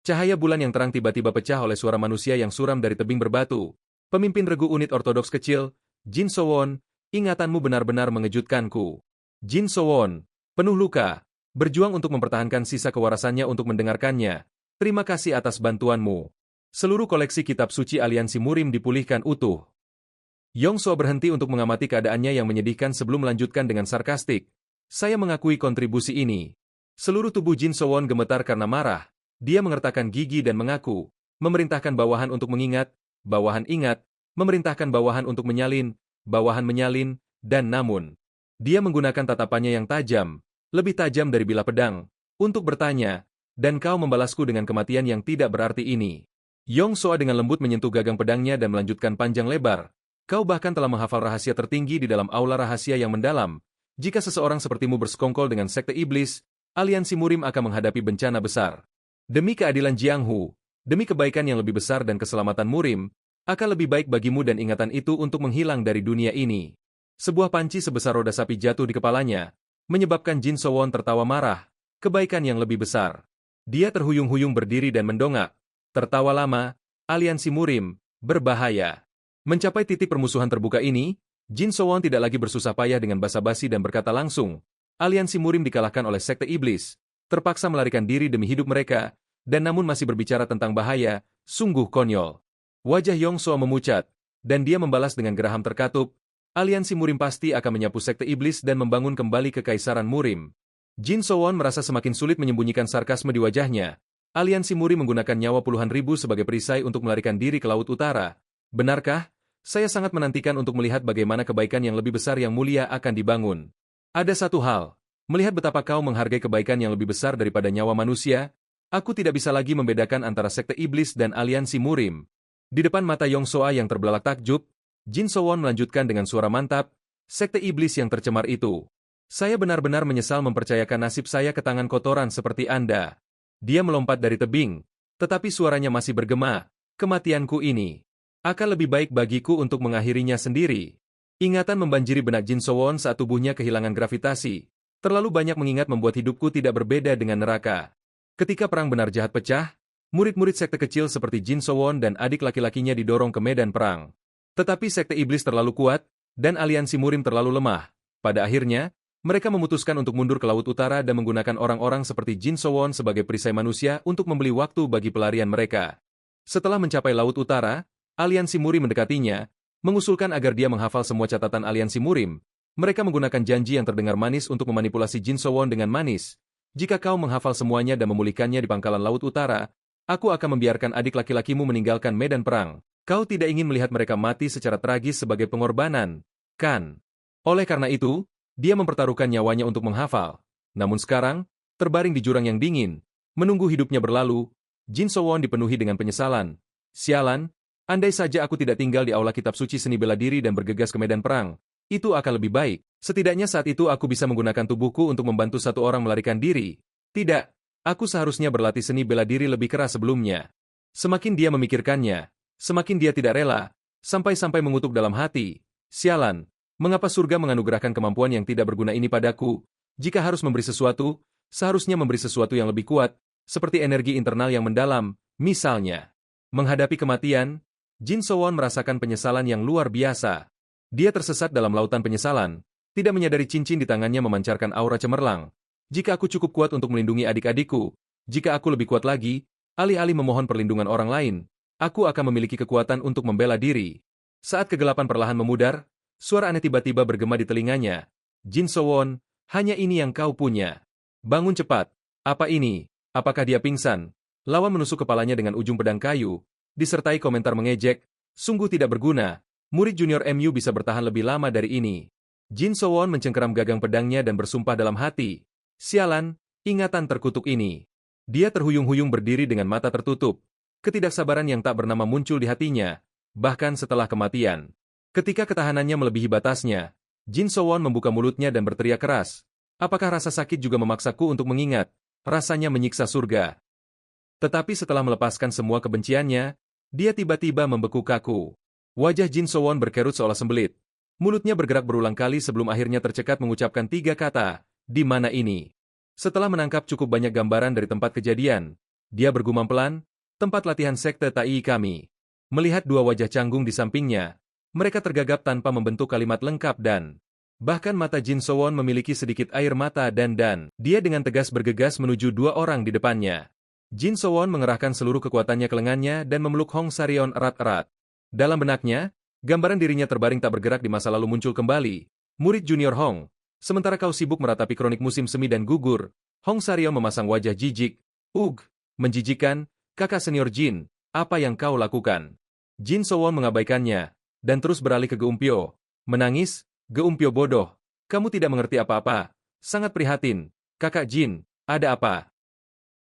Cahaya bulan yang terang tiba-tiba pecah oleh suara manusia yang suram dari tebing berbatu. Pemimpin regu unit ortodoks kecil, Jin Sowon, ingatanmu benar-benar mengejutkanku. Jin Sowon, penuh luka, berjuang untuk mempertahankan sisa kewarasannya untuk mendengarkannya. Terima kasih atas bantuanmu. Seluruh koleksi kitab suci aliansi Murim dipulihkan utuh. Yongso berhenti untuk mengamati keadaannya yang menyedihkan sebelum melanjutkan dengan sarkastik. Saya mengakui kontribusi ini. Seluruh tubuh Jin Sowon gemetar karena marah. Dia mengertakkan gigi dan mengaku, memerintahkan bawahan untuk mengingat, bawahan ingat, memerintahkan bawahan untuk menyalin, bawahan menyalin, dan namun. Dia menggunakan tatapannya yang tajam, lebih tajam dari bilah pedang, untuk bertanya, dan kau membalasku dengan kematian yang tidak berarti ini. Yongso dengan lembut menyentuh gagang pedangnya dan melanjutkan panjang lebar. Kau bahkan telah menghafal rahasia tertinggi di dalam aula rahasia yang mendalam. Jika seseorang sepertimu bersekongkol dengan sekte iblis, aliansi Murim akan menghadapi bencana besar. Demi keadilan Jianghu, demi kebaikan yang lebih besar dan keselamatan Murim, akan lebih baik bagimu dan ingatan itu untuk menghilang dari dunia ini. Sebuah panci sebesar roda sapi jatuh di kepalanya, menyebabkan Jin Sowon tertawa marah, kebaikan yang lebih besar. Dia terhuyung-huyung berdiri dan mendongak, tertawa lama, aliansi Murim, berbahaya. Mencapai titik permusuhan terbuka ini, Jin Sowon tidak lagi bersusah payah dengan basa-basi dan berkata langsung, aliansi Murim dikalahkan oleh sekte iblis, terpaksa melarikan diri demi hidup mereka, dan namun masih berbicara tentang bahaya, sungguh konyol. Wajah Yongso memucat, dan dia membalas dengan geraham terkatup, aliansi Murim pasti akan menyapu sekte iblis dan membangun kembali kekaisaran Murim. Jin Sowon merasa semakin sulit menyembunyikan sarkasme di wajahnya. Aliansi Murim menggunakan nyawa puluhan ribu sebagai perisai untuk melarikan diri ke Laut Utara. Benarkah? Saya sangat menantikan untuk melihat bagaimana kebaikan yang lebih besar yang mulia akan dibangun. Ada satu hal. Melihat betapa kau menghargai kebaikan yang lebih besar daripada nyawa manusia, aku tidak bisa lagi membedakan antara sekte iblis dan aliansi Murim. Di depan mata Yongsoa yang terbelalak takjub, Jin Sowon melanjutkan dengan suara mantap, sekte iblis yang tercemar itu. Saya benar-benar menyesal mempercayakan nasib saya ke tangan kotoran seperti Anda. Dia melompat dari tebing, tetapi suaranya masih bergema, kematianku ini akan lebih baik bagiku untuk mengakhirinya sendiri. Ingatan membanjiri benak Jin Sowon saat tubuhnya kehilangan gravitasi. Terlalu banyak mengingat membuat hidupku tidak berbeda dengan neraka. Ketika perang benar jahat pecah, murid-murid sekte kecil seperti Jin Sowon dan adik laki-lakinya didorong ke medan perang. Tetapi sekte iblis terlalu kuat, dan aliansi Murim terlalu lemah. Pada akhirnya, mereka memutuskan untuk mundur ke Laut Utara dan menggunakan orang-orang seperti Jin Sowon sebagai perisai manusia untuk membeli waktu bagi pelarian mereka. Setelah mencapai Laut Utara, aliansi Murim mendekatinya, mengusulkan agar dia menghafal semua catatan aliansi Murim. Mereka menggunakan janji yang terdengar manis untuk memanipulasi Jin Sowon dengan manis. Jika kau menghafal semuanya dan memulihkannya di pangkalan Laut Utara, aku akan membiarkan adik laki-lakimu meninggalkan medan perang. Kau tidak ingin melihat mereka mati secara tragis sebagai pengorbanan, kan? Oleh karena itu, dia mempertaruhkan nyawanya untuk menghafal. Namun sekarang, terbaring di jurang yang dingin, menunggu hidupnya berlalu, Jin Sowon dipenuhi dengan penyesalan. Sialan, andai saja aku tidak tinggal di aula kitab suci seni bela diri dan bergegas ke medan perang. Itu akan lebih baik. Setidaknya saat itu aku bisa menggunakan tubuhku untuk membantu satu orang melarikan diri. Tidak, aku seharusnya berlatih seni bela diri lebih keras sebelumnya. Semakin dia memikirkannya, semakin dia tidak rela, sampai-sampai mengutuk dalam hati. Sialan, mengapa surga menganugerahkan kemampuan yang tidak berguna ini padaku? Jika harus memberi sesuatu, seharusnya memberi sesuatu yang lebih kuat, seperti energi internal yang mendalam, misalnya. Menghadapi kematian, Jin Sowon merasakan penyesalan yang luar biasa. Dia tersesat dalam lautan penyesalan, tidak menyadari cincin di tangannya memancarkan aura cemerlang. Jika aku cukup kuat untuk melindungi adik-adikku, jika aku lebih kuat lagi, alih-alih memohon perlindungan orang lain, aku akan memiliki kekuatan untuk membela diri. Saat kegelapan perlahan memudar, suara aneh tiba-tiba bergema di telinganya. Jin Sowon, hanya ini yang kau punya. Bangun cepat. Apa ini? Apakah dia pingsan? Lawan menusuk kepalanya dengan ujung pedang kayu, disertai komentar mengejek, sungguh tidak berguna. Murid junior MU bisa bertahan lebih lama dari ini. Jin Sowon mencengkeram gagang pedangnya dan bersumpah dalam hati. Sialan, ingatan terkutuk ini. Dia terhuyung-huyung berdiri dengan mata tertutup. Ketidaksabaran yang tak bernama muncul di hatinya, bahkan setelah kematian. Ketika ketahanannya melebihi batasnya, Jin Sowon membuka mulutnya dan berteriak keras. Apakah rasa sakit juga memaksaku untuk mengingat? Rasanya menyiksa surga. Tetapi setelah melepaskan semua kebenciannya, dia tiba-tiba membekuk kaku. Wajah Jin Sowon berkerut seolah sembelit. Mulutnya bergerak berulang kali sebelum akhirnya tercekat mengucapkan 3 kata, di mana ini? Setelah menangkap cukup banyak gambaran dari tempat kejadian, Dia bergumam pelan, tempat latihan sekte Tai kami. Melihat dua wajah canggung di sampingnya, mereka tergagap tanpa membentuk kalimat lengkap dan bahkan mata Jin Sowon memiliki sedikit air mata dan dia dengan tegas bergegas menuju dua orang di depannya. Jin Sowon mengerahkan seluruh kekuatannya ke lengannya dan memeluk Hong Sarion erat-erat. Dalam benaknya, gambaran dirinya terbaring tak bergerak di masa lalu muncul kembali. Murid junior Hong, sementara kau sibuk meratapi kronik musim semi dan gugur, Hong Sarion memasang wajah jijik. Menjijikan, kakak senior Jin, apa yang kau lakukan? Jin Sowon mengabaikannya, dan terus beralih ke Geumpyo. Menangis, Geumpyo bodoh, kamu tidak mengerti apa-apa. Sangat prihatin, kakak Jin, ada apa?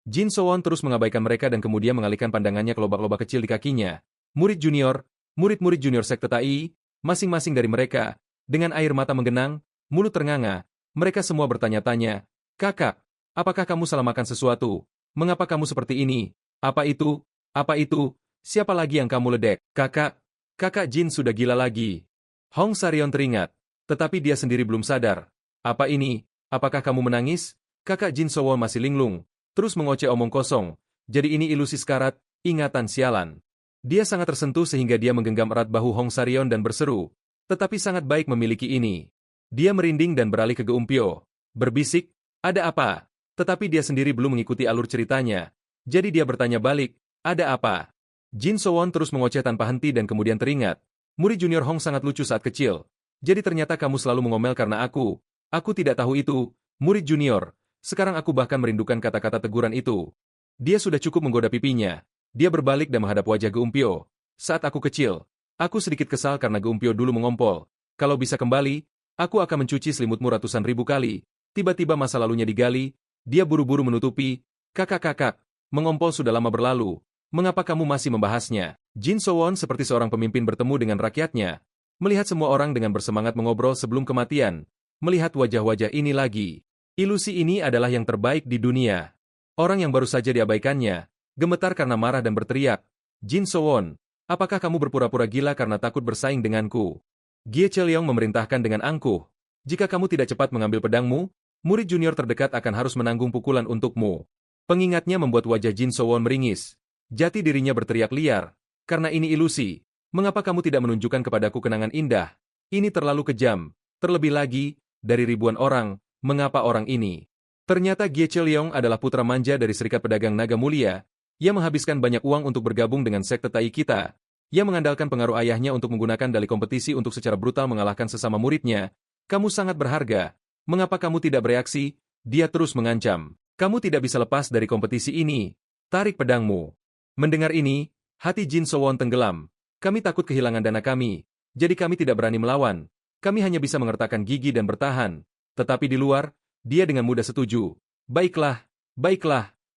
Jin Sowon terus mengabaikan mereka dan kemudian mengalihkan pandangannya ke lobak-lobak kecil di kakinya. Murid-murid junior sekte Tai, masing-masing dari mereka, dengan air mata menggenang, mulut ternganga, mereka semua bertanya-tanya, kakak, apakah kamu salah makan sesuatu? Mengapa kamu seperti ini? Apa itu? Apa itu? Siapa lagi yang kamu ledek? Kakak Jin sudah gila lagi. Hong Sarion teringat, tetapi dia sendiri belum sadar. Apa ini? Apakah kamu menangis? Kakak Jin Sowon masih linglung, terus mengoceh omong kosong. Jadi ini ilusi sekarat, ingatan sialan. Dia sangat tersentuh sehingga dia menggenggam erat bahu Hong Sarion dan berseru, tetapi sangat baik memiliki ini. Dia merinding dan beralih ke Geumpyo. Berbisik, ada apa? Tetapi dia sendiri belum mengikuti alur ceritanya. Jadi dia bertanya balik, ada apa? Jin Sowon terus mengoceh tanpa henti dan kemudian teringat. Murid junior Hong sangat lucu saat kecil. Jadi ternyata kamu selalu mengomel karena aku. Aku tidak tahu itu, murid junior. Sekarang aku bahkan merindukan kata-kata teguran itu. Dia sudah cukup menggoda pipinya. Dia berbalik dan menghadap wajah Geumpyo. Saat aku kecil, aku sedikit kesal karena Geumpyo dulu mengompol. Kalau bisa kembali, aku akan mencuci selimutmu ratusan ribu kali. Tiba-tiba masa lalunya digali, dia buru-buru menutupi. Kakak, mengompol sudah lama berlalu. Mengapa kamu masih membahasnya? Jin Sowon seperti seorang pemimpin bertemu dengan rakyatnya. Melihat semua orang dengan bersemangat mengobrol sebelum kematian. Melihat wajah-wajah ini lagi. Ilusi ini adalah yang terbaik di dunia. Orang yang baru saja diabaikannya, gemetar karena marah dan berteriak. Jin Sowon, apakah kamu berpura-pura gila karena takut bersaing denganku? Gie Cheliong memerintahkan dengan angkuh. Jika kamu tidak cepat mengambil pedangmu, murid junior terdekat akan harus menanggung pukulan untukmu. Pengingatnya membuat wajah Jin Sowon meringis. Jati dirinya berteriak liar. Karena ini ilusi, mengapa kamu tidak menunjukkan kepadaku kenangan indah? Ini terlalu kejam. Terlebih lagi, dari ribuan orang, mengapa orang ini? Ternyata Gie Cheliong adalah putra manja dari Serikat Pedagang Naga Mulia. Ia menghabiskan banyak uang untuk bergabung dengan sekte Tai kita. Ia mengandalkan pengaruh ayahnya untuk menggunakan dalih kompetisi untuk secara brutal mengalahkan sesama muridnya. Kamu sangat berharga. Mengapa kamu tidak bereaksi? Dia terus mengancam. Kamu tidak bisa lepas dari kompetisi ini. Tarik pedangmu. Mendengar ini, hati Jin Sowon tenggelam. Kami takut kehilangan dana kami, jadi kami tidak berani melawan. Kami hanya bisa mengertakkan gigi dan bertahan. Tetapi di luar, dia dengan mudah setuju. Baiklah,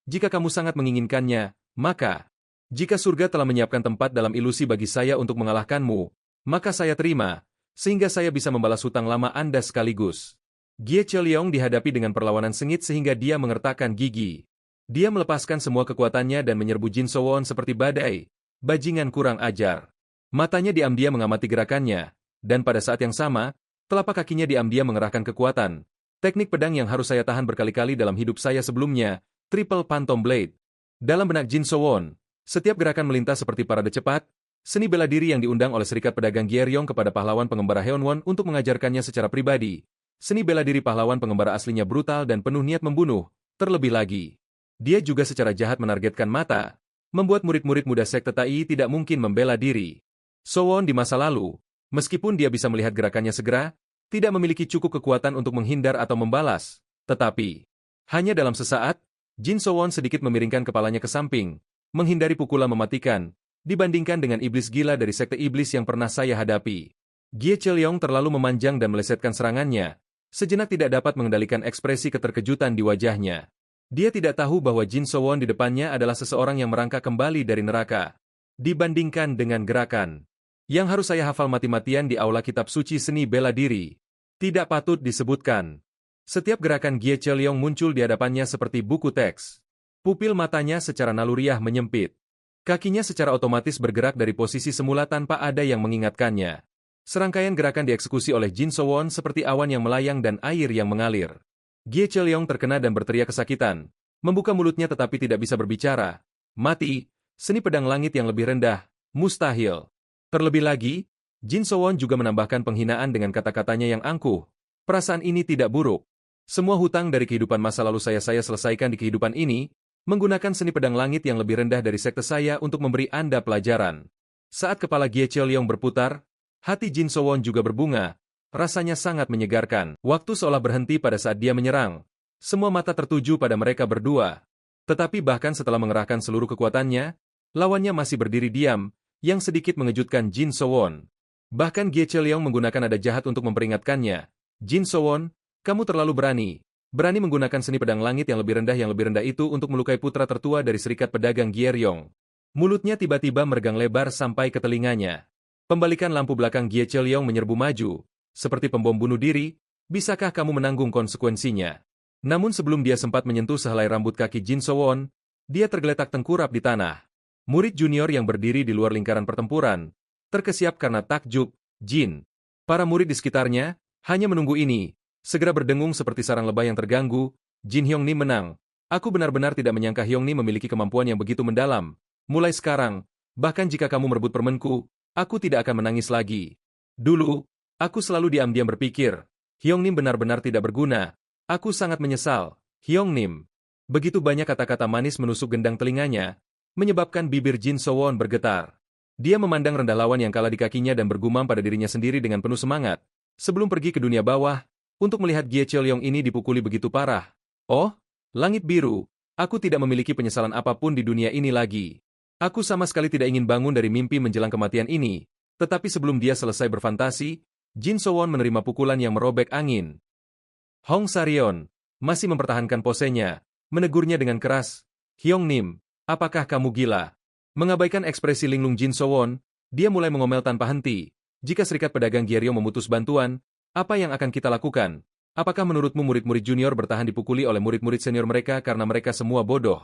jika kamu sangat menginginkannya, maka jika surga telah menyiapkan tempat dalam ilusi bagi saya untuk mengalahkanmu, maka saya terima, sehingga saya bisa membalas hutang lama Anda sekaligus. Gie Cheliong dihadapi dengan perlawanan sengit sehingga dia mengertakkan gigi. Dia melepaskan semua kekuatannya dan menyerbu Jin Sowon seperti badai. Bajingan kurang ajar. Matanya diam-diam mengamati gerakannya, dan pada saat yang sama, telapak kakinya diam-diam mengerahkan kekuatan. Teknik pedang yang harus saya tahan berkali-kali dalam hidup saya sebelumnya, Triple Phantom Blade. Dalam benak Jin Sowon, setiap gerakan melintas seperti parade cepat, seni bela diri yang diundang oleh Serikat Pedagang Gyeryong kepada pahlawan pengembara Heonwon untuk mengajarkannya secara pribadi. Seni bela diri pahlawan pengembara aslinya brutal dan penuh niat membunuh, terlebih lagi. Dia juga secara jahat menargetkan mata, membuat murid-murid muda sekte Tai tidak mungkin membela diri. Sowon di masa lalu, meskipun dia bisa melihat gerakannya segera, tidak memiliki cukup kekuatan untuk menghindar atau membalas. Tetapi, hanya dalam sesaat, Jin Sowon sedikit memiringkan kepalanya ke samping, menghindari pukulan mematikan, dibandingkan dengan iblis gila dari sekte iblis yang pernah saya hadapi. Gie Cheliong terlalu memanjang dan melesetkan serangannya, sejenak tidak dapat mengendalikan ekspresi keterkejutan di wajahnya. Dia tidak tahu bahwa Jin Sowon di depannya adalah seseorang yang merangkak kembali dari neraka. Dibandingkan dengan gerakan yang harus saya hafal mati-matian di aula kitab suci seni bela diri, tidak patut disebutkan. Setiap gerakan Gie Cheliong muncul di hadapannya seperti buku teks. Pupil matanya secara naluriah menyempit. Kakinya secara otomatis bergerak dari posisi semula tanpa ada yang mengingatkannya. Serangkaian gerakan dieksekusi oleh Jin Sowon seperti awan yang melayang dan air yang mengalir. Gie Cheliong terkena dan berteriak kesakitan. membuka mulutnya tetapi tidak bisa berbicara. Mati, seni pedang langit yang lebih rendah, mustahil. Terlebih lagi, Jin Sowon juga menambahkan penghinaan dengan kata-katanya yang angkuh. Perasaan ini tidak buruk. Semua hutang dari kehidupan masa lalu saya selesaikan di kehidupan ini, menggunakan seni pedang langit yang lebih rendah dari sekte saya untuk memberi Anda pelajaran. Saat kepala Gie Cheolyong berputar, hati Jin Sowon juga berbunga. Rasanya sangat menyegarkan. Waktu seolah berhenti pada saat dia menyerang. Semua mata tertuju pada mereka berdua. Tetapi bahkan setelah mengerahkan seluruh kekuatannya, lawannya masih berdiri diam, yang sedikit mengejutkan Jin Sowon. Bahkan Gie Cheolyong menggunakan nada jahat untuk memperingatkannya. Jin Sowon, kamu terlalu berani. Berani menggunakan seni pedang langit yang lebih rendah itu untuk melukai putra tertua dari Serikat Pedagang Gyeryong. Mulutnya tiba-tiba meregang lebar sampai ke telinganya. Pembalikan lampu belakang Gie Cheolyong menyerbu maju. Seperti pembom bunuh diri, bisakah kamu menanggung konsekuensinya? Namun sebelum dia sempat menyentuh sehelai rambut kaki Jin Sowon, dia tergeletak tengkurap di tanah. Murid junior yang berdiri di luar lingkaran pertempuran, terkesiap karena takjub. Jin. Para murid di sekitarnya, hanya menunggu ini, segera berdengung seperti sarang lebah yang terganggu. Jin Hyongnim menang. Aku benar-benar tidak menyangka Hyongnim memiliki kemampuan yang begitu mendalam. Mulai sekarang, bahkan jika kamu merebut permenku, aku tidak akan menangis lagi. Dulu, aku selalu diam-diam berpikir, Hyongnim benar-benar tidak berguna. Aku sangat menyesal, Hyongnim. Begitu banyak kata-kata manis menusuk gendang telinganya, menyebabkan bibir Jin Sowon bergetar. Dia memandang rendah lawan yang kalah di kakinya dan bergumam pada dirinya sendiri dengan penuh semangat, sebelum pergi ke dunia bawah, untuk melihat Gie Cheolyong ini dipukuli begitu parah. Oh, langit biru, aku tidak memiliki penyesalan apapun di dunia ini lagi. Aku sama sekali tidak ingin bangun dari mimpi menjelang kematian ini, tetapi sebelum dia selesai berfantasi, Jin Sowon menerima pukulan yang merobek angin. Hong Saryeon masih mempertahankan posenya, menegurnya dengan keras. Hyongnim, apakah kamu gila? Mengabaikan ekspresi linglung Jin Sowon, dia mulai mengomel tanpa henti. Jika Serikat Pedagang Gyeryong memutus bantuan, apa yang akan kita lakukan? Apakah menurutmu murid-murid junior bertahan dipukuli oleh murid-murid senior mereka karena mereka semua bodoh?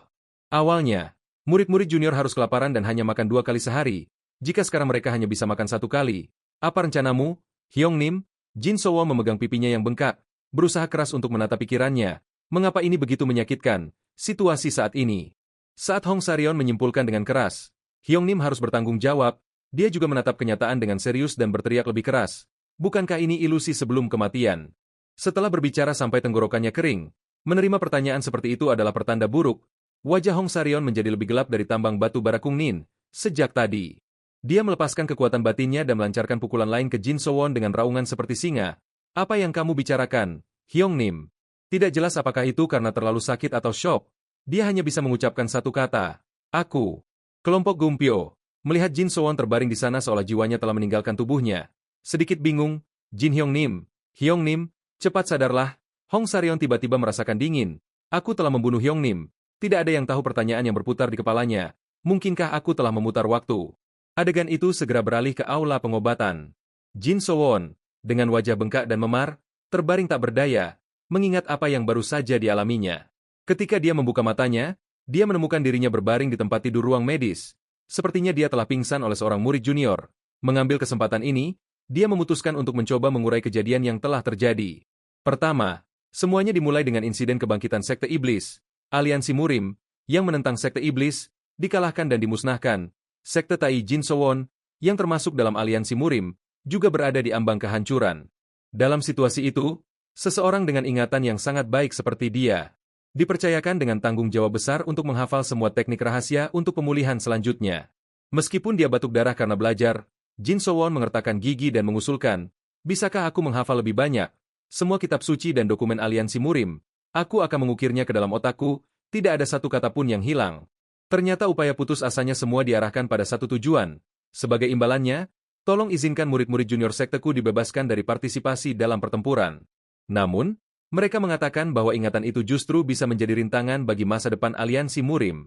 Awalnya, murid-murid junior harus kelaparan dan hanya makan 2 kali sehari. Jika sekarang mereka hanya bisa makan 1 kali, apa rencanamu? Hyongnim, Jin Sowon memegang pipinya yang bengkak, berusaha keras untuk menata pikirannya. Mengapa ini begitu menyakitkan, situasi saat ini? Saat Hong Saryeon menyimpulkan dengan keras, Hyongnim harus bertanggung jawab, dia juga menatap kenyataan dengan serius dan berteriak lebih keras. Bukankah ini ilusi sebelum kematian? Setelah berbicara sampai tenggorokannya kering, menerima pertanyaan seperti itu adalah pertanda buruk. Wajah Hong Saryeon menjadi lebih gelap dari tambang batu bara Kungnin. Sejak tadi, dia melepaskan kekuatan batinnya dan melancarkan pukulan lain ke Jin Sowon dengan raungan seperti singa. Apa yang kamu bicarakan, Hyongnim? Tidak jelas apakah itu karena terlalu sakit atau syok. Dia hanya bisa mengucapkan satu kata, aku. Kelompok Gumpyo, melihat Jin Sowon terbaring di sana seolah jiwanya telah meninggalkan tubuhnya. Sedikit bingung, Jin Hyongnim, cepat sadarlah. Hong Saryeon tiba-tiba merasakan dingin. Aku telah membunuh Hyongnim. Tidak ada yang tahu pertanyaan yang berputar di kepalanya. Mungkinkah aku telah memutar waktu? Adegan itu segera beralih ke aula pengobatan. Jin Sowon, dengan wajah bengkak dan memar, terbaring tak berdaya, mengingat apa yang baru saja dialaminya. Ketika dia membuka matanya, dia menemukan dirinya berbaring di tempat tidur ruang medis. Sepertinya dia telah pingsan oleh seorang murid junior. Mengambil kesempatan ini, dia memutuskan untuk mencoba mengurai kejadian yang telah terjadi. Pertama, semuanya dimulai dengan insiden kebangkitan Sekte Iblis. Aliansi Murim, yang menentang Sekte Iblis, dikalahkan dan dimusnahkan. Sekte Tai Jin Sowon, yang termasuk dalam Aliansi Murim, juga berada di ambang kehancuran. Dalam situasi itu, seseorang dengan ingatan yang sangat baik seperti dia, dipercayakan dengan tanggung jawab besar untuk menghafal semua teknik rahasia untuk pemulihan selanjutnya. Meskipun dia batuk darah karena belajar, Jin Sowon mengertakkan gigi dan mengusulkan, bisakah aku menghafal lebih banyak? Semua kitab suci dan dokumen aliansi Murim, aku akan mengukirnya ke dalam otakku, tidak ada satu kata pun yang hilang. Ternyata upaya putus asanya semua diarahkan pada satu tujuan. Sebagai imbalannya, tolong izinkan murid-murid junior sekteku dibebaskan dari partisipasi dalam pertempuran. Namun, mereka mengatakan bahwa ingatan itu justru bisa menjadi rintangan bagi masa depan aliansi Murim.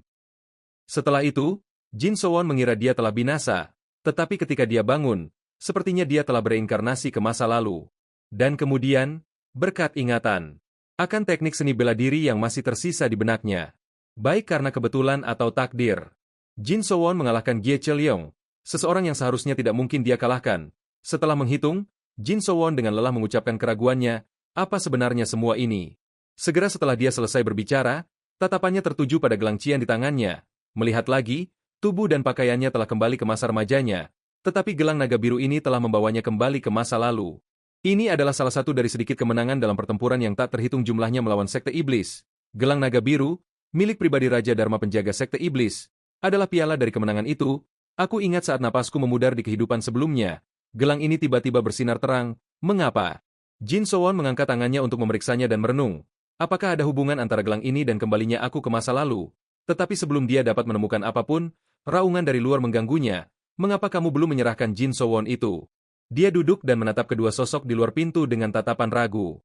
Setelah itu, Jin Sowon mengira dia telah binasa, tetapi ketika dia bangun, sepertinya dia telah bereinkarnasi ke masa lalu. Dan kemudian, berkat ingatan, akan teknik seni bela diri yang masih tersisa di benaknya. Baik karena kebetulan atau takdir, Jin Sowon mengalahkan Gie Cheolyong, seseorang yang seharusnya tidak mungkin dia kalahkan. Setelah menghitung, Jin Sowon dengan lelah mengucapkan keraguannya, apa sebenarnya semua ini? Segera setelah dia selesai berbicara, Tatapannya tertuju pada gelang Qian di tangannya. Melihat lagi, tubuh dan pakaiannya telah kembali ke masa remajanya, tetapi gelang naga biru ini telah membawanya kembali ke masa lalu. Ini adalah salah satu dari sedikit kemenangan dalam pertempuran yang tak terhitung jumlahnya melawan Sekte Iblis. Gelang naga biru, milik pribadi Raja Dharma penjaga Sekte Iblis, adalah piala dari kemenangan itu. Aku ingat saat napasku memudar di kehidupan sebelumnya, gelang ini tiba-tiba bersinar terang. Mengapa? Jin Sowon mengangkat tangannya untuk memeriksanya dan merenung. Apakah ada hubungan antara gelang ini dan kembalinya aku ke masa lalu? Tetapi sebelum dia dapat menemukan apapun, raungan dari luar mengganggunya. Mengapa kamu belum menyerahkan Jin Sowon itu? Dia duduk dan menatap kedua sosok di luar pintu dengan tatapan ragu.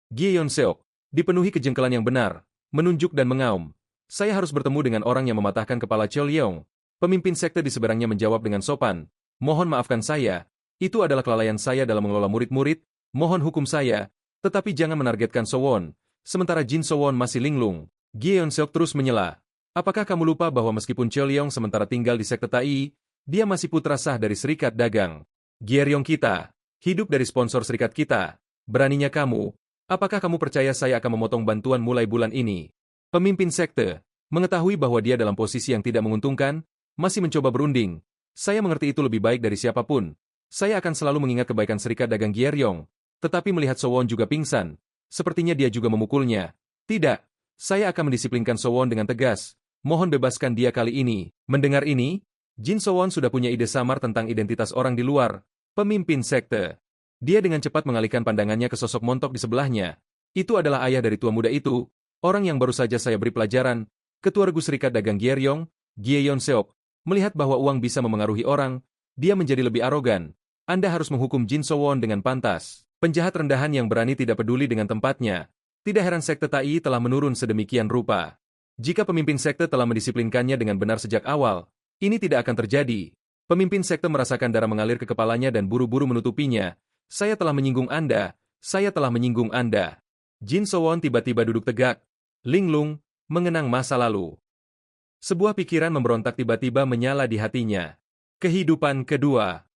Gie Yeon-seok, dipenuhi kejengkelan yang benar, menunjuk dan mengaum. Saya harus bertemu dengan orang yang mematahkan kepala Chol Yeong. Pemimpin sekte di seberangnya menjawab dengan sopan. Mohon maafkan saya, itu adalah kelalaian saya dalam mengelola murid-murid. Mohon hukum saya, tetapi jangan menargetkan Sowon. Sementara Jin Sowon masih linglung. Gie Yeon-seok terus menyela. Apakah kamu lupa bahwa meskipun Chol Yeong sementara tinggal di sekte Tai, dia masih putra sah dari serikat dagang Gyeryong kita, hidup dari sponsor serikat kita. Beraninya kamu, apakah kamu percaya saya akan memotong bantuan mulai bulan ini? Pemimpin sekte, mengetahui bahwa dia dalam posisi yang tidak menguntungkan, masih mencoba berunding. Saya mengerti itu lebih baik dari siapapun. Saya akan selalu mengingat kebaikan serikat dagang Gyeryong. Tetapi melihat Sowon juga pingsan, sepertinya dia juga memukulnya. Tidak, saya akan mendisiplinkan Sowon dengan tegas. Mohon bebaskan dia kali ini. Mendengar ini, Jin Sowon sudah punya ide samar tentang identitas orang di luar. Pemimpin sekte. Dia dengan cepat mengalihkan pandangannya ke sosok montok di sebelahnya. Itu adalah ayah dari tua muda itu, orang yang baru saja saya beri pelajaran, Ketua Regu Serikat Dagang Gyeryong, Gie Yeon-seok. Melihat bahwa uang bisa memengaruhi orang, dia menjadi lebih arogan. Anda harus menghukum Jin Sowon dengan pantas. Penjahat rendahan yang berani tidak peduli dengan tempatnya. Tidak heran sekte Tai telah menurun sedemikian rupa. Jika pemimpin sekte telah mendisiplinkannya dengan benar sejak awal, ini tidak akan terjadi. Pemimpin sekte merasakan darah mengalir ke kepalanya dan buru-buru menutupinya. Saya telah menyinggung Anda. Saya telah menyinggung Anda. Jin Sowon tiba-tiba duduk tegak. Linglung, mengenang masa lalu. Sebuah pikiran memberontak tiba-tiba menyala di hatinya. Kehidupan kedua.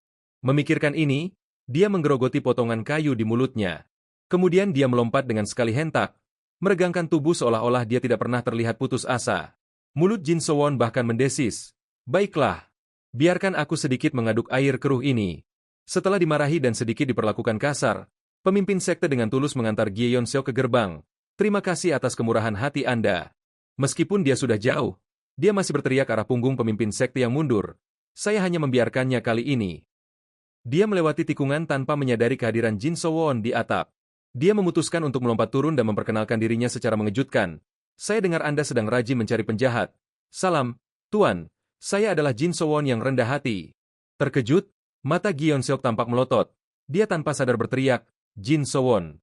Memikirkan ini, dia menggerogoti potongan kayu di mulutnya. Kemudian dia melompat dengan sekali hentak, meregangkan tubuh seolah-olah dia tidak pernah terlihat putus asa. Mulut Jin Sowon bahkan mendesis. Baiklah, biarkan aku sedikit mengaduk air keruh ini. Setelah dimarahi dan sedikit diperlakukan kasar, pemimpin sekte dengan tulus mengantar Gie Yeon-seok ke gerbang. Terima kasih atas kemurahan hati Anda. Meskipun dia sudah jauh, dia masih berteriak arah punggung pemimpin sekte yang mundur. Saya hanya membiarkannya kali ini. Dia melewati tikungan tanpa menyadari kehadiran Jin Sowon di atap. Dia memutuskan untuk melompat turun dan memperkenalkan dirinya secara mengejutkan. Saya dengar Anda sedang rajin mencari penjahat. Salam, Tuan. Saya adalah Jin Sowon yang rendah hati. Terkejut, mata Gie Yeon-seok tampak melotot. Dia tanpa sadar berteriak, Jin Sowon.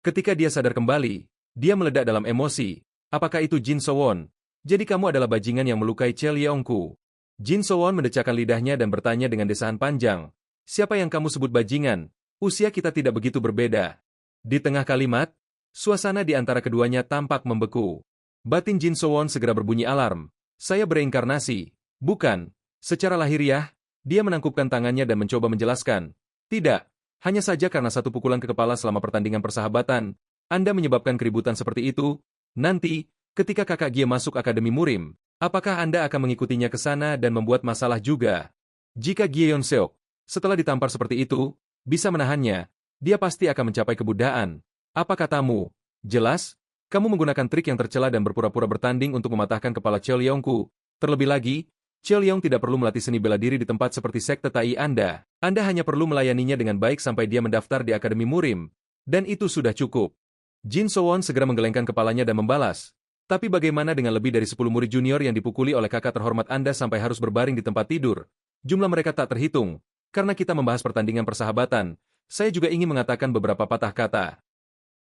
Ketika dia sadar kembali, dia meledak dalam emosi. Apakah itu Jin Sowon? Jadi kamu adalah bajingan yang melukai Chol Yeongku. Jin Sowon mendecakkan lidahnya dan bertanya dengan desahan panjang. Siapa yang kamu sebut bajingan? Usia kita tidak begitu berbeda. Di tengah kalimat, suasana di antara keduanya tampak membeku. Batin Jin Sowon segera berbunyi alarm. Saya bereinkarnasi. Bukan. Secara lahiriah, dia menangkupkan tangannya dan mencoba menjelaskan. Tidak. Hanya saja karena satu pukulan ke kepala selama pertandingan persahabatan, Anda menyebabkan keributan seperti itu. Nanti, ketika kakak Gie masuk Akademi Murim, apakah Anda akan mengikutinya ke sana dan membuat masalah juga? Jika Gie Yeon-seok setelah ditampar seperti itu, bisa menahannya, dia pasti akan mencapai kebudayaan. Apa katamu? Jelas, kamu menggunakan trik yang tercela dan berpura-pura bertanding untuk mematahkan kepala Chol Yeongku. Terlebih lagi, Chol Yeong tidak perlu melatih seni bela diri di tempat seperti sekte Tai Anda. Anda hanya perlu melayaninya dengan baik sampai dia mendaftar di Akademi Murim. Dan itu sudah cukup. Jin Sowon segera menggelengkan kepalanya dan membalas. Tapi bagaimana dengan lebih dari 10 murid junior yang dipukuli oleh kakak terhormat Anda sampai harus berbaring di tempat tidur? Jumlah mereka tak terhitung. Karena kita membahas pertandingan persahabatan, saya juga ingin mengatakan beberapa patah kata.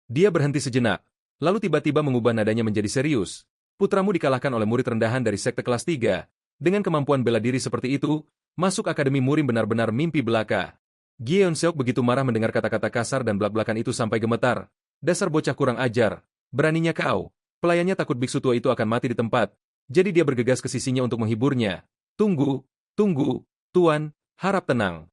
Dia berhenti sejenak, lalu tiba-tiba mengubah nadanya menjadi serius. Putramu dikalahkan oleh murid rendahan dari sekte kelas 3. Dengan kemampuan bela diri seperti itu, masuk Akademi Murim benar-benar mimpi belaka. Gie Yeon-seok begitu marah mendengar kata-kata kasar dan belak-belakan itu sampai gemetar. Dasar bocah kurang ajar. Beraninya kau. Pelayannya takut biksu tua itu akan mati di tempat. Jadi dia bergegas ke sisinya untuk menghiburnya. Tunggu, Tuan. Harap tenang.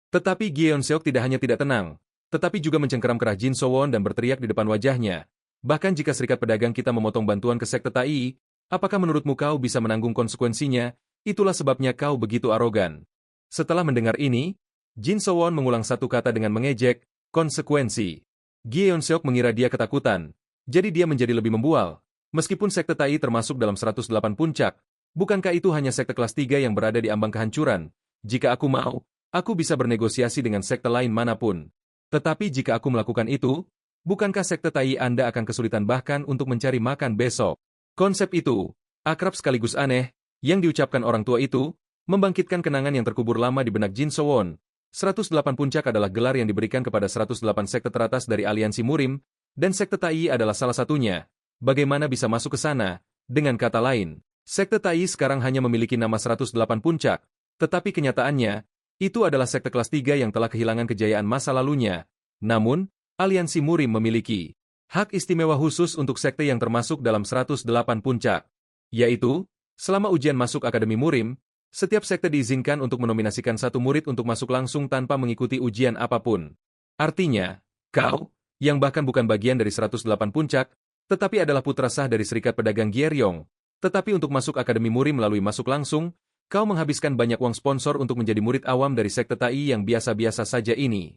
Tetapi Gie Yeon-seok tidak hanya tidak tenang, tetapi juga mencengkeram kerah Jin Sowon dan berteriak di depan wajahnya. Bahkan jika serikat pedagang kita memotong bantuan ke sekte Tai, apakah menurutmu kau bisa menanggung konsekuensinya? Itulah sebabnya kau begitu arogan. Setelah mendengar ini, Jin Sowon mengulang satu kata dengan mengejek, konsekuensi. Gie Yeonseok mengira dia ketakutan, jadi dia menjadi lebih membual. Meskipun sekte Tai termasuk dalam 108 puncak, bukankah itu hanya sekte kelas 3 yang berada di ambang kehancuran? Jika aku mau, aku bisa bernegosiasi dengan sekte lain manapun. Tetapi jika aku melakukan itu, bukankah sekte Tai Anda akan kesulitan bahkan untuk mencari makan besok? Konsep itu, akrab sekaligus aneh, yang diucapkan orang tua itu, membangkitkan kenangan yang terkubur lama di benak Jin Sowon. 108 puncak adalah gelar yang diberikan kepada 108 sekte teratas dari aliansi Murim, dan sekte Tai adalah salah satunya. Bagaimana bisa masuk ke sana? Dengan kata lain, sekte Tai sekarang hanya memiliki nama 108 puncak, tetapi kenyataannya, itu adalah sekte kelas 3 yang telah kehilangan kejayaan masa lalunya. Namun, aliansi Murim memiliki hak istimewa khusus untuk sekte yang termasuk dalam 108 puncak, yaitu, selama ujian masuk Akademi Murim, setiap sekte diizinkan untuk menominasikan satu murid untuk masuk langsung tanpa mengikuti ujian apapun. Artinya, kau, yang bahkan bukan bagian dari 108 puncak, tetapi adalah putra sah dari Serikat Pedagang Gyeryong, tetapi untuk masuk Akademi Murim melalui masuk langsung, kau menghabiskan banyak uang sponsor untuk menjadi murid awam dari sekte Tai yang biasa-biasa saja ini.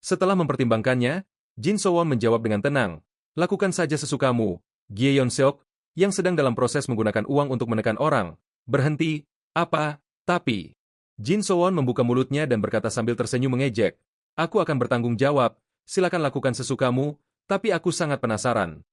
Setelah mempertimbangkannya, Jin Sowon menjawab dengan tenang, lakukan saja sesukamu, Gie Yeonseok, yang sedang dalam proses menggunakan uang untuk menekan orang. Berhenti, apa? Tapi, Jin Sowon membuka mulutnya dan berkata sambil tersenyum mengejek, aku akan bertanggung jawab, silakan lakukan sesukamu, tapi aku sangat penasaran.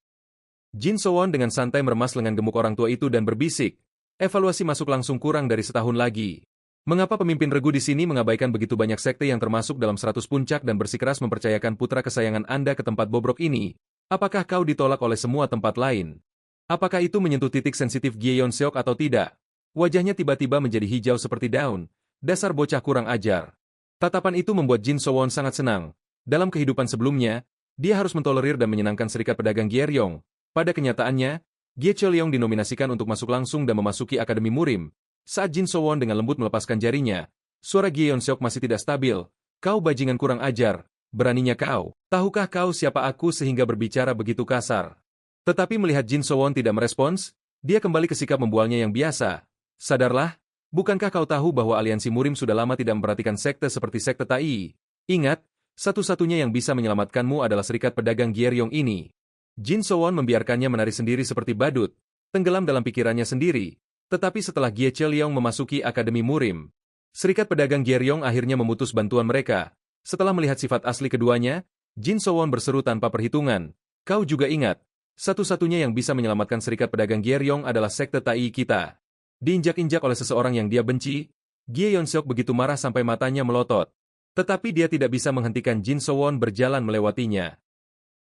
Jin Sowon dengan santai meremas lengan gemuk orang tua itu dan berbisik, evaluasi masuk langsung kurang dari setahun lagi. Mengapa pemimpin regu di sini mengabaikan begitu banyak sekte yang termasuk dalam 100 puncak dan bersikeras mempercayakan putra kesayangan Anda ke tempat bobrok ini? Apakah kau ditolak oleh semua tempat lain? Apakah itu menyentuh titik sensitif Gie Yeonseok atau tidak? Wajahnya tiba-tiba menjadi hijau seperti daun. Dasar bocah kurang ajar. Tatapan itu membuat Jin Sowon sangat senang. Dalam kehidupan sebelumnya, dia harus mentolerir dan menyenangkan Serikat Pedagang Gyeryong. Pada kenyataannya, Gie Cheolyong dinominasikan untuk masuk langsung dan memasuki Akademi Murim. Saat Jin Sowon dengan lembut melepaskan jarinya, suara Gie Yeonseok masih tidak stabil. Kau bajingan kurang ajar, beraninya kau. Tahukah kau siapa aku sehingga berbicara begitu kasar? Tetapi melihat Jin Sowon tidak merespons, dia kembali ke sikap membualnya yang biasa. Sadarlah, bukankah kau tahu bahwa aliansi Murim sudah lama tidak memperhatikan sekte seperti sekte Tai? Ingat, satu-satunya yang bisa menyelamatkanmu adalah Serikat Pedagang Gyeryong ini. Jin Sowon membiarkannya menari sendiri seperti badut, tenggelam dalam pikirannya sendiri. Tetapi setelah Gie Cheolyong memasuki Akademi Murim, Serikat Pedagang Gyeryong akhirnya memutus bantuan mereka. Setelah melihat sifat asli keduanya, Jin Sowon berseru tanpa perhitungan. Kau juga ingat, satu-satunya yang bisa menyelamatkan Serikat Pedagang Gyeryong adalah sekte Tai kita. Diinjak-injak oleh seseorang yang dia benci, Gie Yeonseok begitu marah sampai matanya melotot. Tetapi dia tidak bisa menghentikan Jin Sowon berjalan melewatinya.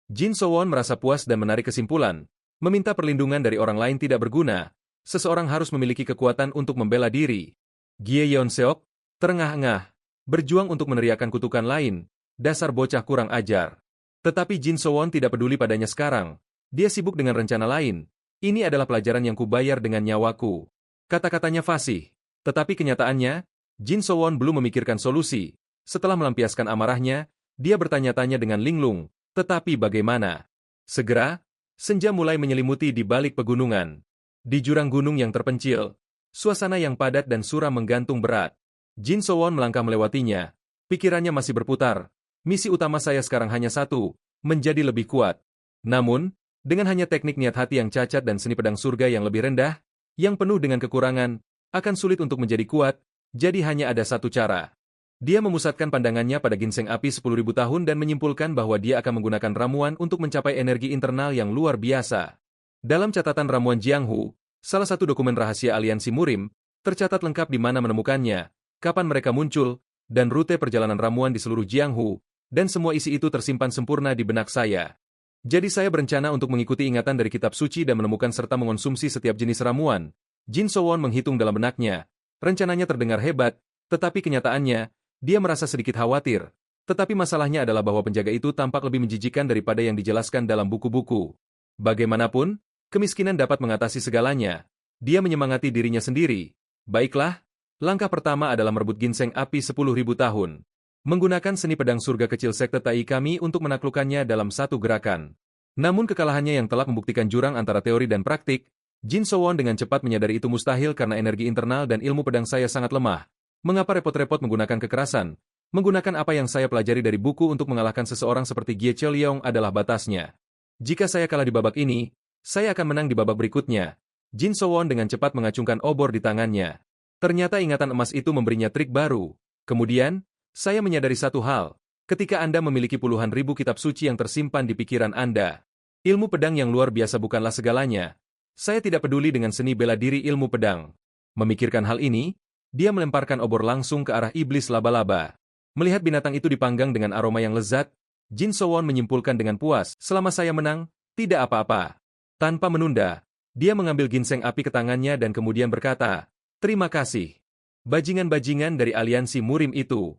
Jin Sowon merasa puas dan menarik kesimpulan, meminta perlindungan dari orang lain tidak berguna. Seseorang harus memiliki kekuatan untuk membela diri. Gie Yeonseok, terengah-engah, berjuang untuk meneriakkan kutukan lain, dasar bocah kurang ajar. Tetapi Jin Sowon tidak peduli padanya sekarang. Dia sibuk dengan rencana lain. Ini adalah pelajaran yang kubayar dengan nyawaku. Kata-katanya fasih. Tetapi kenyataannya, Jin Sowon belum memikirkan solusi. Setelah melampiaskan amarahnya, dia bertanya-tanya dengan linglung. Tetapi bagaimana? Segera, senja mulai menyelimuti di balik pegunungan. Di jurang gunung yang terpencil, suasana yang padat dan suram menggantung berat. Jin Sowon melangkah melewatinya. Pikirannya masih berputar. Misi utama saya sekarang hanya satu, menjadi lebih kuat. Namun, dengan hanya teknik niat hati yang cacat dan seni pedang surga yang lebih rendah, yang penuh dengan kekurangan, akan sulit untuk menjadi kuat, jadi hanya ada satu cara. Dia memusatkan pandangannya pada ginseng api 10.000 tahun dan menyimpulkan bahwa dia akan menggunakan ramuan untuk mencapai energi internal yang luar biasa. Dalam catatan ramuan Jianghu, salah satu dokumen rahasia aliansi Murim, tercatat lengkap di mana menemukannya, kapan mereka muncul, dan rute perjalanan ramuan di seluruh Jianghu, dan semua isi itu tersimpan sempurna di benak saya. Jadi saya berencana untuk mengikuti ingatan dari kitab suci dan menemukan serta mengonsumsi setiap jenis ramuan. Jin Sowon menghitung dalam benaknya. Rencananya terdengar hebat, tetapi kenyataannya, dia merasa sedikit khawatir. Tetapi masalahnya adalah bahwa penjaga itu tampak lebih menjijikan daripada yang dijelaskan dalam buku-buku. Bagaimanapun, kemiskinan dapat mengatasi segalanya. Dia menyemangati dirinya sendiri. Baiklah, langkah pertama adalah merebut ginseng api 10.000 tahun. Menggunakan seni pedang surga kecil sekte Tai kami untuk menaklukkannya dalam satu gerakan. Namun kekalahannya yang telak membuktikan jurang antara teori dan praktik, Jin Sowon dengan cepat menyadari itu mustahil karena energi internal dan ilmu pedang saya sangat lemah. Mengapa repot-repot menggunakan kekerasan? Menggunakan apa yang saya pelajari dari buku untuk mengalahkan seseorang seperti Gie Cheliong adalah batasnya. Jika saya kalah di babak ini, saya akan menang di babak berikutnya. Jin Sowon dengan cepat mengacungkan obor di tangannya. Ternyata ingatan emas itu memberinya trik baru. Kemudian, saya menyadari satu hal. Ketika Anda memiliki puluhan ribu kitab suci yang tersimpan di pikiran Anda, ilmu pedang yang luar biasa bukanlah segalanya. Saya tidak peduli dengan seni bela diri ilmu pedang. Memikirkan hal ini, dia melemparkan obor langsung ke arah iblis laba-laba. Melihat binatang itu dipanggang dengan aroma yang lezat, Jin Sowon menyimpulkan dengan puas, selama saya menang, tidak apa-apa. Tanpa menunda, dia mengambil ginseng api ke tangannya dan kemudian berkata, terima kasih. Bajingan-bajingan dari aliansi Murim itu.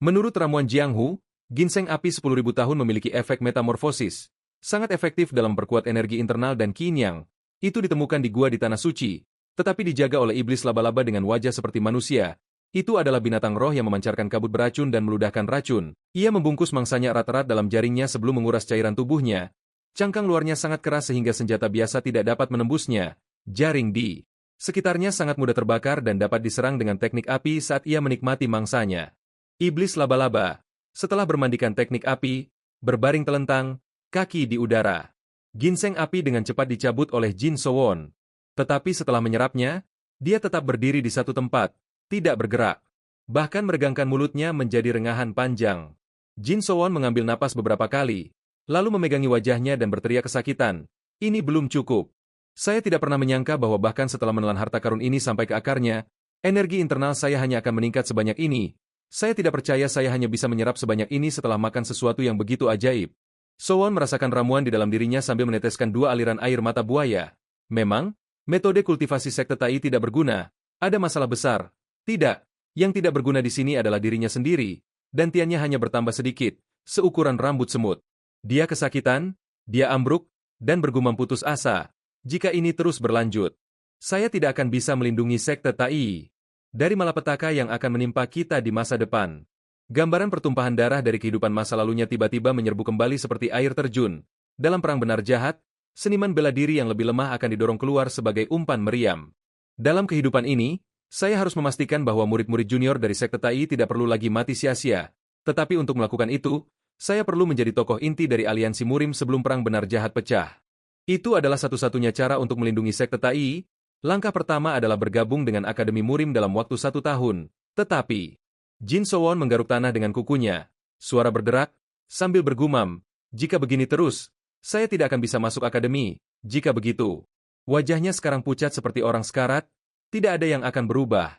Menurut ramuan Jiang Hu, ginseng api 10.000 tahun memiliki efek metamorfosis, sangat efektif dalam memperkuat energi internal dan Qin Yang. Itu ditemukan di gua di Tanah Suci, tetapi dijaga oleh iblis laba-laba dengan wajah seperti manusia. Itu adalah binatang roh yang memancarkan kabut beracun dan meludahkan racun. Ia membungkus mangsanya erat-erat dalam jaringnya sebelum menguras cairan tubuhnya. Cangkang luarnya sangat keras sehingga senjata biasa tidak dapat menembusnya. Jaring di sekitarnya sangat mudah terbakar dan dapat diserang dengan teknik api saat ia menikmati mangsanya. Iblis laba-laba, setelah bermandikan teknik api, berbaring telentang, kaki di udara. Ginseng api dengan cepat dicabut oleh Jin Sowon. Tetapi setelah menyerapnya, dia tetap berdiri di satu tempat, tidak bergerak. Bahkan meregangkan mulutnya menjadi rengahan panjang. Jin Sowon mengambil napas beberapa kali, lalu memegangi wajahnya dan berteriak kesakitan. Ini belum cukup. Saya tidak pernah menyangka bahwa bahkan setelah menelan harta karun ini sampai ke akarnya, energi internal saya hanya akan meningkat sebanyak ini. Saya tidak percaya saya hanya bisa menyerap sebanyak ini setelah makan sesuatu yang begitu ajaib. Sowon merasakan ramuan di dalam dirinya sambil meneteskan dua aliran air mata buaya. Memang, metode kultivasi sekte Tai tidak berguna. Ada masalah besar. Tidak, yang tidak berguna di sini adalah dirinya sendiri, dan tiannya hanya bertambah sedikit, seukuran rambut semut. Dia kesakitan, dia ambruk, dan bergumam putus asa. Jika ini terus berlanjut, saya tidak akan bisa melindungi sekte Tai dari malapetaka yang akan menimpa kita di masa depan. Gambaran pertumpahan darah dari kehidupan masa lalunya tiba-tiba menyerbu kembali seperti air terjun. Dalam perang benar jahat, seniman bela diri yang lebih lemah akan didorong keluar sebagai umpan meriam. Dalam kehidupan ini, saya harus memastikan bahwa murid-murid junior dari sekte Tai tidak perlu lagi mati sia-sia. Tetapi untuk melakukan itu, saya perlu menjadi tokoh inti dari aliansi Murim sebelum perang benar jahat pecah. Itu adalah satu-satunya cara untuk melindungi sekte Tai. Langkah pertama adalah bergabung dengan Akademi Murim dalam waktu 1 tahun. Tetapi, Jin Sowon menggaruk tanah dengan kukunya. Suara berderak, sambil bergumam, jika begini terus, saya tidak akan bisa masuk akademi. Jika begitu, wajahnya sekarang pucat seperti orang sekarat, tidak ada yang akan berubah.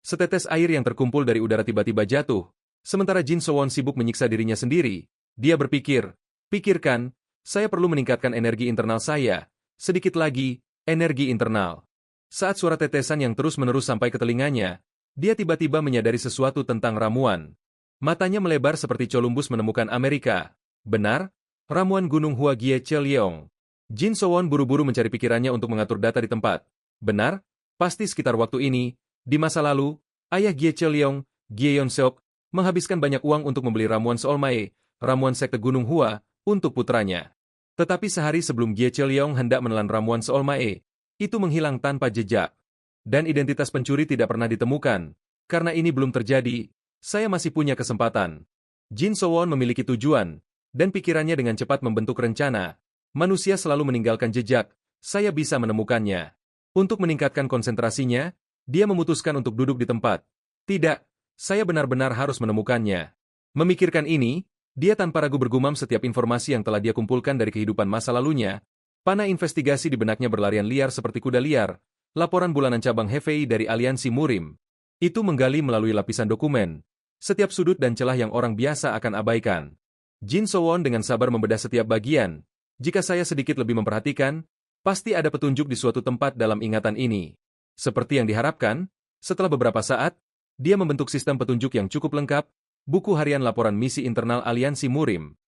Setetes air yang terkumpul dari udara tiba-tiba jatuh, sementara Jin Sowon sibuk menyiksa dirinya sendiri. Dia berpikir, pikirkan, saya perlu meningkatkan energi internal saya, sedikit lagi, energi internal. Saat suara tetesan yang terus-menerus sampai ke telinganya, dia tiba-tiba menyadari sesuatu tentang ramuan. Matanya melebar seperti Columbus menemukan Amerika. Benar, ramuan Gunung Hua Gie Cheliong. Jin Sowon buru-buru mencari pikirannya untuk mengatur data di tempat. Benar, pasti sekitar waktu ini, di masa lalu, ayah Gie Cheliong, Gie Yonseok, menghabiskan banyak uang untuk membeli ramuan Seolmae, ramuan sekte Gunung Hua, untuk putranya. Tetapi sehari sebelum Gie Cheliong hendak menelan ramuan Seolmae, itu menghilang tanpa jejak. Dan identitas pencuri tidak pernah ditemukan. Karena ini belum terjadi, saya masih punya kesempatan. Jin Sowon memiliki tujuan, dan pikirannya dengan cepat membentuk rencana. Manusia selalu meninggalkan jejak, saya bisa menemukannya. Untuk meningkatkan konsentrasinya, dia memutuskan untuk duduk di tempat. Tidak, saya benar-benar harus menemukannya. Memikirkan ini, dia tanpa ragu bergumam setiap informasi yang telah dia kumpulkan dari kehidupan masa lalunya. Panah investigasi di benaknya berlarian liar seperti kuda liar. Laporan bulanan cabang Hefei dari aliansi Murim. Itu menggali melalui lapisan dokumen. Setiap sudut dan celah yang orang biasa akan abaikan. Jin Sowon dengan sabar membedah setiap bagian. Jika saya sedikit lebih memperhatikan, pasti ada petunjuk di suatu tempat dalam ingatan ini. Seperti yang diharapkan, setelah beberapa saat, dia membentuk sistem petunjuk yang cukup lengkap, buku harian laporan misi internal aliansi Murim.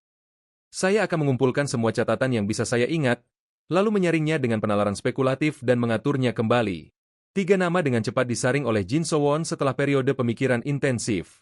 Saya akan mengumpulkan semua catatan yang bisa saya ingat, lalu menyaringnya dengan penalaran spekulatif dan mengaturnya kembali. 3 nama dengan cepat disaring oleh Jin Sowon setelah periode pemikiran intensif.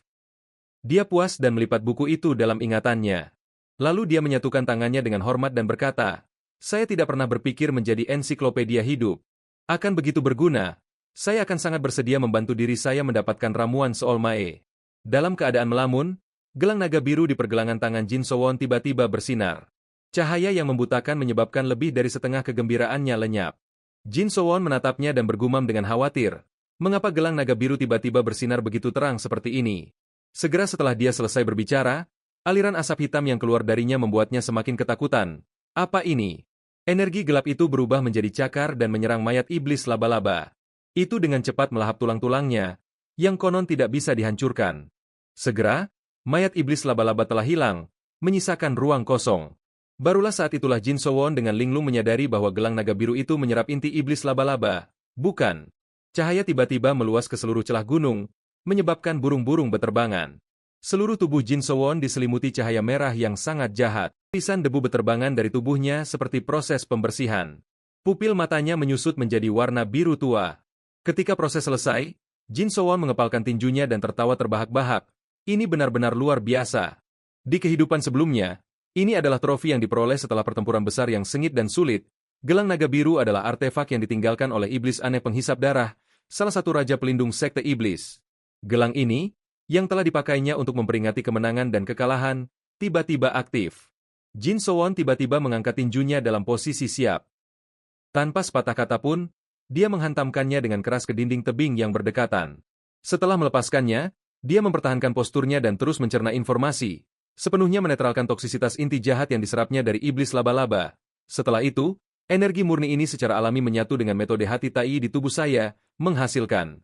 Dia puas dan melipat buku itu dalam ingatannya. Lalu dia menyatukan tangannya dengan hormat dan berkata, saya tidak pernah berpikir menjadi ensiklopedia hidup. Akan begitu berguna, saya akan sangat bersedia membantu diri saya mendapatkan ramuan Soul Mae. Dalam keadaan melamun, gelang naga biru di pergelangan tangan Jin Sowon tiba-tiba bersinar. Cahaya yang membutakan menyebabkan lebih dari setengah kegembiraannya lenyap. Jin Sowon menatapnya dan bergumam dengan khawatir. Mengapa gelang naga biru tiba-tiba bersinar begitu terang seperti ini? Segera setelah dia selesai berbicara, aliran asap hitam yang keluar darinya membuatnya semakin ketakutan. Apa ini? Energi gelap itu berubah menjadi cakar dan menyerang mayat iblis laba-laba. Itu dengan cepat melahap tulang-tulangnya, yang konon tidak bisa dihancurkan. Segera, mayat iblis laba-laba telah hilang, menyisakan ruang kosong. Barulah saat itulah Jin Sowon dengan linglung menyadari bahwa gelang naga biru itu menyerap inti iblis laba-laba. Bukan. Cahaya tiba-tiba meluas ke seluruh celah gunung, menyebabkan burung-burung beterbangan. Seluruh tubuh Jin Sowon diselimuti cahaya merah yang sangat jahat. Lapisan debu beterbangan dari tubuhnya seperti proses pembersihan. Pupil matanya menyusut menjadi warna biru tua. Ketika proses selesai, Jin Sowon mengepalkan tinjunya dan tertawa terbahak-bahak. Ini benar-benar luar biasa. Di kehidupan sebelumnya, ini adalah trofi yang diperoleh setelah pertempuran besar yang sengit dan sulit. Gelang naga biru adalah artefak yang ditinggalkan oleh iblis aneh penghisap darah, salah satu raja pelindung sekte iblis. Gelang ini, yang telah dipakainya untuk memperingati kemenangan dan kekalahan, tiba-tiba aktif. Jin Sowon tiba-tiba mengangkat tinjunya dalam posisi siap. Tanpa sepatah kata pun, dia menghantamkannya dengan keras ke dinding tebing yang berdekatan. Setelah melepaskannya, dia mempertahankan posturnya dan terus mencerna informasi, sepenuhnya menetralkan toksisitas inti jahat yang diserapnya dari iblis laba-laba. Setelah itu, energi murni ini secara alami menyatu dengan metode hati tai di tubuh saya, menghasilkan.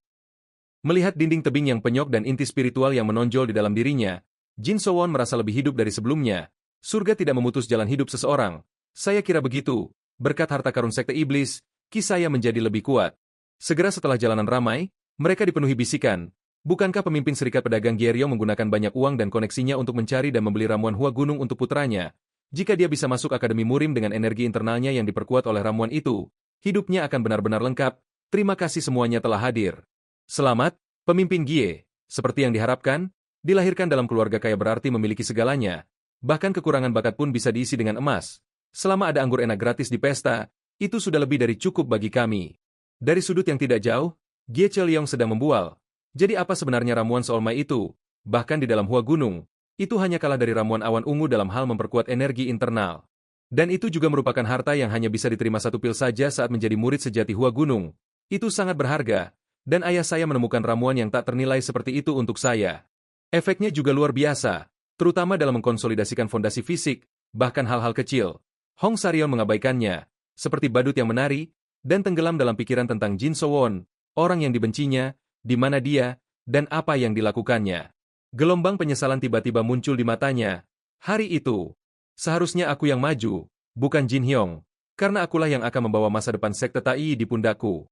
Melihat dinding tebing yang penyok dan inti spiritual yang menonjol di dalam dirinya, Jin Sowon merasa lebih hidup dari sebelumnya. Surga tidak memutus jalan hidup seseorang. Saya kira begitu. Berkat harta karun sekte iblis, ki saya menjadi lebih kuat. Segera setelah jalanan ramai, mereka dipenuhi bisikan. Bukankah pemimpin serikat pedagang Gyeryong menggunakan banyak uang dan koneksinya untuk mencari dan membeli ramuan Hua Gunung untuk putranya? Jika dia bisa masuk Akademi Murim dengan energi internalnya yang diperkuat oleh ramuan itu, hidupnya akan benar-benar lengkap. Terima kasih semuanya telah hadir. Selamat, pemimpin Gye. Seperti yang diharapkan, dilahirkan dalam keluarga kaya berarti memiliki segalanya. Bahkan kekurangan bakat pun bisa diisi dengan emas. Selama ada anggur enak gratis di pesta, itu sudah lebih dari cukup bagi kami. Dari sudut yang tidak jauh, Gye Chelyong sedang membual. Jadi apa sebenarnya ramuan Soul Mai itu? Bahkan di dalam Hua Gunung, itu hanya kalah dari ramuan awan ungu dalam hal memperkuat energi internal. Dan itu juga merupakan harta yang hanya bisa diterima satu pil saja saat menjadi murid sejati Hua Gunung. Itu sangat berharga, dan ayah saya menemukan ramuan yang tak ternilai seperti itu untuk saya. Efeknya juga luar biasa, terutama dalam mengkonsolidasikan fondasi fisik, bahkan hal-hal kecil. Hong Saryeon mengabaikannya, seperti badut yang menari, dan tenggelam dalam pikiran tentang Jin Sowon, orang yang dibencinya, di mana dia, dan apa yang dilakukannya. Gelombang penyesalan tiba-tiba muncul di matanya. Hari itu, seharusnya aku yang maju, bukan Jin Hyong, karena akulah yang akan membawa masa depan sekte Tai di pundakku.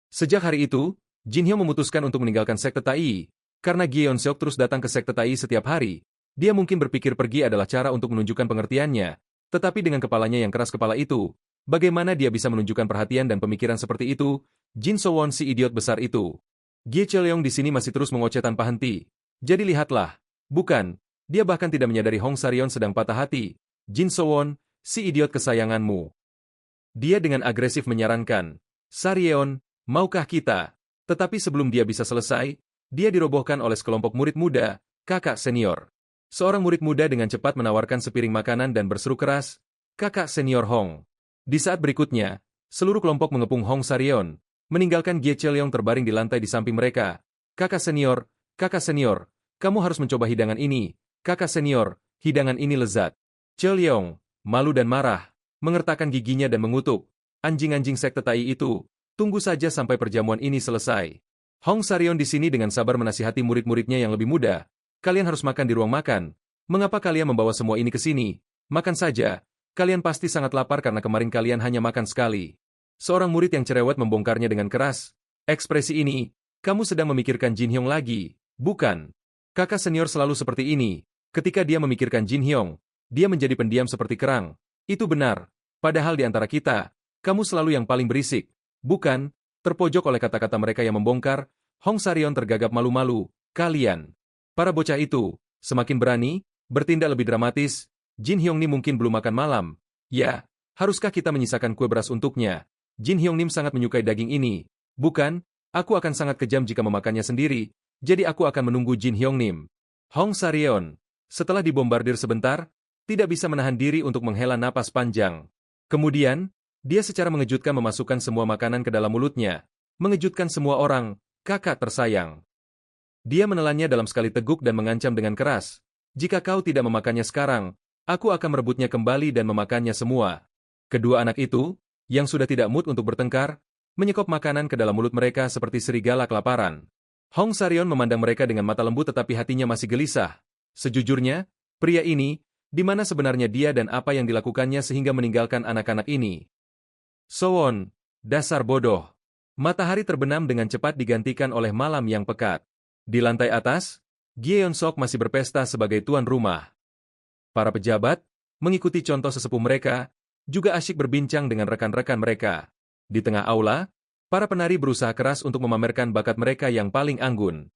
Sejak hari itu, Jin Hyong memutuskan untuk meninggalkan sekte Tai, karena Gyeon Seok terus datang ke sekte Tai setiap hari. Dia mungkin berpikir pergi adalah cara untuk menunjukkan pengertiannya, tetapi dengan kepalanya yang keras kepala itu, bagaimana dia bisa menunjukkan perhatian dan pemikiran seperti itu? Jin Sowon si idiot besar itu. Gye Chelyong di sini masih terus mengoceh tanpa henti. Jadi lihatlah, bukan, dia bahkan tidak menyadari Hong Saryeon sedang patah hati. Jin Sowon, si idiot kesayanganmu. Dia dengan agresif menyarankan, Saryeon, maukah kita? Tetapi sebelum dia bisa selesai, dia dirobohkan oleh sekelompok murid muda, kakak senior. Seorang murid muda dengan cepat menawarkan sepiring makanan dan berseru keras, kakak senior Hong. Di saat berikutnya, seluruh kelompok mengepung Hong Saryeon, meninggalkan Gye Chelyong terbaring di lantai di samping mereka. Kakak senior, kamu harus mencoba hidangan ini. Kakak senior, hidangan ini lezat. Chelyong, malu dan marah, mengertakkan giginya dan mengutuk. Anjing-anjing sekte Tai itu, tunggu saja sampai perjamuan ini selesai. Hong Saryeon di sini dengan sabar menasihati murid-muridnya yang lebih muda. Kalian harus makan di ruang makan. Mengapa kalian membawa semua ini ke sini? Makan saja. Kalian pasti sangat lapar karena kemarin kalian hanya makan sekali. Seorang murid yang cerewet membongkarnya dengan keras. Ekspresi ini, kamu sedang memikirkan Jin Hyong lagi, bukan? Kakak senior selalu seperti ini. Ketika dia memikirkan Jin Hyong, dia menjadi pendiam seperti kerang. Itu benar. Padahal di antara kita, kamu selalu yang paling berisik. Bukan? Terpojok oleh kata-kata mereka yang membongkar, Hong Saryeon tergagap malu-malu. Kalian, para bocah itu, semakin berani, bertindak lebih dramatis. Jin Hyongnim mungkin belum makan malam. Ya, haruskah kita menyisakan kue beras untuknya? Jin Hyongnim sangat menyukai daging ini. Bukan, aku akan sangat kejam jika memakannya sendiri, jadi aku akan menunggu Jin Hyongnim. Hong Saryeon, setelah dibombardir sebentar, tidak bisa menahan diri untuk menghela napas panjang. Kemudian, dia secara mengejutkan memasukkan semua makanan ke dalam mulutnya, mengejutkan semua orang, kakak tersayang. Dia menelannya dalam sekali teguk dan mengancam dengan keras, jika kau tidak memakannya sekarang, aku akan merebutnya kembali dan memakannya semua. Kedua anak itu, yang sudah tidak mood untuk bertengkar, menyekop makanan ke dalam mulut mereka seperti serigala kelaparan. Hong Saryeon memandang mereka dengan mata lembut tetapi hatinya masih gelisah. Sejujurnya, pria ini, di mana sebenarnya dia dan apa yang dilakukannya sehingga meninggalkan anak-anak ini. Sowon, dasar bodoh. Matahari terbenam dengan cepat digantikan oleh malam yang pekat. Di lantai atas, Gyeon Sok masih berpesta sebagai tuan rumah. Para pejabat, mengikuti contoh sesepuh mereka, juga asyik berbincang dengan rekan-rekan mereka. Di tengah aula, para penari berusaha keras untuk memamerkan bakat mereka yang paling anggun.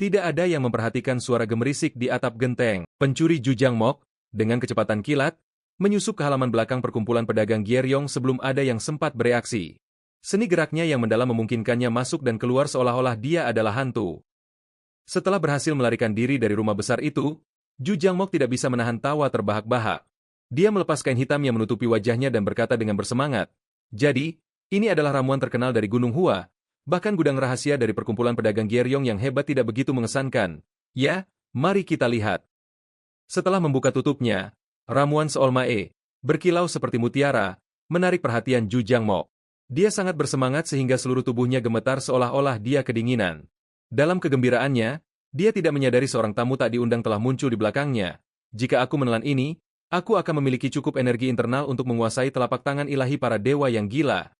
Tidak ada yang memperhatikan suara gemerisik di atap genteng. Pencuri Jujang Mok, dengan kecepatan kilat, menyusup ke halaman belakang perkumpulan pedagang Gyeryong sebelum ada yang sempat bereaksi. Seni geraknya yang mendalam memungkinkannya masuk dan keluar seolah-olah dia adalah hantu. Setelah berhasil melarikan diri dari rumah besar itu, Jujang Mok tidak bisa menahan tawa terbahak-bahak. Dia melepas kain hitam yang menutupi wajahnya dan berkata dengan bersemangat, "Jadi, ini adalah ramuan terkenal dari Gunung Hua, bahkan gudang rahasia dari perkumpulan pedagang Gyeryong yang hebat tidak begitu mengesankan. Ya, mari kita lihat." Setelah membuka tutupnya, ramuan Seolmae, berkilau seperti mutiara, menarik perhatian Jujang Mok. Dia sangat bersemangat sehingga seluruh tubuhnya gemetar seolah-olah dia kedinginan. Dalam kegembiraannya, dia tidak menyadari seorang tamu tak diundang telah muncul di belakangnya. Jika aku menelan ini, aku akan memiliki cukup energi internal untuk menguasai telapak tangan ilahi para dewa yang gila.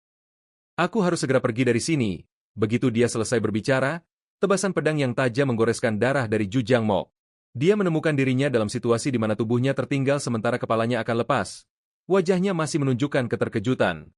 Aku harus segera pergi dari sini. Begitu dia selesai berbicara, tebasan pedang yang tajam menggoreskan darah dari Jujang Mok. Dia menemukan dirinya dalam situasi di mana tubuhnya tertinggal sementara kepalanya akan lepas. Wajahnya masih menunjukkan keterkejutan.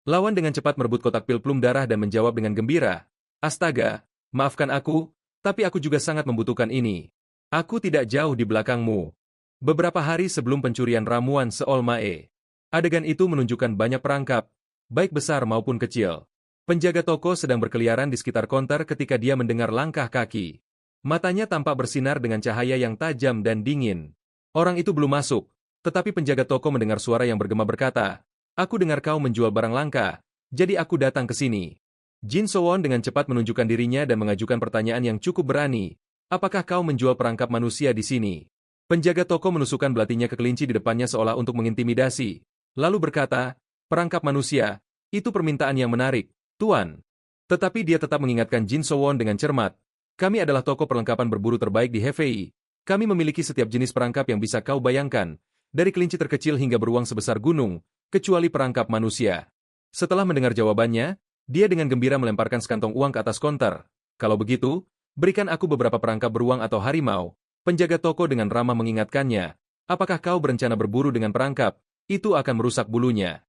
Lawan dengan cepat merebut kotak pil plum darah dan menjawab dengan gembira, "Astaga, maafkan aku, tapi aku juga sangat membutuhkan ini. Aku tidak jauh di belakangmu." Beberapa hari sebelum pencurian ramuan Seolmae, adegan itu menunjukkan banyak perangkap, baik besar maupun kecil. Penjaga toko sedang berkeliaran di sekitar konter ketika dia mendengar langkah kaki. Matanya tampak bersinar dengan cahaya yang tajam dan dingin. Orang itu belum masuk, tetapi penjaga toko mendengar suara yang bergema berkata, "Aku dengar kau menjual barang langka, jadi aku datang ke sini." Jin Sowon dengan cepat menunjukkan dirinya dan mengajukan pertanyaan yang cukup berani, "Apakah kau menjual perangkap manusia di sini?" Penjaga toko menusukkan belatinya ke kelinci di depannya seolah untuk mengintimidasi, lalu berkata, "Perangkap manusia, itu permintaan yang menarik, Tuan." Tetapi dia tetap mengingatkan Jin Sowon dengan cermat, "Kami adalah toko perlengkapan berburu terbaik di Hefei. Kami memiliki setiap jenis perangkap yang bisa kau bayangkan, dari kelinci terkecil hingga beruang sebesar gunung, kecuali perangkap manusia." Setelah mendengar jawabannya, dia dengan gembira melemparkan sekantong uang ke atas konter. "Kalau begitu, berikan aku beberapa perangkap beruang atau harimau." Penjaga toko dengan ramah mengingatkannya, "Apakah kau berencana berburu dengan perangkap? Itu akan merusak bulunya."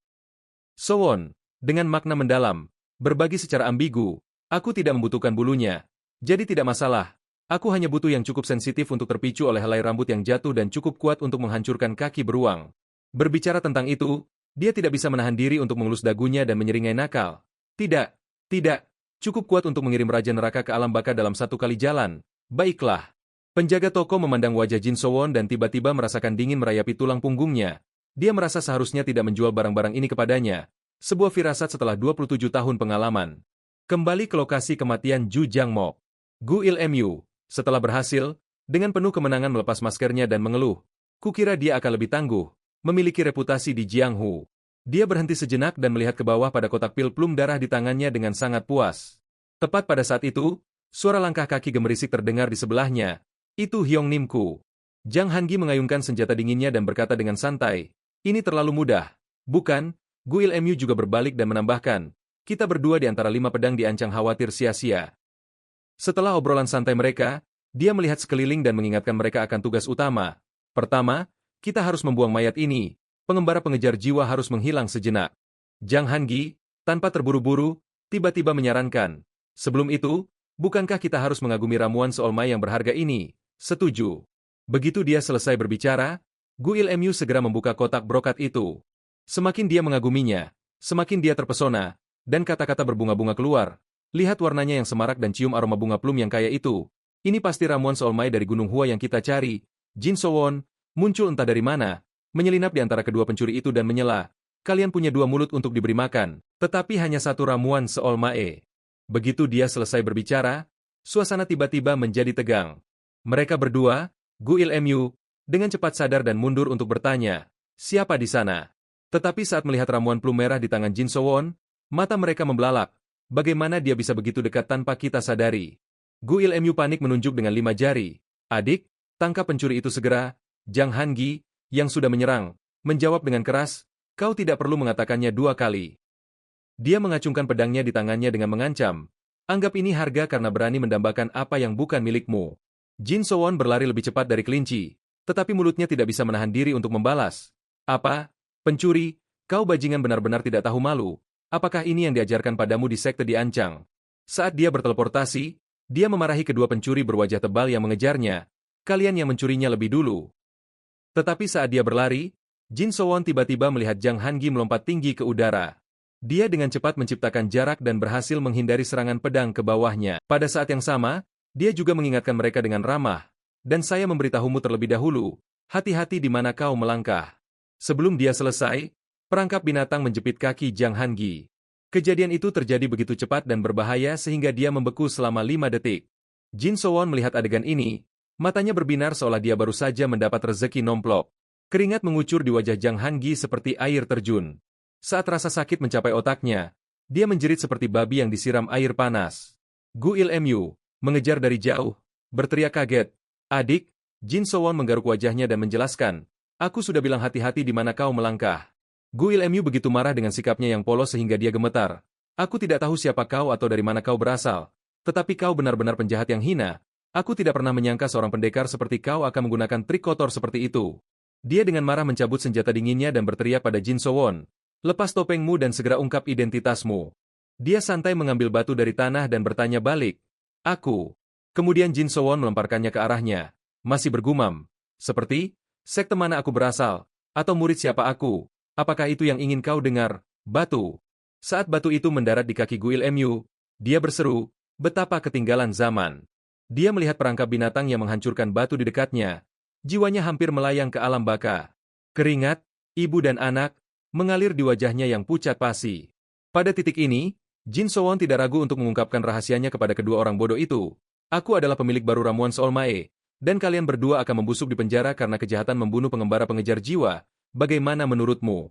Sowon, dengan makna mendalam, berbagi secara ambigu, "Aku tidak membutuhkan bulunya. Jadi tidak masalah, aku hanya butuh yang cukup sensitif untuk terpicu oleh helai rambut yang jatuh dan cukup kuat untuk menghancurkan kaki beruang." Berbicara tentang itu, dia tidak bisa menahan diri untuk mengelus dagunya dan menyeringai nakal. "Tidak, tidak, cukup kuat untuk mengirim Raja Neraka ke alam baka dalam satu kali jalan. Baiklah." Penjaga toko memandang wajah Jin Sowon dan tiba-tiba merasakan dingin merayapi tulang punggungnya. Dia merasa seharusnya tidak menjual barang-barang ini kepadanya. Sebuah firasat setelah 27 tahun pengalaman. Kembali ke lokasi kematian Jujang Mok. Gu Il-mu, setelah berhasil, dengan penuh kemenangan melepas maskernya dan mengeluh, "Kukira dia akan lebih tangguh, memiliki reputasi di Jianghu." Dia berhenti sejenak dan melihat ke bawah pada kotak pil plum darah di tangannya dengan sangat puas. Tepat pada saat itu, suara langkah kaki gemerisik terdengar di sebelahnya. "Itu Hyongnim-ku." Jang Hangi mengayunkan senjata dinginnya dan berkata dengan santai, "Ini terlalu mudah, bukan?" Gu Il-mu juga berbalik dan menambahkan, "Kita berdua di antara 5 pedang diancam khawatir sia-sia." Setelah obrolan santai mereka, dia melihat sekeliling dan mengingatkan mereka akan tugas utama. "Pertama, kita harus membuang mayat ini. Pengembara pengejar jiwa harus menghilang sejenak." Jang Hangi, tanpa terburu-buru, tiba-tiba menyarankan, "Sebelum itu, bukankah kita harus mengagumi ramuan Seolmae yang berharga ini?" "Setuju." Begitu dia selesai berbicara, Gu Ilmu segera membuka kotak brokat itu. Semakin dia mengaguminya, semakin dia terpesona, dan kata-kata berbunga-bunga keluar. Lihat warnanya yang semarak dan cium aroma bunga plum yang kaya itu. Ini pasti ramuan Seolmai dari Gunung Hua yang kita cari. Jin Sowon muncul entah dari mana, menyelinap di antara kedua pencuri itu dan menyela. Kalian punya dua mulut untuk diberi makan, tetapi hanya satu ramuan Seolmai. Begitu dia selesai berbicara, suasana tiba-tiba menjadi tegang. Mereka berdua, Gu Ilmu, dengan cepat sadar dan mundur untuk bertanya, siapa di sana? Tetapi saat melihat ramuan plum merah di tangan Jin Sowon, mata mereka membelalak. Bagaimana dia bisa begitu dekat tanpa kita sadari? Gu Ilmu panik menunjuk dengan 5 jari. Adik, tangkap pencuri itu segera. Jang Hangi, yang sudah menyerang, menjawab dengan keras, kau tidak perlu mengatakannya 2 kali. Dia mengacungkan pedangnya di tangannya dengan mengancam. Anggap ini harga karena berani mendambakan apa yang bukan milikmu. Jin Sowon berlari lebih cepat dari kelinci. Tetapi mulutnya tidak bisa menahan diri untuk membalas. Apa? Pencuri? Kau bajingan benar-benar tidak tahu malu. Apakah ini yang diajarkan padamu di sekte di Ancang? Saat dia berteleportasi, dia memarahi kedua pencuri berwajah tebal yang mengejarnya. Kalian yang mencurinya lebih dulu. Tetapi saat dia berlari, Jin Sowon tiba-tiba melihat Jang Hangi melompat tinggi ke udara. Dia dengan cepat menciptakan jarak dan berhasil menghindari serangan pedang ke bawahnya. Pada saat yang sama, dia juga mengingatkan mereka dengan ramah. Dan saya memberitahumu terlebih dahulu, hati-hati di mana kau melangkah. Sebelum dia selesai, perangkap binatang menjepit kaki Jang Hangi. Kejadian itu terjadi begitu cepat dan berbahaya sehingga dia membeku selama 5 detik. Jin Sowon melihat adegan ini, matanya berbinar seolah dia baru saja mendapat rezeki nomplok. Keringat mengucur di wajah Jang Hangi seperti air terjun. Saat rasa sakit mencapai otaknya, dia menjerit seperti babi yang disiram air panas. Gu Ilmu mengejar dari jauh, berteriak kaget. Adik, Jin Sowon menggaruk wajahnya dan menjelaskan, aku sudah bilang hati-hati di mana kau melangkah. Gu Ilmu begitu marah dengan sikapnya yang polos sehingga dia gemetar. Aku tidak tahu siapa kau atau dari mana kau berasal, tetapi kau benar-benar penjahat yang hina. Aku tidak pernah menyangka seorang pendekar seperti kau akan menggunakan trik kotor seperti itu. Dia dengan marah mencabut senjata dinginnya dan berteriak pada Jin Sowon, lepas topengmu dan segera ungkap identitasmu. Dia santai mengambil batu dari tanah dan bertanya balik, aku. Kemudian Jin Sowon melemparkannya ke arahnya, masih bergumam, seperti, sekte mana aku berasal, atau murid siapa aku, apakah itu yang ingin kau dengar, batu. Saat batu itu mendarat di kaki Gu Ilmu, dia berseru, betapa ketinggalan zaman. Dia melihat perangkap binatang yang menghancurkan batu di dekatnya, jiwanya hampir melayang ke alam baka. Keringat, ibu dan anak, mengalir di wajahnya yang pucat pasi. Pada titik ini, Jin Sowon tidak ragu untuk mengungkapkan rahasianya kepada kedua orang bodoh itu. Aku adalah pemilik baru ramuan Seolmai, dan kalian berdua akan membusuk di penjara karena kejahatan membunuh pengembara pengejar jiwa. Bagaimana menurutmu?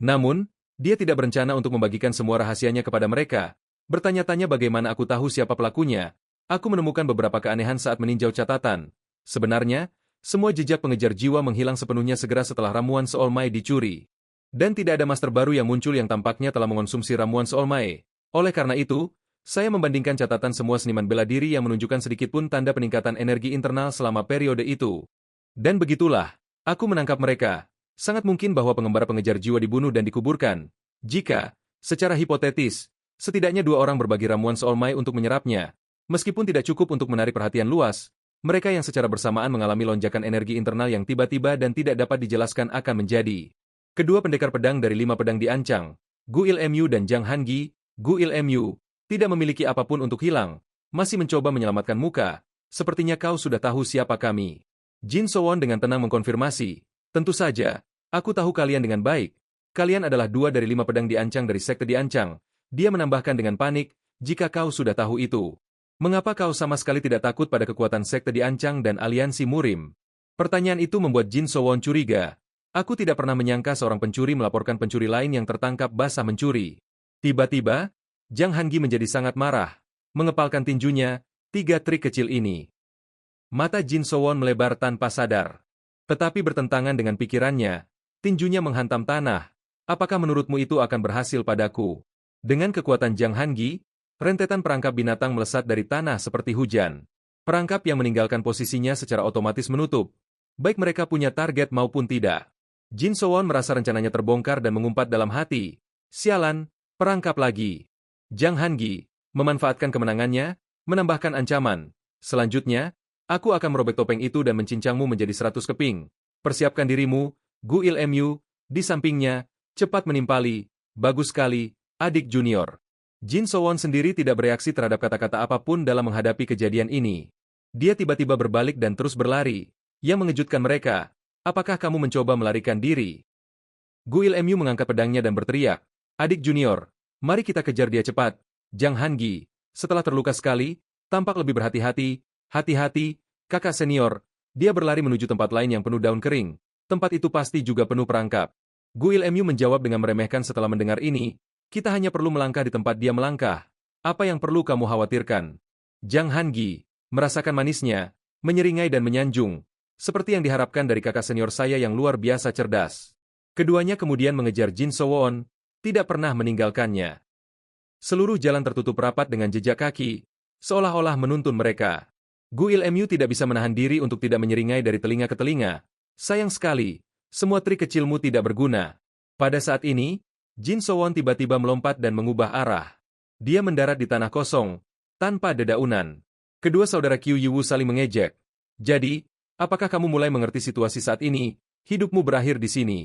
Namun, dia tidak berencana untuk membagikan semua rahasianya kepada mereka. Bertanya-tanya bagaimana aku tahu siapa pelakunya. Aku menemukan beberapa keanehan saat meninjau catatan. Sebenarnya, semua jejak pengejar jiwa menghilang sepenuhnya segera setelah ramuan Seolmai dicuri. Dan tidak ada master baru yang muncul yang tampaknya telah mengonsumsi ramuan Seolmai. Oleh karena itu, saya membandingkan catatan semua seniman bela diri yang menunjukkan sedikitpun tanda peningkatan energi internal selama periode itu. Dan begitulah, aku menangkap mereka. Sangat mungkin bahwa pengembara pengejar jiwa dibunuh dan dikuburkan. Jika, secara hipotetis, setidaknya 2 orang berbagi ramuan Seolmai untuk menyerapnya, meskipun tidak cukup untuk menarik perhatian luas, mereka yang secara bersamaan mengalami lonjakan energi internal yang tiba-tiba dan tidak dapat dijelaskan akan menjadi. Kedua pendekar pedang dari 5 pedang diancang, Gu Ilmu dan Jang Hangi. Gu Ilmu tidak memiliki apapun untuk hilang, masih mencoba menyelamatkan muka. Sepertinya kau sudah tahu siapa kami. Jin Sowon dengan tenang mengkonfirmasi, tentu saja, aku tahu kalian dengan baik. Kalian adalah 2 dari 5 pedang diancang dari sekte diancang. Dia menambahkan dengan panik, jika kau sudah tahu itu. Mengapa kau sama sekali tidak takut pada kekuatan sekte diancang dan aliansi Murim? Pertanyaan itu membuat Jin Sowon curiga. Aku tidak pernah menyangka seorang pencuri melaporkan pencuri lain yang tertangkap basah mencuri. Tiba-tiba, Jang Hangi menjadi sangat marah, mengepalkan tinjunya, 3 trik kecil ini. Mata Jin Sowon melebar tanpa sadar. Tetapi bertentangan dengan pikirannya, tinjunya menghantam tanah. Apakah menurutmu itu akan berhasil padaku? Dengan kekuatan Jang Hangi, rentetan perangkap binatang melesat dari tanah seperti hujan. Perangkap yang meninggalkan posisinya secara otomatis menutup, baik mereka punya target maupun tidak. Jin Sowon merasa rencananya terbongkar dan mengumpat dalam hati. Sialan, perangkap lagi. Jang Hangi memanfaatkan kemenangannya, menambahkan ancaman. Selanjutnya, aku akan merobek topeng itu dan mencincangmu menjadi 100 keping. persiapkan dirimu, Gu Ilmu, di sampingnya, cepat menimpali, bagus sekali, adik junior. Jin Sowon sendiri tidak bereaksi terhadap kata-kata apapun dalam menghadapi kejadian ini. Dia tiba-tiba berbalik dan terus berlari, yang mengejutkan mereka. Apakah kamu mencoba melarikan diri? Gu Ilmu mengangkat pedangnya dan berteriak, adik junior, mari kita kejar dia cepat. Zhang Hangi, setelah terluka sekali, tampak lebih berhati-hati. Hati-hati, kakak senior. Dia berlari menuju tempat lain yang penuh daun kering. Tempat itu pasti juga penuh perangkap. Gu Ilmu menjawab dengan meremehkan setelah mendengar ini. Kita hanya perlu melangkah di tempat dia melangkah. Apa yang perlu kamu khawatirkan? Zhang Hangi, merasakan manisnya, menyeringai dan menyanjung. Seperti yang diharapkan dari kakak senior saya yang luar biasa cerdas. Keduanya kemudian mengejar Jin Sowon, tidak pernah meninggalkannya. Seluruh jalan tertutup rapat dengan jejak kaki, seolah-olah menuntun mereka. Gu Ilmu tidak bisa menahan diri untuk tidak menyeringai dari telinga ke telinga. Sayang sekali, semua trik kecilmu tidak berguna. Pada saat ini, Jin Sowon tiba-tiba melompat dan mengubah arah. Dia mendarat di tanah kosong, tanpa dedaunan. Kedua saudara Qiu Yuwu saling mengejek. Jadi, apakah kamu mulai mengerti situasi saat ini? Hidupmu berakhir di sini.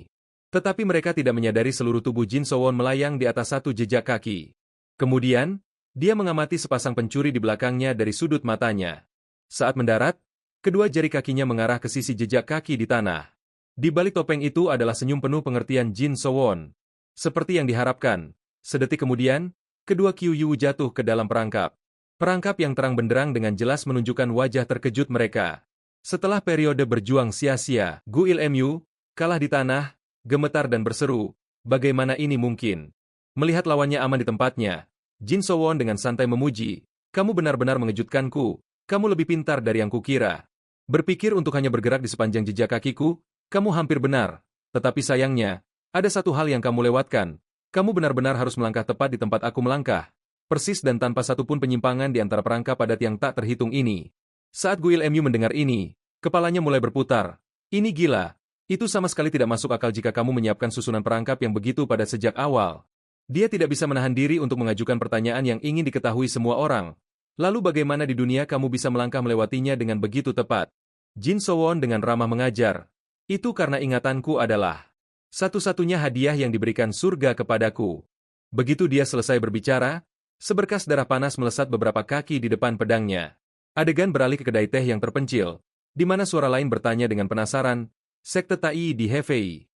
Tetapi mereka tidak menyadari seluruh tubuh Jin Sowon melayang di atas satu jejak kaki. Kemudian, dia mengamati sepasang pencuri di belakangnya dari sudut matanya. Saat mendarat, kedua jari kakinya mengarah ke sisi jejak kaki di tanah. Di balik topeng itu adalah senyum penuh pengertian Jin Sowon. Seperti yang diharapkan, sedetik kemudian, kedua Qiu Yuwu jatuh ke dalam perangkap. Perangkap yang terang benderang dengan jelas menunjukkan wajah terkejut mereka. Setelah periode berjuang sia-sia, Gu Ilmu kalah di tanah, gemetar dan berseru, bagaimana ini mungkin? Melihat lawannya aman di tempatnya, Jin Sowon dengan santai memuji, kamu benar-benar mengejutkanku, kamu lebih pintar dari yang kukira. Berpikir untuk hanya bergerak di sepanjang jejak kakiku, kamu hampir benar, tetapi sayangnya, ada satu hal yang kamu lewatkan, kamu benar-benar harus melangkah tepat di tempat aku melangkah, persis dan tanpa satupun penyimpangan di antara perangkap padat yang tak terhitung ini. Saat Gu Ilmu mendengar ini, kepalanya mulai berputar, ini gila. Itu sama sekali tidak masuk akal jika kamu menyiapkan susunan perangkap yang begitu pada sejak awal. Dia tidak bisa menahan diri untuk mengajukan pertanyaan yang ingin diketahui semua orang. Lalu bagaimana di dunia kamu bisa melangkah melewatinya dengan begitu tepat? Jin Sowon dengan ramah mengajar. Itu karena ingatanku adalah satu-satunya hadiah yang diberikan surga kepadaku. Begitu dia selesai berbicara, seberkas darah panas melesat beberapa kaki di depan pedangnya. Adegan beralih ke kedai teh yang terpencil, di mana suara lain bertanya dengan penasaran, Sekte Tai di Hefei.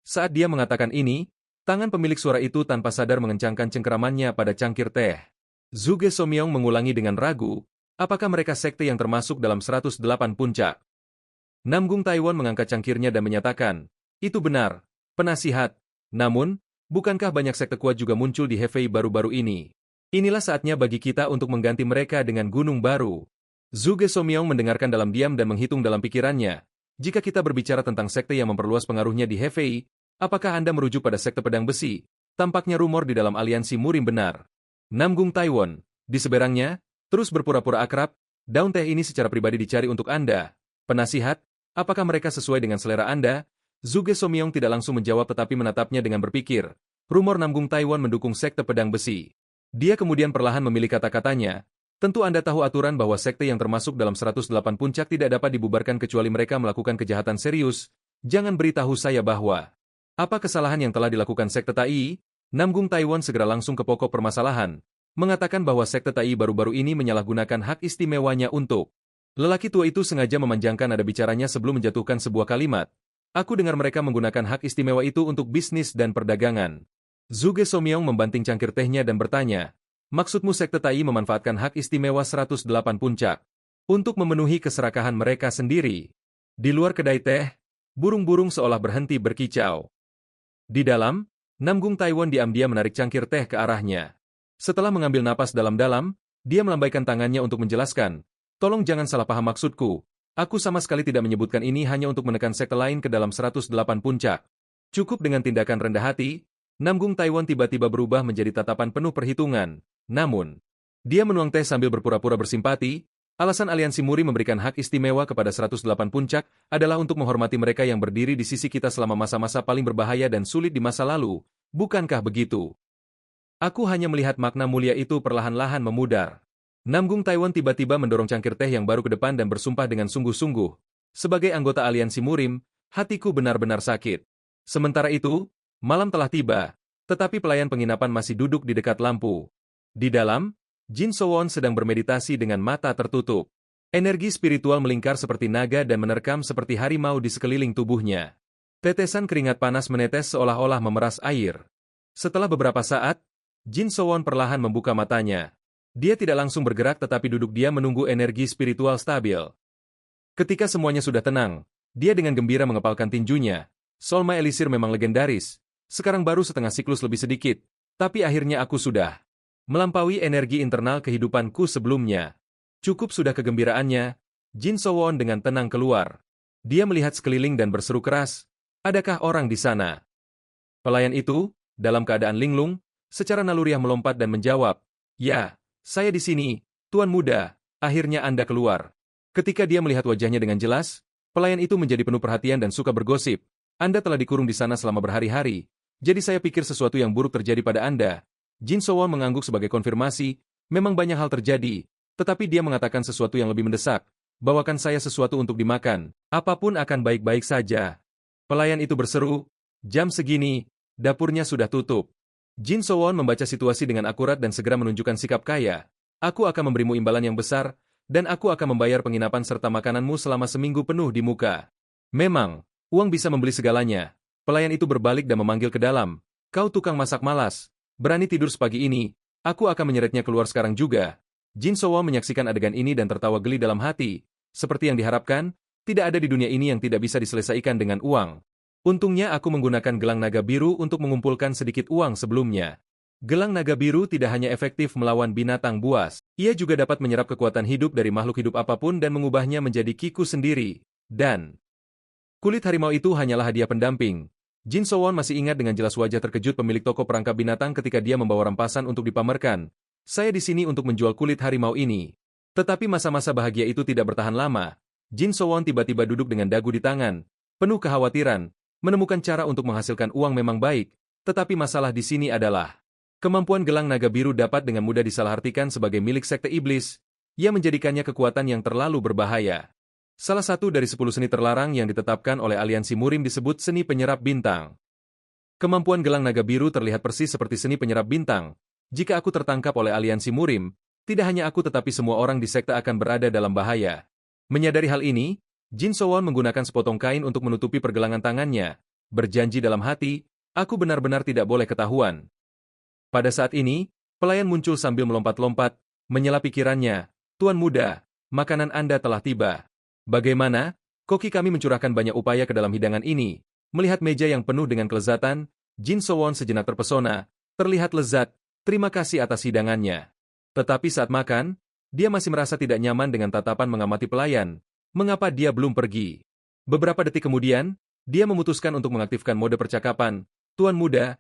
Saat dia mengatakan ini, tangan pemilik suara itu tanpa sadar mengencangkan cengkeramannya pada cangkir teh. Zhuge Somyong mengulangi dengan ragu, apakah mereka sekte yang termasuk dalam 108 puncak? Namgung Taiwan mengangkat cangkirnya dan menyatakan, itu benar, penasihat. Namun, bukankah banyak sekte kuat juga muncul di Hefei baru-baru ini? Inilah saatnya bagi kita untuk mengganti mereka dengan gunung baru. Zhuge Somyong mendengarkan dalam diam dan menghitung dalam pikirannya. Jika kita berbicara tentang sekte yang memperluas pengaruhnya di Hefei, apakah Anda merujuk pada sekte pedang besi? Tampaknya rumor di dalam aliansi Murim benar. Namgung Taiwan, di seberangnya, terus berpura-pura akrab, daun teh ini secara pribadi dicari untuk Anda. Penasihat, apakah mereka sesuai dengan selera Anda? Zhuge Somyong tidak langsung menjawab tetapi menatapnya dengan berpikir. Rumor Namgung Taiwan mendukung sekte pedang besi. Dia kemudian perlahan memilih kata-katanya. Tentu Anda tahu aturan bahwa sekte yang termasuk dalam 108 puncak tidak dapat dibubarkan kecuali mereka melakukan kejahatan serius. Jangan beritahu saya bahwa apa kesalahan yang telah dilakukan sekte Tai? Namgung Taiwan segera langsung ke pokok permasalahan, mengatakan bahwa sekte Tai baru-baru ini menyalahgunakan hak istimewanya untuk. Lelaki tua itu sengaja memanjangkan nada bicaranya sebelum menjatuhkan sebuah kalimat. Aku dengar mereka menggunakan hak istimewa itu untuk bisnis dan perdagangan. Zhuge Somyong membanting cangkir tehnya dan bertanya, maksudmu sekte Tai memanfaatkan hak istimewa 108 puncak untuk memenuhi keserakahan mereka sendiri? Di luar kedai teh, burung-burung seolah berhenti berkicau. Di dalam, Namgung Taiwan diam-diam menarik cangkir teh ke arahnya. Setelah mengambil napas dalam-dalam, dia melambaikan tangannya untuk menjelaskan, tolong jangan salah paham maksudku. Aku sama sekali tidak menyebutkan ini hanya untuk menekan sekte lain ke dalam 108 puncak. Cukup dengan tindakan rendah hati, Namgung Taiwan tiba-tiba berubah menjadi tatapan penuh perhitungan. Namun, dia menuang teh sambil berpura-pura bersimpati. Alasan aliansi Muri memberikan hak istimewa kepada 108 puncak adalah untuk menghormati mereka yang berdiri di sisi kita selama masa-masa paling berbahaya dan sulit di masa lalu. Bukankah begitu? Aku hanya melihat makna mulia itu perlahan-lahan memudar. Namgung Taiwan tiba-tiba mendorong cangkir teh yang baru ke depan dan bersumpah dengan sungguh-sungguh. Sebagai anggota aliansi Murim, Hatiku benar-benar sakit. Sementara itu, malam telah tiba, tetapi pelayan penginapan masih duduk di dekat lampu. Di dalam, Jin Sowon sedang bermeditasi dengan mata tertutup. Energi spiritual melingkar seperti naga dan menerkam seperti harimau di sekeliling tubuhnya. Tetesan keringat panas menetes seolah-olah memeras air. Setelah beberapa saat, Jin Sowon perlahan membuka matanya. Dia tidak langsung bergerak tetapi duduk diam menunggu energi spiritual stabil. Ketika semuanya sudah tenang, dia dengan gembira mengepalkan tinjunya. Solma Elisir memang legendaris. Sekarang baru setengah siklus lebih sedikit, tapi akhirnya aku sudah melampaui energi internal kehidupanku sebelumnya. Cukup sudah kegembiraannya, Jin Sowon dengan tenang keluar. Dia melihat sekeliling dan berseru keras, "Adakah orang di sana?" Pelayan itu, dalam keadaan linglung, secara naluriah melompat dan menjawab, "Ya, saya di sini, Tuan Muda, akhirnya Anda keluar." Ketika dia melihat wajahnya dengan jelas, pelayan itu menjadi penuh perhatian dan suka bergosip, "Anda telah dikurung di sana selama berhari-hari, jadi saya pikir sesuatu yang buruk terjadi pada Anda." Jin Sowon mengangguk sebagai konfirmasi, memang banyak hal terjadi, tetapi dia mengatakan sesuatu yang lebih mendesak, "Bawakan saya sesuatu untuk dimakan, apapun akan baik-baik saja." Pelayan itu berseru, "Jam segini, dapurnya sudah tutup." Jin Sowon membaca situasi dengan akurat dan segera menunjukkan sikap kaya. "Aku akan memberimu imbalan yang besar, dan aku akan membayar penginapan serta makananmu selama seminggu penuh di muka." Memang, uang bisa membeli segalanya. Pelayan itu berbalik dan memanggil ke dalam, "Kau tukang masak malas. Berani tidur sepagi ini, aku akan menyeretnya keluar sekarang juga." Jin Sowon menyaksikan adegan ini dan tertawa geli dalam hati. Seperti yang diharapkan, tidak ada di dunia ini yang tidak bisa diselesaikan dengan uang. Untungnya aku menggunakan gelang naga biru untuk mengumpulkan sedikit uang sebelumnya. Gelang naga biru tidak hanya efektif melawan binatang buas, ia juga dapat menyerap kekuatan hidup dari makhluk hidup apapun dan mengubahnya menjadi kiku sendiri. Dan kulit harimau itu hanyalah hadiah pendamping. Jin Sowon masih ingat dengan jelas wajah terkejut pemilik toko perangkap binatang ketika dia membawa rampasan untuk dipamerkan. "Saya di sini untuk menjual kulit harimau ini." Tetapi masa-masa bahagia itu tidak bertahan lama. Jin Sowon tiba-tiba duduk dengan dagu di tangan, penuh kekhawatiran. Menemukan cara untuk menghasilkan uang memang baik, tetapi masalah di sini adalah kemampuan gelang naga biru dapat dengan mudah disalahartikan sebagai milik sekte iblis. Ia menjadikannya kekuatan yang terlalu berbahaya. Salah satu dari 10 seni terlarang yang ditetapkan oleh aliansi Murim disebut seni penyerap bintang. Kemampuan gelang naga biru terlihat persis seperti seni penyerap bintang. Jika aku tertangkap oleh aliansi Murim, tidak hanya aku tetapi semua orang di sekte akan berada dalam bahaya. Menyadari hal ini, Jin Sowon menggunakan sepotong kain untuk menutupi pergelangan tangannya. Berjanji dalam hati, aku benar-benar tidak boleh ketahuan. Pada saat ini, pelayan muncul sambil melompat-lompat, menyela pikirannya, "Tuan Muda, makanan Anda telah tiba." "Bagaimana? Koki kami mencurahkan banyak upaya ke dalam hidangan ini." Melihat meja yang penuh dengan kelezatan, Jin Sowon sejenak terpesona, terlihat lezat, terima kasih atas hidangannya. Tetapi saat makan, dia masih merasa tidak nyaman dengan tatapan mengamati pelayan. Mengapa dia belum pergi? Beberapa detik kemudian, dia memutuskan untuk mengaktifkan mode percakapan. Tuan Muda,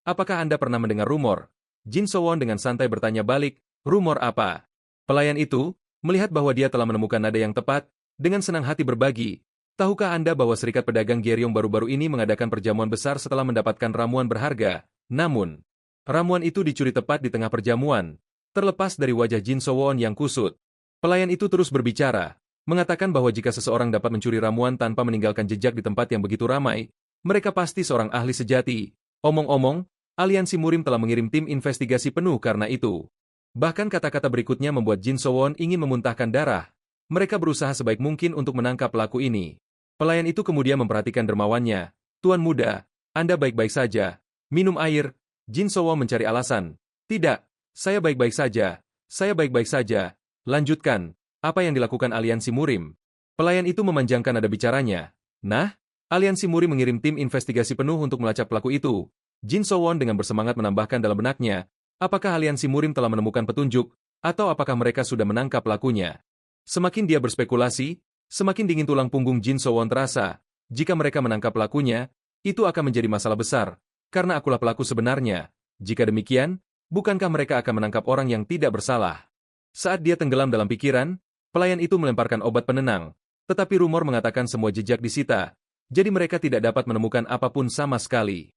apakah Anda pernah mendengar rumor?" Jin Sowon dengan santai bertanya balik, "Rumor apa?" Pelayan itu, melihat bahwa dia telah menemukan nada yang tepat, dengan senang hati berbagi. "Tahukah Anda bahwa Serikat Pedagang Gyeryong baru-baru ini mengadakan perjamuan besar setelah mendapatkan ramuan berharga? Namun, ramuan itu dicuri tepat di tengah perjamuan." Terlepas dari wajah Jin Sowon yang kusut, pelayan itu terus berbicara, mengatakan bahwa jika seseorang dapat mencuri ramuan tanpa meninggalkan jejak di tempat yang begitu ramai, mereka pasti seorang ahli sejati. Omong-omong, aliansi Murim telah mengirim tim investigasi penuh karena itu. Bahkan kata-kata berikutnya membuat Jin Sowon ingin memuntahkan darah. Mereka berusaha sebaik mungkin untuk menangkap pelaku ini. Pelayan itu kemudian memperhatikan dermawannya. "Tuan Muda, Anda baik-baik saja. Minum air." Jin Sowon mencari alasan. "Tidak, saya baik-baik saja. Saya baik-baik saja." "Lanjutkan, apa yang dilakukan aliansi Murim?" Pelayan itu memanjangkan nada bicaranya. "Nah, aliansi Murim mengirim tim investigasi penuh untuk melacak pelaku itu." Jin Sowon dengan bersemangat menambahkan dalam benaknya, apakah aliansi Murim telah menemukan petunjuk, atau apakah mereka sudah menangkap pelakunya? Semakin dia berspekulasi, semakin dingin tulang punggung Jin Sowon terasa. Jika mereka menangkap pelakunya, itu akan menjadi masalah besar, karena akulah pelaku sebenarnya. Jika demikian, bukankah mereka akan menangkap orang yang tidak bersalah? Saat dia tenggelam dalam pikiran, pelayan itu melemparkan obat penenang, tetapi rumor mengatakan semua jejak disita, jadi mereka tidak dapat menemukan apapun sama sekali.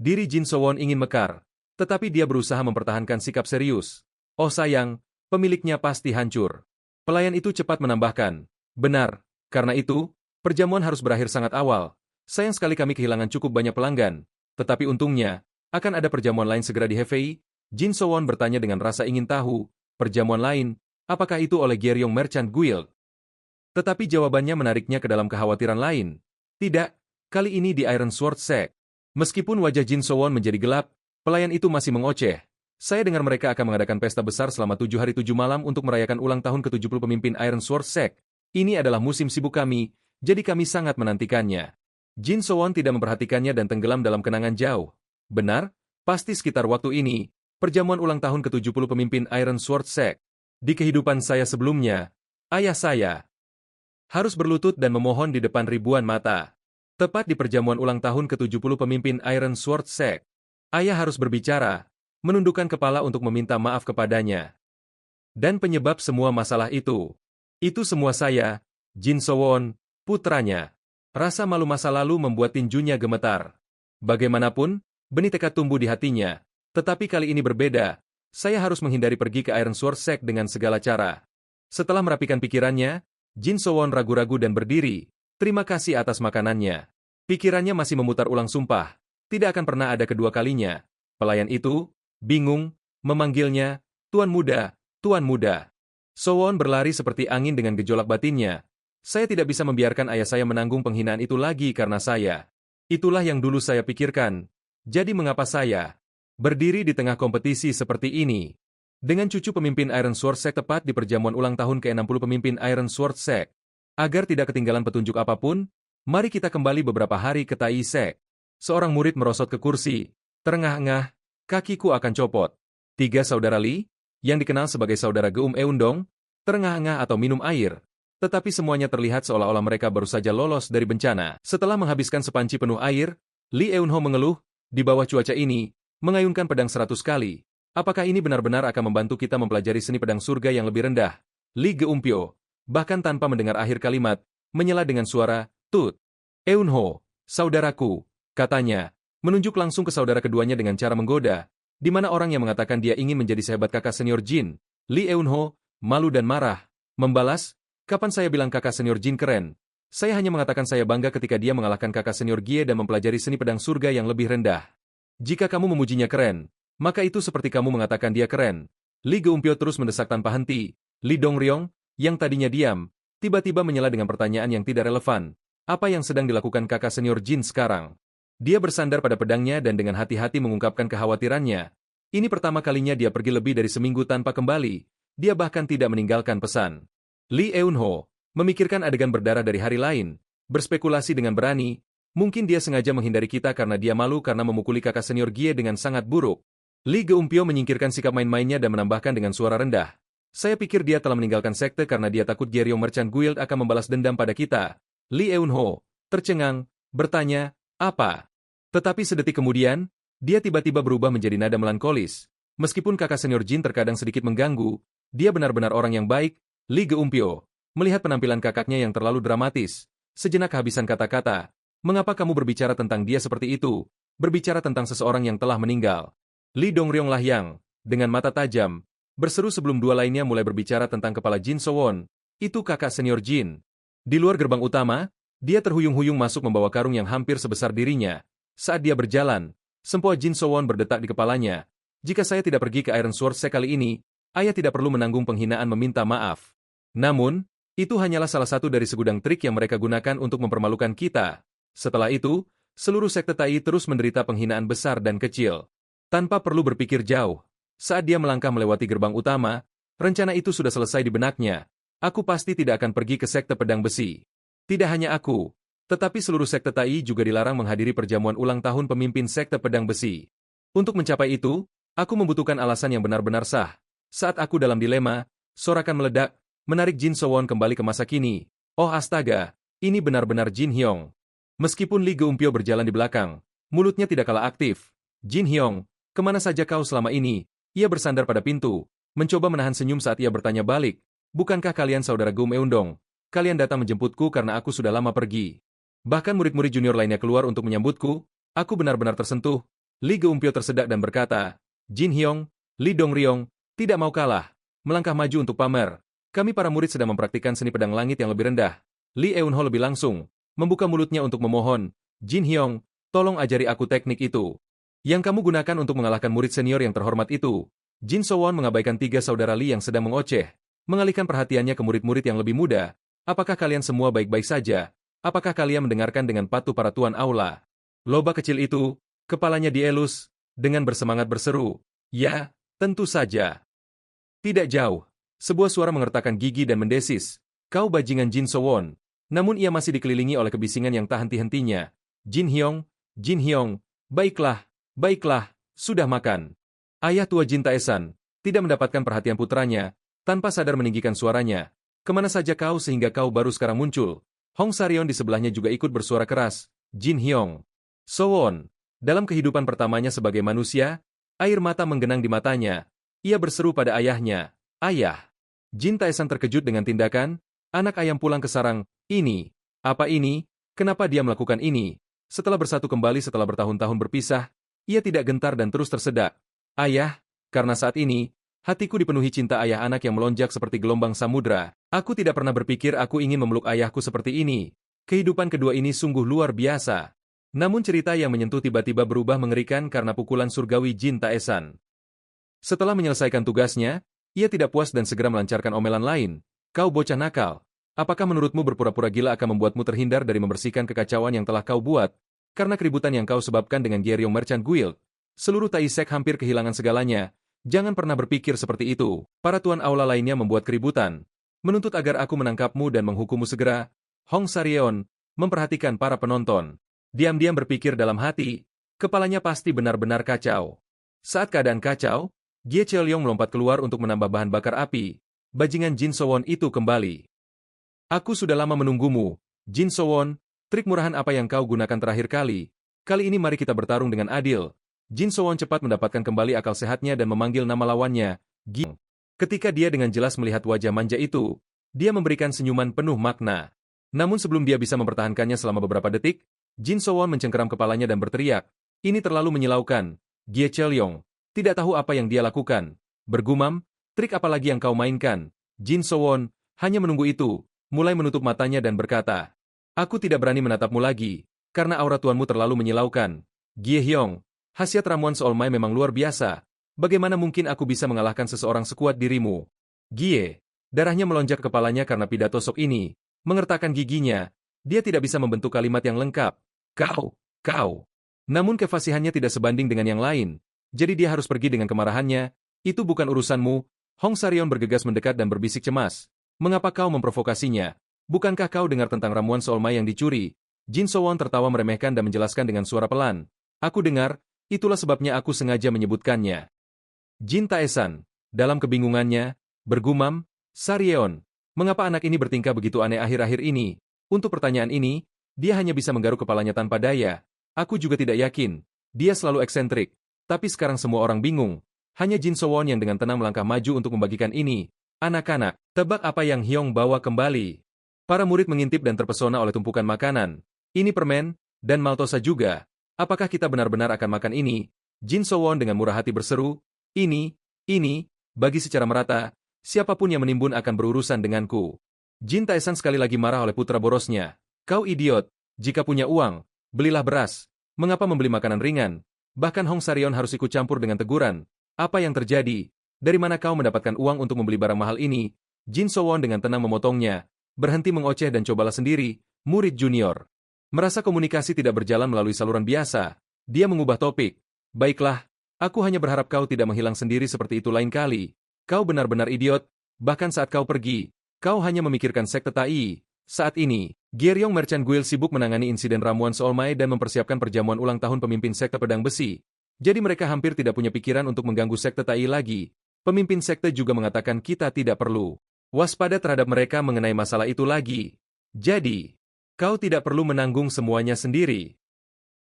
Diri Jin Sowon ingin mekar, tetapi dia berusaha mempertahankan sikap serius. "Oh sayang, pemiliknya pasti hancur." Pelayan itu cepat menambahkan, "Benar, karena itu, Perjamuan harus berakhir sangat awal. Sayang sekali kami kehilangan cukup banyak pelanggan. Tetapi untungnya, akan ada perjamuan lain segera di Hefei. Jin Sowon bertanya dengan rasa ingin tahu, perjamuan lain, apakah itu oleh Geryon Merchant Guild? Tetapi jawabannya menariknya ke dalam kekhawatiran lain. Tidak, kali ini di Iron Sword Sect. Meskipun wajah Jin Sowon menjadi gelap, pelayan itu masih mengoceh. Saya dengar mereka akan mengadakan pesta besar selama 7 hari 7 malam untuk merayakan ulang tahun ke-70 pemimpin Iron Sword Sect. Ini adalah musim sibuk kami, jadi kami sangat menantikannya. Jin Sowon tidak memperhatikannya dan tenggelam dalam kenangan jauh. Benar, pasti sekitar waktu ini, perjamuan ulang tahun ke-70 pemimpin Iron Sword Sect. Di kehidupan saya sebelumnya, ayah saya harus berlutut dan memohon di depan ribuan mata. Tepat di perjamuan ulang tahun ke-70 pemimpin Iron Sword Sect, ayah harus berbicara, menundukkan kepala untuk meminta maaf kepadanya. Dan penyebab semua masalah itu semua saya, Jin Sowon, putranya. Rasa malu masa lalu membuat tinjunya gemetar. Bagaimanapun, benih tekad tumbuh di hatinya. Tetapi kali ini berbeda, saya harus menghindari pergi ke Iron Sword Sect dengan segala cara. Setelah merapikan pikirannya, Jin Sowon ragu-ragu dan berdiri. Terima kasih atas makanannya. Pikirannya masih memutar ulang sumpah. Tidak akan pernah ada kedua kalinya. Pelayan itu bingung, memanggilnya, Tuan Muda, Tuan Muda. Sowon berlari seperti angin dengan gejolak batinnya. Saya tidak bisa membiarkan ayah saya menanggung penghinaan itu lagi karena saya. Itulah yang dulu saya pikirkan. Jadi mengapa saya berdiri di tengah kompetisi seperti ini? Dengan cucu pemimpin Iron Sword Sect tepat di perjamuan ulang tahun ke-60 pemimpin Iron Sword Sect. Agar tidak ketinggalan petunjuk apapun, mari kita kembali beberapa hari ke Tai Sect. Seorang murid merosot ke kursi. Terengah-engah, kakiku akan copot. 3 saudara Li, yang dikenal sebagai saudara Geum Eundong, terengah-engah atau minum air. Tetapi semuanya terlihat seolah-olah mereka baru saja lolos dari bencana. Setelah menghabiskan sepanci penuh air, Li Eunho mengeluh, di bawah cuaca ini, mengayunkan pedang 100 kali. Apakah ini benar-benar akan membantu kita mempelajari seni pedang surga yang lebih rendah? Li Geumpyo, bahkan tanpa mendengar akhir kalimat, menyela dengan suara, Tut. Eunho, saudaraku, katanya, menunjuk langsung ke saudara keduanya dengan cara menggoda, di mana orang yang mengatakan dia ingin menjadi sehebat kakak senior Jin. Li Eunho, malu dan marah, membalas, kapan saya bilang kakak senior Jin keren? Saya hanya mengatakan saya bangga ketika dia mengalahkan kakak senior Gie dan mempelajari seni pedang surga yang lebih rendah. Jika kamu memujinya keren, maka itu seperti kamu mengatakan dia keren. Li Geumpyo terus mendesak tanpa henti. Li Dongryong, yang tadinya diam, tiba-tiba menyela dengan pertanyaan yang tidak relevan. Apa yang sedang dilakukan kakak senior Jin sekarang? Dia bersandar pada pedangnya dan dengan hati-hati mengungkapkan kekhawatirannya. Ini pertama kalinya dia pergi lebih dari seminggu tanpa kembali. Dia bahkan tidak meninggalkan pesan. Li Eunho memikirkan adegan berdarah dari hari lain, berspekulasi dengan berani. Mungkin dia sengaja menghindari kita karena dia malu karena memukuli kakak senior Gie dengan sangat buruk. Li Geumpyo menyingkirkan sikap main-mainnya dan menambahkan dengan suara rendah. Saya pikir dia telah meninggalkan sekte karena dia takut Geryon Merchant Guild akan membalas dendam pada kita. Li Eunho tercengang, bertanya, apa? Tetapi sedetik kemudian, dia tiba-tiba berubah menjadi nada melankolis. Meskipun kakak senior Jin terkadang sedikit mengganggu, dia benar-benar orang yang baik. Li Geumpyo melihat penampilan kakaknya yang terlalu dramatis. Sejenak kehabisan kata-kata. Mengapa kamu berbicara tentang dia seperti itu? Berbicara tentang seseorang yang telah meninggal. Li Dongryong lah yang, dengan mata tajam, berseru sebelum dua lainnya mulai berbicara tentang kepala Jin Sowon. Itu kakak senior Jin. Di luar gerbang utama, dia terhuyung-huyung masuk membawa karung yang hampir sebesar dirinya. Saat dia berjalan, sempoa Jin Sowon berdetak di kepalanya. Jika saya tidak pergi ke Iron Sword Sect kali ini, ayah tidak perlu menanggung penghinaan meminta maaf. Namun, itu hanyalah salah satu dari segudang trik yang mereka gunakan untuk mempermalukan kita. Setelah itu, seluruh sekte Tai terus menderita penghinaan besar dan kecil. Tanpa perlu berpikir jauh, saat dia melangkah melewati gerbang utama, rencana itu sudah selesai di benaknya. Aku pasti tidak akan pergi ke sekte pedang besi. Tidak hanya aku, tetapi seluruh sekte Tai juga dilarang menghadiri perjamuan ulang tahun pemimpin sekte pedang besi. Untuk mencapai itu, aku membutuhkan alasan yang benar-benar sah. Saat aku dalam dilema, sorakan meledak, menarik Jin Sowon kembali ke masa kini. Oh astaga, ini benar-benar Jin Hyong. Meskipun Li Geumpyo berjalan di belakang, mulutnya tidak kalah aktif. Jin Hyong, kemana saja kau selama ini? Ia bersandar pada pintu, mencoba menahan senyum saat ia bertanya balik. Bukankah kalian saudara Geum Eundong? Kalian datang menjemputku karena aku sudah lama pergi. Bahkan murid-murid junior lainnya keluar untuk menyambutku. Aku benar-benar tersentuh. Li Geumpyo tersedak dan berkata, Jin Hyong, Li Dongryong, tidak mau kalah. Melangkah maju untuk pamer. Kami para murid sedang mempraktikkan seni pedang langit yang lebih rendah. Li Eunho lebih langsung, membuka mulutnya untuk memohon, Jin Hyong, tolong ajari aku teknik itu. Yang kamu gunakan untuk mengalahkan murid senior yang terhormat itu. Jin Sowon mengabaikan tiga saudara Li yang sedang mengoceh, mengalihkan perhatiannya ke murid-murid yang lebih muda. Apakah kalian semua baik-baik saja? Apakah kalian mendengarkan dengan patuh para tuan aula? Lobak kecil itu, kepalanya dielus, dengan bersemangat berseru, ya, tentu saja. Tidak jauh, sebuah suara mengertakkan gigi dan mendesis, kau bajingan Jin Sowon. Namun ia masih dikelilingi oleh kebisingan yang tak henti-hentinya. Jin Hyong, baiklah, baiklah, sudah makan. Ayah tua Jin Taesan, tidak mendapatkan perhatian putranya, tanpa sadar meninggikan suaranya. Kemana saja kau sehingga kau baru sekarang muncul? Hong Saryeon di sebelahnya juga ikut bersuara keras, Jin Hyong. Sowon, dalam kehidupan pertamanya sebagai manusia, air mata menggenang di matanya. Ia berseru pada ayahnya, ayah. Jin Taesan terkejut dengan tindakan, anak ayam pulang ke sarang, ini, apa ini, kenapa dia melakukan ini? Setelah bersatu kembali setelah bertahun-tahun berpisah, ia tidak gentar dan terus tersedak. Ayah, karena saat ini, hatiku dipenuhi cinta ayah anak yang melonjak seperti gelombang samudra. Aku tidak pernah berpikir aku ingin memeluk ayahku seperti ini. Kehidupan kedua ini sungguh luar biasa. Namun cerita yang menyentuh tiba-tiba berubah mengerikan karena pukulan surgawi Jin Taesan. Setelah menyelesaikan tugasnya, ia tidak puas dan segera melancarkan omelan lain. Kau bocah nakal. Apakah menurutmu berpura-pura gila akan membuatmu terhindar dari membersihkan kekacauan yang telah kau buat? Karena keributan yang kau sebabkan dengan Gyeryong Merchant Guild, seluruh Taisek hampir kehilangan segalanya. Jangan pernah berpikir seperti itu. Para tuan aula lainnya membuat keributan, menuntut agar aku menangkapmu dan menghukummu segera. Hong Saryeon memperhatikan para penonton. Diam-diam berpikir dalam hati, kepalanya pasti benar-benar kacau. Saat keadaan kacau, Gie Cheolyong melompat keluar untuk menambah bahan bakar api. Bajingan Jin Sowon itu kembali. Aku sudah lama menunggumu, Jin Sowon. Trik murahan apa yang kau gunakan terakhir kali? Kali ini mari kita bertarung dengan adil. Jin Sowon cepat mendapatkan kembali akal sehatnya dan memanggil nama lawannya, Ging. Ketika dia dengan jelas melihat wajah manja itu, dia memberikan senyuman penuh makna. Namun sebelum dia bisa mempertahankannya selama beberapa detik, Jin Sowon mencengkeram kepalanya dan berteriak, ini terlalu menyilaukan. Gie Cheolyong tidak tahu apa yang dia lakukan. Bergumam, trik apa lagi yang kau mainkan? Jin Sowon hanya menunggu itu, mulai menutup matanya dan berkata, aku tidak berani menatapmu lagi, karena aura tuanmu terlalu menyilaukan. Gie Hyong, khasiat ramuan Seolmai memang luar biasa. Bagaimana mungkin aku bisa mengalahkan seseorang sekuat dirimu? Gie, darahnya melonjak ke kepalanya karena pidato sok ini. Mengertakkan giginya, dia tidak bisa membentuk kalimat yang lengkap. Kau. Namun kefasihannya tidak sebanding dengan yang lain. Jadi dia harus pergi dengan kemarahannya. Itu bukan urusanmu. Hong Saryeon bergegas mendekat dan berbisik cemas. Mengapa kau memprovokasinya? Bukankah kau dengar tentang ramuan Seolmai yang dicuri? Jin Sowon tertawa meremehkan dan menjelaskan dengan suara pelan. Aku dengar, itulah sebabnya aku sengaja menyebutkannya. Jin Taesan, dalam kebingungannya, bergumam, Saryeon, mengapa anak ini bertingkah begitu aneh akhir-akhir ini? Untuk pertanyaan ini, dia hanya bisa menggaruk kepalanya tanpa daya. Aku juga tidak yakin. Dia selalu eksentrik. Tapi sekarang semua orang bingung. Hanya Jin Sowon yang dengan tenang melangkah maju untuk membagikan ini. Anak-anak, tebak apa yang Hyong bawa kembali? Para murid mengintip dan terpesona oleh tumpukan makanan. Ini permen, dan maltosa juga. Apakah kita benar-benar akan makan ini? Jin Sowon dengan murah hati berseru, ini, bagi secara merata, siapapun yang menimbun akan berurusan denganku. Jin Taesan sekali lagi marah oleh putra borosnya. Kau idiot, jika punya uang, belilah beras. Mengapa membeli makanan ringan? Bahkan Hong Saryeon harus ikut campur dengan teguran. Apa yang terjadi? Dari mana kau mendapatkan uang untuk membeli barang mahal ini? Jin Sowon dengan tenang memotongnya. Berhenti mengoceh dan cobalah sendiri, murid junior. Merasa komunikasi tidak berjalan melalui saluran biasa, dia mengubah topik. Baiklah, aku hanya berharap kau tidak menghilang sendiri seperti itu lain kali. Kau benar-benar idiot, bahkan saat kau pergi, kau hanya memikirkan sekte Tai. Saat ini, Gyeryong Merchant Guild sibuk menangani insiden ramuan Seolmai dan mempersiapkan perjamuan ulang tahun pemimpin sekte pedang besi. Jadi mereka hampir tidak punya pikiran untuk mengganggu sekte Tai lagi. Pemimpin sekte juga mengatakan kita tidak perlu waspada terhadap mereka mengenai masalah itu lagi. Jadi, kau tidak perlu menanggung semuanya sendiri.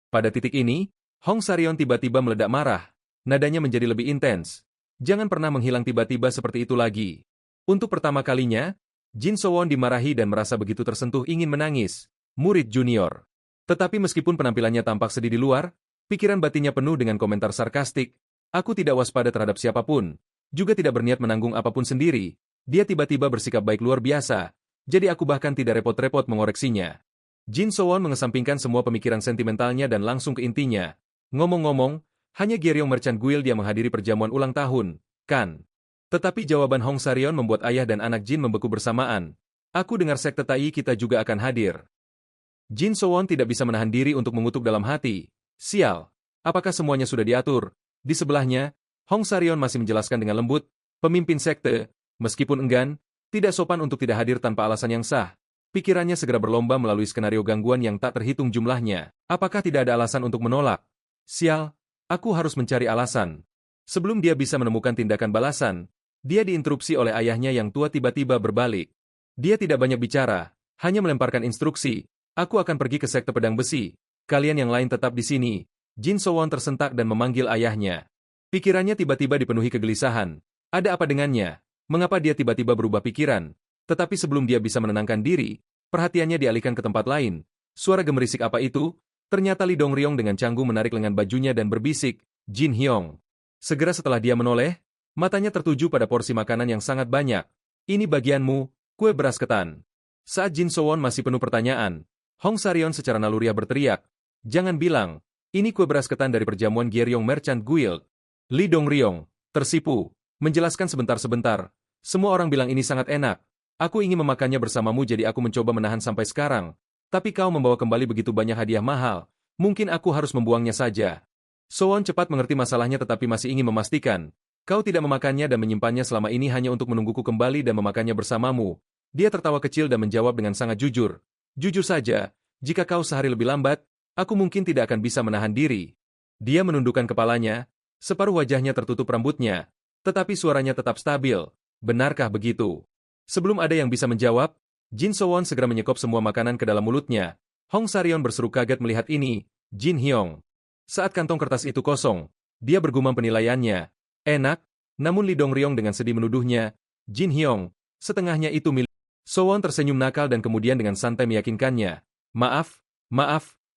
Pada titik ini, Hong Saryeon tiba-tiba meledak marah. Nadanya menjadi lebih intens. Jangan pernah menghilang tiba-tiba seperti itu lagi. Untuk pertama kalinya, Jin Sowon dimarahi dan merasa begitu tersentuh ingin menangis. Murid junior. Tetapi meskipun penampilannya tampak sedih di luar, pikiran batinnya penuh dengan komentar sarkastik. Aku tidak waspada terhadap siapapun. Juga tidak berniat menanggung apapun sendiri. Dia tiba-tiba bersikap baik luar biasa. jadi aku bahkan tidak repot-repot mengoreksinya. Jin Sowon mengesampingkan semua pemikiran sentimentalnya dan langsung ke intinya. Ngomong-ngomong, hanya Gyeryong Merchant Guild yang menghadiri perjamuan ulang tahun, kan? Tetapi jawaban Hong Sarion membuat ayah dan anak Jin membeku bersamaan. Aku dengar sekte Tai kita juga akan hadir. Jin Sowon tidak bisa menahan diri untuk mengutuk dalam hati. Sial, apakah semuanya sudah diatur? Di sebelahnya, Hong Sarion masih menjelaskan dengan lembut, pemimpin sekte, meskipun enggan, tidak sopan untuk tidak hadir tanpa alasan yang sah. Pikirannya segera berlomba melalui skenario gangguan yang tak terhitung jumlahnya. Apakah tidak ada alasan untuk menolak? Sial, aku harus mencari alasan. Sebelum dia bisa menemukan tindakan balasan, dia diinterupsi oleh ayahnya yang tua tiba-tiba berbalik. Dia tidak banyak bicara, hanya melemparkan instruksi. Aku akan pergi ke sekte pedang besi. Kalian yang lain tetap di sini. Jin Sowon tersentak dan memanggil ayahnya. Pikirannya tiba-tiba dipenuhi kegelisahan. Ada apa dengannya? Mengapa dia tiba-tiba berubah pikiran? Tetapi sebelum dia bisa menenangkan diri, perhatiannya dialihkan ke tempat lain. Suara gemerisik apa itu? Ternyata Li Dongryong dengan canggung menarik lengan bajunya dan berbisik, Jin Hyong. Segera setelah dia menoleh, matanya tertuju pada porsi makanan yang sangat banyak. Ini bagianmu, kue beras ketan. Saat Jin Sowon masih penuh pertanyaan, Hong Sarion secara naluriah berteriak, jangan bilang, ini kue beras ketan dari perjamuan Gyeryong Merchant Guild. Li Dongryong, tersipu, menjelaskan sebentar-sebentar. Semua orang bilang ini sangat enak. Aku ingin memakannya bersamamu jadi aku mencoba menahan sampai sekarang. Tapi kau membawa kembali begitu banyak hadiah mahal. Mungkin aku harus membuangnya saja. Sowon cepat mengerti masalahnya tetapi masih ingin memastikan. Kau tidak memakannya dan menyimpannya selama ini hanya untuk menungguku kembali dan memakannya bersamamu. Dia tertawa kecil dan menjawab dengan sangat jujur. Jujur saja, jika kau sehari lebih lambat, aku mungkin tidak akan bisa menahan diri. Dia menundukkan kepalanya, separuh wajahnya tertutup rambutnya, tetapi suaranya tetap stabil. Benarkah begitu? Sebelum ada yang bisa menjawab, Jin Sowon segera menyekop semua makanan ke dalam mulutnya. Hong Sarion berseru kaget melihat ini. Jin Hyong. Saat kantong kertas itu kosong, dia bergumam penilaiannya. Enak, namun Li Dongryong dengan sedih menuduhnya. Jin Hyong, setengahnya itu milik. Sowon tersenyum nakal dan kemudian dengan santai meyakinkannya. Maaf,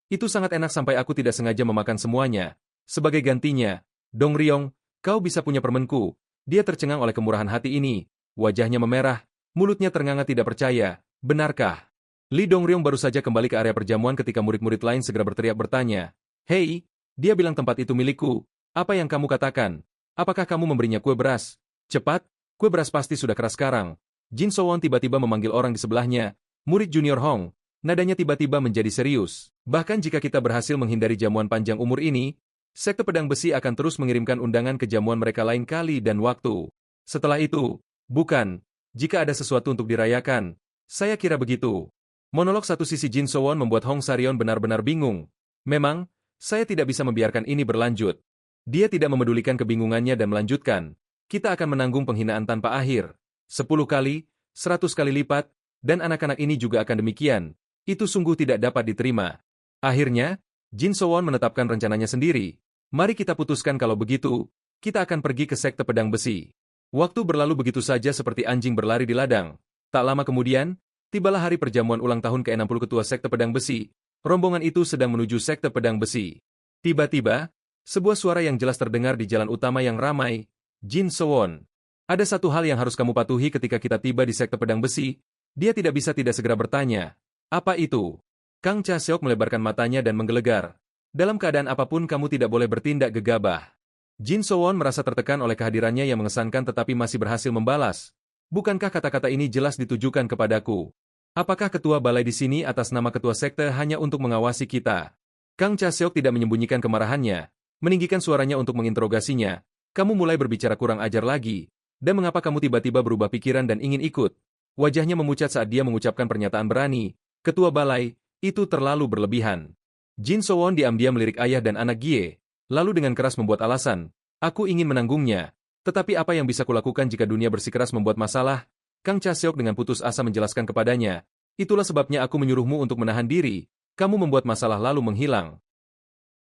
itu sangat enak sampai aku tidak sengaja memakan semuanya. Sebagai gantinya, Dongryong, kau bisa punya permenku. Dia tercengang oleh kemurahan hati ini. Wajahnya memerah, mulutnya ternganga tidak percaya. Benarkah? Li Dongryong baru saja kembali ke area perjamuan ketika murid-murid lain segera berteriak bertanya. Hei, dia bilang tempat itu milikku. Apa yang kamu katakan? Apakah kamu memberinya kue beras? Cepat, kue beras pasti sudah keras sekarang. Jin Sowon tiba-tiba memanggil orang di sebelahnya. Murid junior Hong. Nadanya tiba-tiba menjadi serius. Bahkan jika kita berhasil menghindari jamuan panjang umur ini, sekte pedang besi akan terus mengirimkan undangan ke jamuan mereka lain kali dan waktu. Setelah itu, bukan, jika ada sesuatu untuk dirayakan, saya kira begitu. Monolog satu sisi Jin Sowon membuat Hong Sarion benar-benar bingung. Memang, saya tidak bisa membiarkan ini berlanjut. Dia tidak memedulikan kebingungannya dan melanjutkan. Kita akan menanggung penghinaan tanpa akhir. 10 kali, 100 kali lipat, dan anak-anak ini juga akan demikian. Itu sungguh tidak dapat diterima. Akhirnya, Jin Sowon menetapkan rencananya sendiri. Mari kita putuskan kalau begitu, kita akan pergi ke sekte pedang besi. Waktu berlalu begitu saja seperti anjing berlari di ladang. Tak lama kemudian, tibalah hari perjamuan ulang tahun ke-60 ketua sekte pedang besi. Rombongan itu sedang menuju sekte pedang besi. Tiba-tiba, sebuah suara yang jelas terdengar di jalan utama yang ramai. Jin Sowon. Ada satu hal yang harus kamu patuhi ketika kita tiba di sekte pedang besi. Dia tidak bisa tidak segera bertanya. Apa itu? Kang Cha Seok melebarkan matanya dan menggelegar. Dalam keadaan apapun kamu tidak boleh bertindak gegabah. Jin Sowon merasa tertekan oleh kehadirannya yang mengesankan tetapi masih berhasil membalas. Bukankah kata-kata ini jelas ditujukan kepadaku? Apakah ketua balai di sini atas nama ketua sekte hanya untuk mengawasi kita? Kang Cha Seok tidak menyembunyikan kemarahannya, meninggikan suaranya untuk menginterogasinya. Kamu mulai berbicara kurang ajar lagi. Dan mengapa kamu tiba-tiba berubah pikiran dan ingin ikut? Wajahnya memucat saat dia mengucapkan pernyataan berani. Ketua balai, itu terlalu berlebihan. Jin Sowon diam-diam melirik ayah dan anak Gie, lalu dengan keras membuat alasan. Aku ingin menanggungnya. Tetapi apa yang bisa kulakukan jika dunia bersikeras membuat masalah? Kang Cha Seok dengan putus asa menjelaskan kepadanya. Itulah sebabnya aku menyuruhmu untuk menahan diri. Kamu membuat masalah lalu menghilang.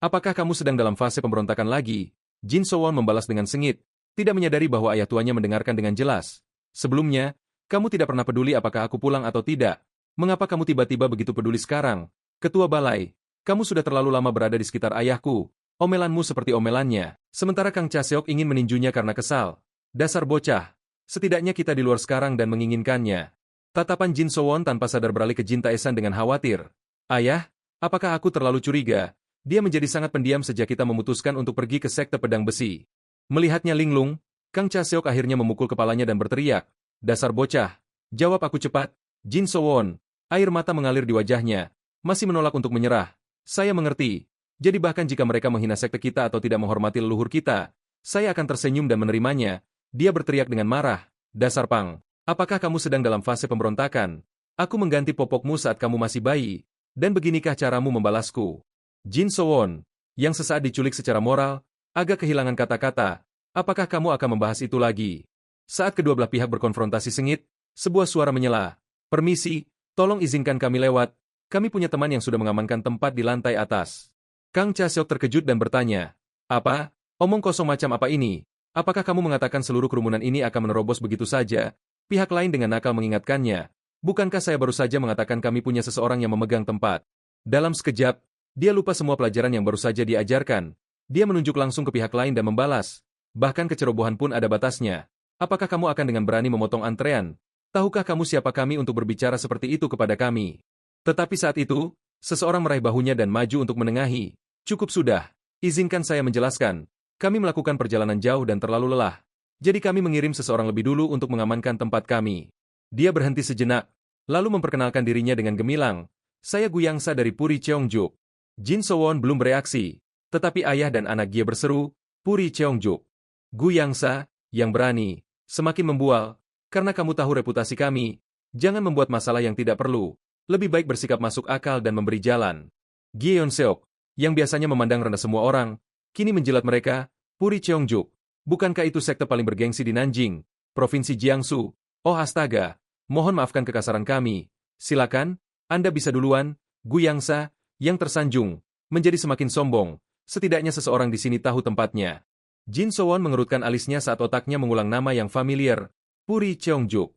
Apakah kamu sedang dalam fase pemberontakan lagi? Jin Sowon membalas dengan sengit. Tidak menyadari bahwa ayah tuanya mendengarkan dengan jelas. Sebelumnya, kamu tidak pernah peduli apakah aku pulang atau tidak. Mengapa kamu tiba-tiba begitu peduli sekarang? Ketua balai, kamu sudah terlalu lama berada di sekitar ayahku. Omelanmu seperti omelannya. Sementara Kang Cha Seok ingin meninjunya karena kesal. Dasar bocah. Setidaknya kita di luar sekarang dan menginginkannya. Tatapan Jin Sowon tanpa sadar beralih ke Jin Taesan dengan khawatir. Ayah, apakah aku terlalu curiga? Dia menjadi sangat pendiam sejak kita memutuskan untuk pergi ke sekte pedang besi. Melihatnya linglung, Kang Cha-seok akhirnya memukul kepalanya dan berteriak. Dasar bocah. Jawab aku cepat. Jin Sowon. Air mata mengalir di wajahnya. Masih menolak untuk menyerah. Saya mengerti. Jadi bahkan jika mereka menghina sekte kita atau tidak menghormati leluhur kita, saya akan tersenyum dan menerimanya. Dia berteriak dengan marah. Dasar pang. Apakah kamu sedang dalam fase pemberontakan? Aku mengganti popokmu saat kamu masih bayi. Dan beginikah caramu membalasku? Jin Sowon, yang sesaat diculik secara moral, agak kehilangan kata-kata. Apakah kamu akan membahas itu lagi? Saat kedua belah pihak berkonfrontasi sengit, sebuah suara menyela. Permisi, tolong izinkan kami lewat. Kami punya teman yang sudah mengamankan tempat di lantai atas. Kang Cha-seok terkejut dan bertanya. Apa? Omong kosong macam apa ini? Apakah kamu mengatakan seluruh kerumunan ini akan menerobos begitu saja? Pihak lain dengan nakal mengingatkannya. Bukankah saya baru saja mengatakan kami punya seseorang yang memegang tempat? Dalam sekejap, dia lupa semua pelajaran yang baru saja diajarkan. Dia menunjuk langsung ke pihak lain dan membalas. Bahkan kecerobohan pun ada batasnya. Apakah kamu akan dengan berani memotong antrean? Tahukah kamu siapa kami untuk berbicara seperti itu kepada kami? Tetapi saat itu, seseorang meraih bahunya dan maju untuk menengahi. Cukup sudah. Izinkan saya menjelaskan. Kami melakukan perjalanan jauh dan terlalu lelah. Jadi kami mengirim seseorang lebih dulu untuk mengamankan tempat kami. Dia berhenti sejenak, lalu memperkenalkan dirinya dengan gemilang. Saya Guyangsa dari Puri Cheongjuk. Jin Sowon belum bereaksi, tetapi ayah dan anak Gie berseru, Puri Cheongjuk. Guyangsa, yang berani, semakin membual, karena kamu tahu reputasi kami, jangan membuat masalah yang tidak perlu. Lebih baik bersikap masuk akal dan memberi jalan. Gie Yeon-seok, yang biasanya memandang rendah semua orang, kini menjilat mereka. Puri Cheongjuk, bukankah itu sekte paling bergengsi di Nanjing, Provinsi Jiangsu? Oh astaga, mohon maafkan kekasaran kami. Silakan, Anda bisa duluan. Guyangsa, yang tersanjung, menjadi semakin sombong. Setidaknya seseorang di sini tahu tempatnya. Jin Sowon mengerutkan alisnya saat otaknya mengulang nama yang familiar. Puri Cheongjuk.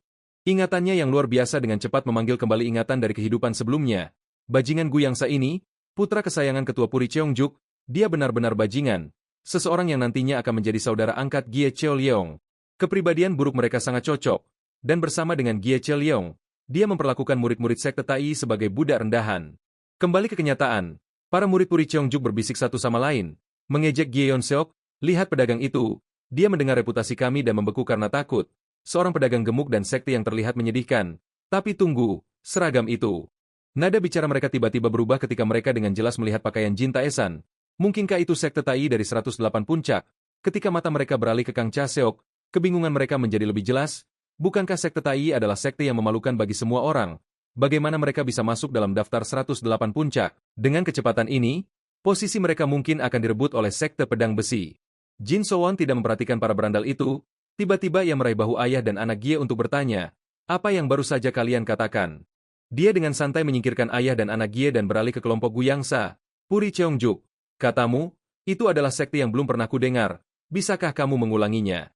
Ingatannya yang luar biasa dengan cepat memanggil kembali ingatan dari kehidupan sebelumnya. Bajingan Guyangsa ini, putra kesayangan ketua Puri Cheongjuk, dia benar-benar bajingan. Seseorang yang nantinya akan menjadi saudara angkat Gie Cheolyeong. Kepribadian buruk mereka sangat cocok. Dan bersama dengan Gie Cheolyeong, dia memperlakukan murid-murid sekte Tai sebagai budak rendahan. Kembali ke kenyataan, para murid Puri Cheongjuk berbisik satu sama lain. Mengejek Gie Yeon-seok, lihat pedagang itu, dia mendengar reputasi kami dan membeku karena takut. Seorang pedagang gemuk dan sekte yang terlihat menyedihkan. Tapi tunggu, seragam itu. Nada bicara mereka tiba-tiba berubah ketika mereka dengan jelas melihat pakaian Jin Taesan. Mungkinkah itu sekte Tai dari 108 puncak? Ketika mata mereka beralih ke Kang Cha-seok, kebingungan mereka menjadi lebih jelas. Bukankah sekte Tai adalah sekte yang memalukan bagi semua orang? Bagaimana mereka bisa masuk dalam daftar 108 puncak? Dengan kecepatan ini, posisi mereka mungkin akan direbut oleh sekte pedang besi. Jin Sowon tidak memperhatikan para berandal itu. Tiba-tiba ia meraih bahu ayah dan anak Gie untuk bertanya, apa yang baru saja kalian katakan? Dia dengan santai menyingkirkan ayah dan anak Gie dan beralih ke kelompok Guyangsa. Puri Cheongjuk, katamu, itu adalah sekte yang belum pernah kudengar. Bisakah kamu mengulanginya?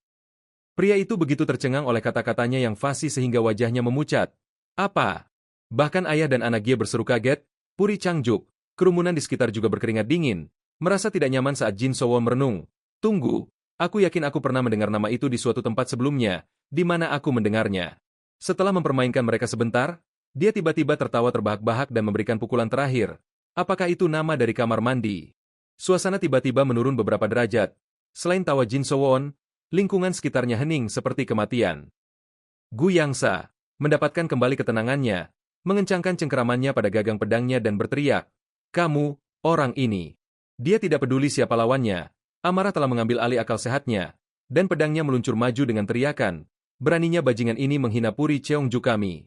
Pria itu begitu tercengang oleh kata-katanya yang fasih sehingga wajahnya memucat. Apa? Bahkan ayah dan anak Gie berseru kaget. Puri Cheongjuk, kerumunan di sekitar juga berkeringat dingin, merasa tidak nyaman saat Jin Sowon merenung. Tunggu, aku yakin aku pernah mendengar nama itu di suatu tempat sebelumnya, di mana aku mendengarnya. Setelah mempermainkan mereka sebentar, dia tiba-tiba tertawa terbahak-bahak dan memberikan pukulan terakhir. Apakah itu nama dari kamar mandi? Suasana tiba-tiba menurun beberapa derajat. Selain tawa Jin Sowon, lingkungan sekitarnya hening seperti kematian. Guyangsa mendapatkan kembali ketenangannya, mengencangkan cengkeramannya pada gagang pedangnya dan berteriak, "Kamu, orang ini." Dia tidak peduli siapa lawannya. Amarah telah mengambil alih akal sehatnya, dan pedangnya meluncur maju dengan teriakan, beraninya bajingan ini menghina Puri Cheongjuk kami.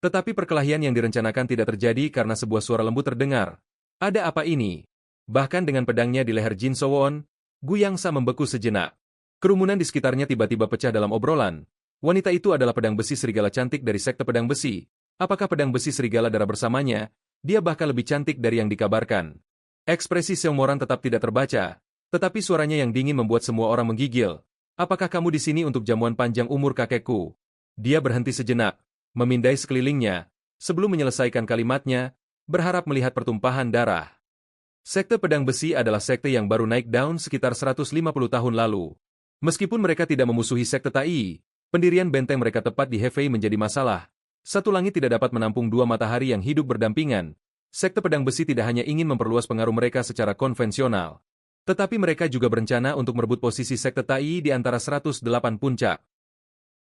Tetapi perkelahian yang direncanakan tidak terjadi karena sebuah suara lembut terdengar. Ada apa ini? Bahkan dengan pedangnya di leher Jin Sowon, Guyangsa membeku sejenak. Kerumunan di sekitarnya tiba-tiba pecah dalam obrolan. Wanita itu adalah pedang besi serigala cantik dari sekte pedang besi. Apakah pedang besi serigala darah bersamanya? Dia bahkan lebih cantik dari yang dikabarkan. Ekspresi Seomoran tetap tidak terbaca. Tetapi suaranya yang dingin membuat semua orang menggigil. Apakah kamu di sini untuk jamuan panjang umur kakekku? Dia berhenti sejenak, memindai sekelilingnya, sebelum menyelesaikan kalimatnya, berharap melihat pertumpahan darah. Sekte pedang besi adalah sekte yang baru naik daun sekitar 150 tahun lalu. Meskipun mereka tidak memusuhi sekte Tai, pendirian benteng mereka tepat di Hefei menjadi masalah. Satu langit tidak dapat menampung dua matahari yang hidup berdampingan. Sekte Pedang Besi tidak hanya ingin memperluas pengaruh mereka secara konvensional, tetapi mereka juga berencana untuk merebut posisi Sekte Tai di antara 108 puncak.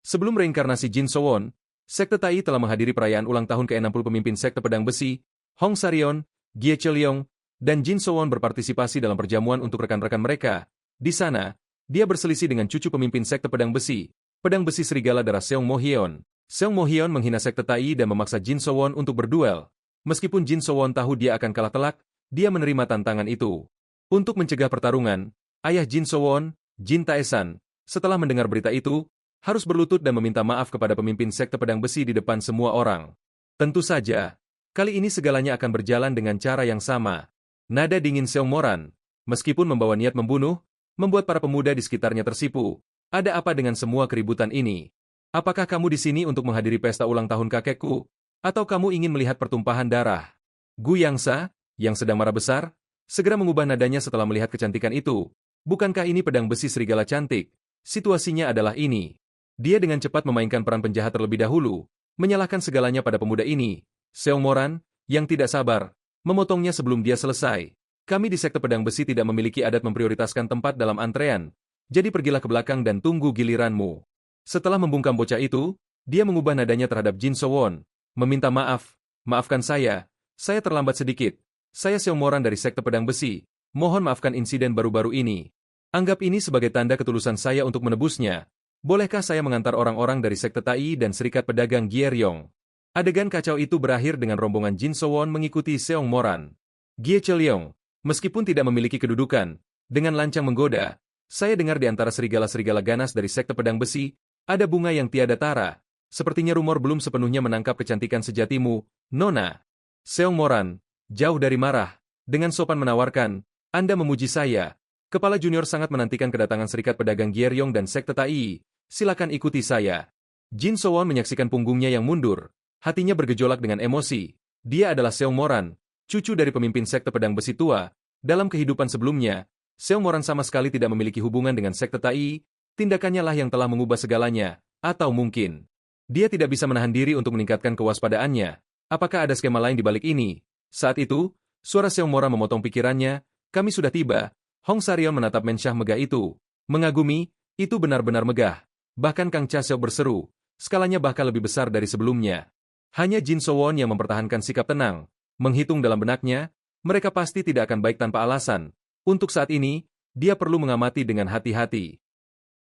Sebelum reinkarnasi Jin Sowon, Sekte Tai telah menghadiri perayaan ulang tahun ke-60 pemimpin Sekte Pedang Besi, Hong Sarion, Gie Cheliong, dan Jin Sowon berpartisipasi dalam perjamuan untuk rekan-rekan mereka. Di sana, dia berselisih dengan cucu pemimpin Sekte Pedang Besi, Pedang Besi Serigala Darah Seong Mo Hyeon. Seong Mo Hyeon menghina Sekte Tai dan memaksa Jin Sowon untuk berduel. Meskipun Jin Sowon tahu dia akan kalah telak, dia menerima tantangan itu. Untuk mencegah pertarungan, ayah Jin Sowon, Jin Taesan, setelah mendengar berita itu, harus berlutut dan meminta maaf kepada pemimpin Sekte Pedang Besi di depan semua orang. Tentu saja, kali ini segalanya akan berjalan dengan cara yang sama. Nada dingin Seong Moran, meskipun membawa niat membunuh, membuat para pemuda di sekitarnya tersipu. Ada apa dengan semua keributan ini? Apakah kamu di sini untuk menghadiri pesta ulang tahun kakekku? Atau kamu ingin melihat pertumpahan darah? Gu Yangsa, yang sedang marah besar, segera mengubah nadanya setelah melihat kecantikan itu. Bukankah ini pedang besi serigala cantik? Situasinya adalah ini. Dia dengan cepat memainkan peran penjahat terlebih dahulu, menyalahkan segalanya pada pemuda ini. Seong Moran, yang tidak sabar, memotongnya sebelum dia selesai. Kami di Sekte Pedang Besi tidak memiliki adat memprioritaskan tempat dalam antrean, jadi pergilah ke belakang dan tunggu giliranmu. Setelah membungkam bocah itu, dia mengubah nadanya terhadap Jin Sowon, meminta maaf, maafkan saya terlambat sedikit. Saya Seong Moran dari Sekte Pedang Besi, mohon maafkan insiden baru-baru ini. Anggap ini sebagai tanda ketulusan saya untuk menebusnya. Bolehkah saya mengantar orang-orang dari Sekte Tai dan Serikat Pedagang Gyeryong? Adegan kacau itu berakhir dengan rombongan Jin Sowon mengikuti Seong Moran. Gie Cheliong, meskipun tidak memiliki kedudukan, dengan lancang menggoda, saya dengar di antara serigala-serigala ganas dari Sekte Pedang Besi, ada bunga yang tiada tara. Sepertinya rumor belum sepenuhnya menangkap kecantikan sejatimu, Nona. Seong Moran, jauh dari marah, dengan sopan menawarkan, Anda memuji saya. Kepala junior sangat menantikan kedatangan Serikat Pedagang Gyeryong dan Sekte Tai. Silakan ikuti saya. Jin Sowon menyaksikan punggungnya yang mundur. Hatinya bergejolak dengan emosi. Dia adalah Seong Moran, cucu dari pemimpin Sekte Pedang Besi tua. Dalam kehidupan sebelumnya, Seong Moran sama sekali tidak memiliki hubungan dengan Sekte Tai. Tindakannya lah yang telah mengubah segalanya. Atau mungkin, dia tidak bisa menahan diri untuk meningkatkan kewaspadaannya. Apakah ada skema lain di balik ini? Saat itu, suara Seong Moran memotong pikirannya. Kami sudah tiba. Hong Sarion menatap Mensyah megah itu. Mengagumi, itu benar-benar megah. Bahkan Kang Cha Seok berseru, skalanya bahkan lebih besar dari sebelumnya. Hanya Jin Sowon yang mempertahankan sikap tenang. Menghitung dalam benaknya, mereka pasti tidak akan baik tanpa alasan. Untuk saat ini, dia perlu mengamati dengan hati-hati.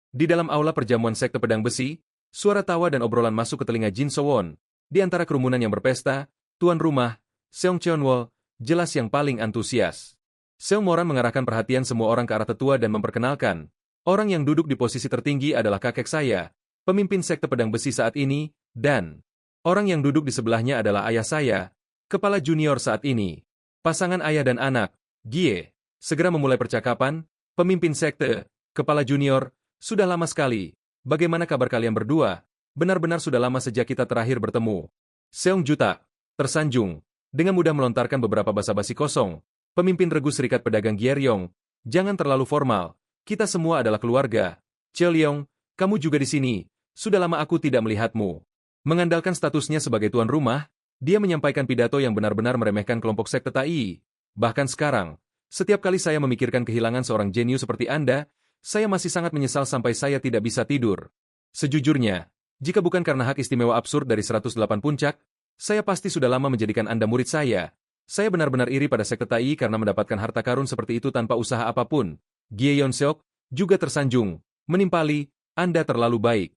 Di dalam aula perjamuan Sekte Pedang Besi, suara tawa dan obrolan masuk ke telinga Jin Sowon. Di antara kerumunan yang berpesta, tuan rumah, Seong Cheonwol, jelas yang paling antusias. Seong Moran mengarahkan perhatian semua orang ke arah tetua dan memperkenalkan, orang yang duduk di posisi tertinggi adalah kakek saya, pemimpin Sekte Pedang Besi saat ini, dan orang yang duduk di sebelahnya adalah ayah saya, kepala junior saat ini. Pasangan ayah dan anak, Gie, segera memulai percakapan, pemimpin sekte, kepala junior, sudah lama sekali. Bagaimana kabar kalian berdua? Benar-benar sudah lama sejak kita terakhir bertemu. Seong Juta, tersanjung, dengan mudah melontarkan beberapa basa-basi kosong. Pemimpin regu Serikat Pedagang Gyeryong, jangan terlalu formal. Kita semua adalah keluarga. Cheliong, kamu juga di sini. Sudah lama aku tidak melihatmu. Mengandalkan statusnya sebagai tuan rumah, dia menyampaikan pidato yang benar-benar meremehkan kelompok Sekte Tai. Bahkan sekarang, setiap kali saya memikirkan kehilangan seorang jenius seperti Anda, saya masih sangat menyesal sampai saya tidak bisa tidur. Sejujurnya, jika bukan karena hak istimewa absurd dari 108 puncak, saya pasti sudah lama menjadikan Anda murid saya. Saya benar-benar iri pada Sekte Tai karena mendapatkan harta karun seperti itu tanpa usaha apapun. Gie Yeon-seok juga tersanjung, menimpali, Anda terlalu baik.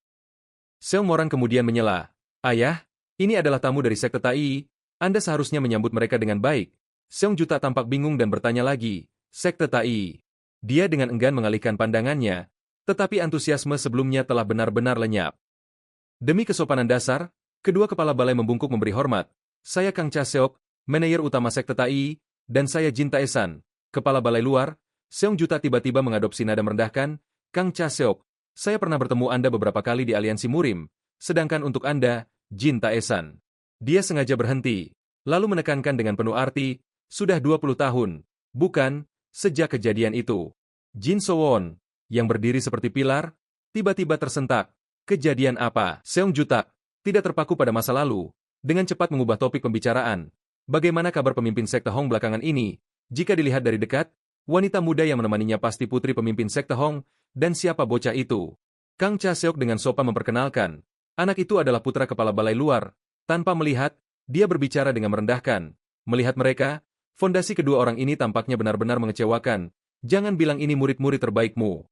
Seong Moran kemudian menyela, Ayah, ini adalah tamu dari Sekte Tai, Anda seharusnya menyambut mereka dengan baik. Seong Juta tampak bingung dan bertanya lagi, Sekte Tai. Dia dengan enggan mengalihkan pandangannya, tetapi antusiasme sebelumnya telah benar-benar lenyap. Demi kesopanan dasar, kedua kepala balai membungkuk memberi hormat. Saya Kang Cha Seok, manajer utama Sekte Tai, dan saya Jin Taesan, kepala balai luar. Seong Juta tiba-tiba mengadopsi nada merendahkan, Kang Cha Seok, saya pernah bertemu Anda beberapa kali di aliansi Murim, sedangkan untuk Anda, Jin Taesan. Dia sengaja berhenti, lalu menekankan dengan penuh arti, sudah 20 tahun, bukan, sejak kejadian itu. Jin Sowon, yang berdiri seperti pilar, tiba-tiba tersentak. Kejadian apa? Seong Juta, tidak terpaku pada masa lalu, dengan cepat mengubah topik pembicaraan. Bagaimana kabar pemimpin sekte Hong belakangan ini? Jika dilihat dari dekat, wanita muda yang menemaninya pasti putri pemimpin sekte Hong, dan siapa bocah itu? Kang Cha Seok dengan sopan memperkenalkan. Anak itu adalah putra kepala balai luar. Tanpa melihat, dia berbicara dengan merendahkan. Melihat mereka, fondasi kedua orang ini tampaknya benar-benar mengecewakan. Jangan bilang ini murid-murid terbaikmu.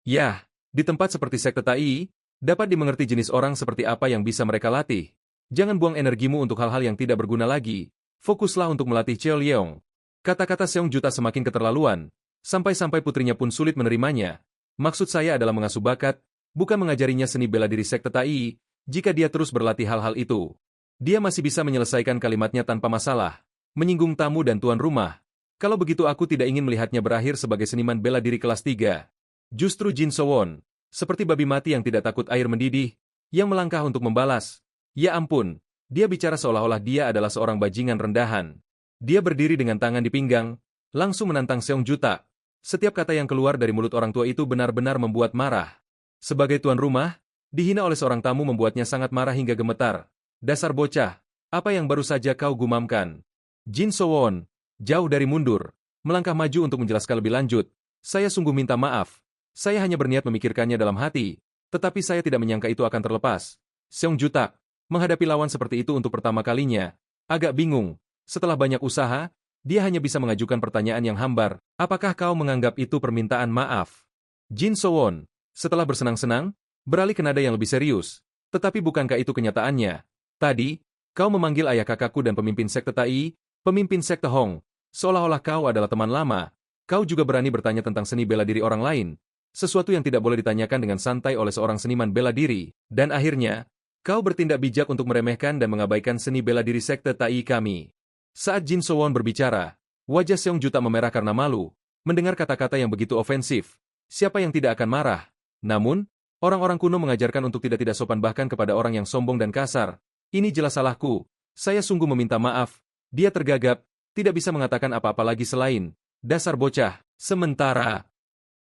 Yah, di tempat seperti sekte Tai, dapat dimengerti jenis orang seperti apa yang bisa mereka latih. Jangan buang energimu untuk hal-hal yang tidak berguna lagi. Fokuslah untuk melatih Cheo Leong. Kata-kata Seong Juta semakin keterlaluan. Sampai-sampai putrinya pun sulit menerimanya. Maksud saya adalah mengasuh bakat, bukan mengajarinya seni bela diri sekte Tai. Jika dia terus berlatih hal-hal itu, dia masih bisa menyelesaikan kalimatnya tanpa masalah. Menyinggung tamu dan tuan rumah. Kalau begitu aku tidak ingin melihatnya berakhir sebagai seniman bela diri kelas 3. Justru Jin Sowon, seperti babi mati yang tidak takut air mendidih, yang melangkah untuk membalas. Ya ampun, dia bicara seolah-olah dia adalah seorang bajingan rendahan. Dia berdiri dengan tangan di pinggang, langsung menantang Seong Juta. Setiap kata yang keluar dari mulut orang tua itu benar-benar membuat marah. Sebagai tuan rumah, dihina oleh seorang tamu membuatnya sangat marah hingga gemetar. Dasar bocah, apa yang baru saja kau gumamkan? Jin Sowon, jauh dari mundur, melangkah maju untuk menjelaskan lebih lanjut. Saya sungguh minta maaf. Saya hanya berniat memikirkannya dalam hati, tetapi saya tidak menyangka itu akan terlepas. Seong Juta, menghadapi lawan seperti itu untuk pertama kalinya, agak bingung. Setelah banyak usaha, dia hanya bisa mengajukan pertanyaan yang hambar. Apakah kau menganggap itu permintaan maaf? Jin Sowon, setelah bersenang-senang, beralih ke nada yang lebih serius. Tetapi bukankah itu kenyataannya? Tadi, kau memanggil ayah kakakku dan pemimpin sekte Tai, pemimpin sekte Hong, seolah-olah kau adalah teman lama. Kau juga berani bertanya tentang seni bela diri orang lain. Sesuatu yang tidak boleh ditanyakan dengan santai oleh seorang seniman bela diri. Dan akhirnya, kau bertindak bijak untuk meremehkan dan mengabaikan seni bela diri sekte Tai kami. Saat Jin Sowon berbicara, wajah Seong Juta memerah karena malu. Mendengar kata-kata yang begitu ofensif, siapa yang tidak akan marah? Namun, orang-orang kuno mengajarkan untuk tidak sopan bahkan kepada orang yang sombong dan kasar. Ini jelas salahku. Saya sungguh meminta maaf. Dia tergagap, tidak bisa mengatakan apa-apa lagi selain, dasar bocah. Sementara,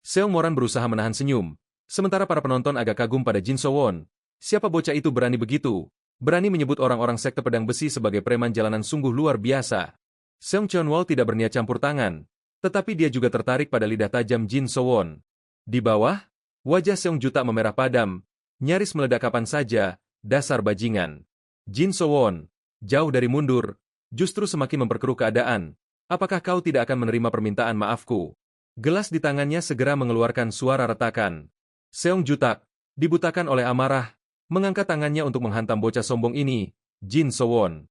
Seong Moran berusaha menahan senyum. Sementara para penonton agak kagum pada Jin Sowon. Siapa bocah itu berani begitu? Berani menyebut orang-orang sekte pedang besi sebagai preman jalanan sungguh luar biasa. Seong Chonwol tidak berniat campur tangan. Tetapi dia juga tertarik pada lidah tajam Jin Sowon. Di bawah, wajah Seong Juta memerah padam. Nyaris meledak kapan saja, dasar bajingan. Jin Sowon, jauh dari mundur, justru semakin memperkeruh keadaan. Apakah kau tidak akan menerima permintaan maafku? Gelas di tangannya segera mengeluarkan suara retakan. Seong Juta, dibutakan oleh amarah, mengangkat tangannya untuk menghantam bocah sombong ini, Jin Sowon.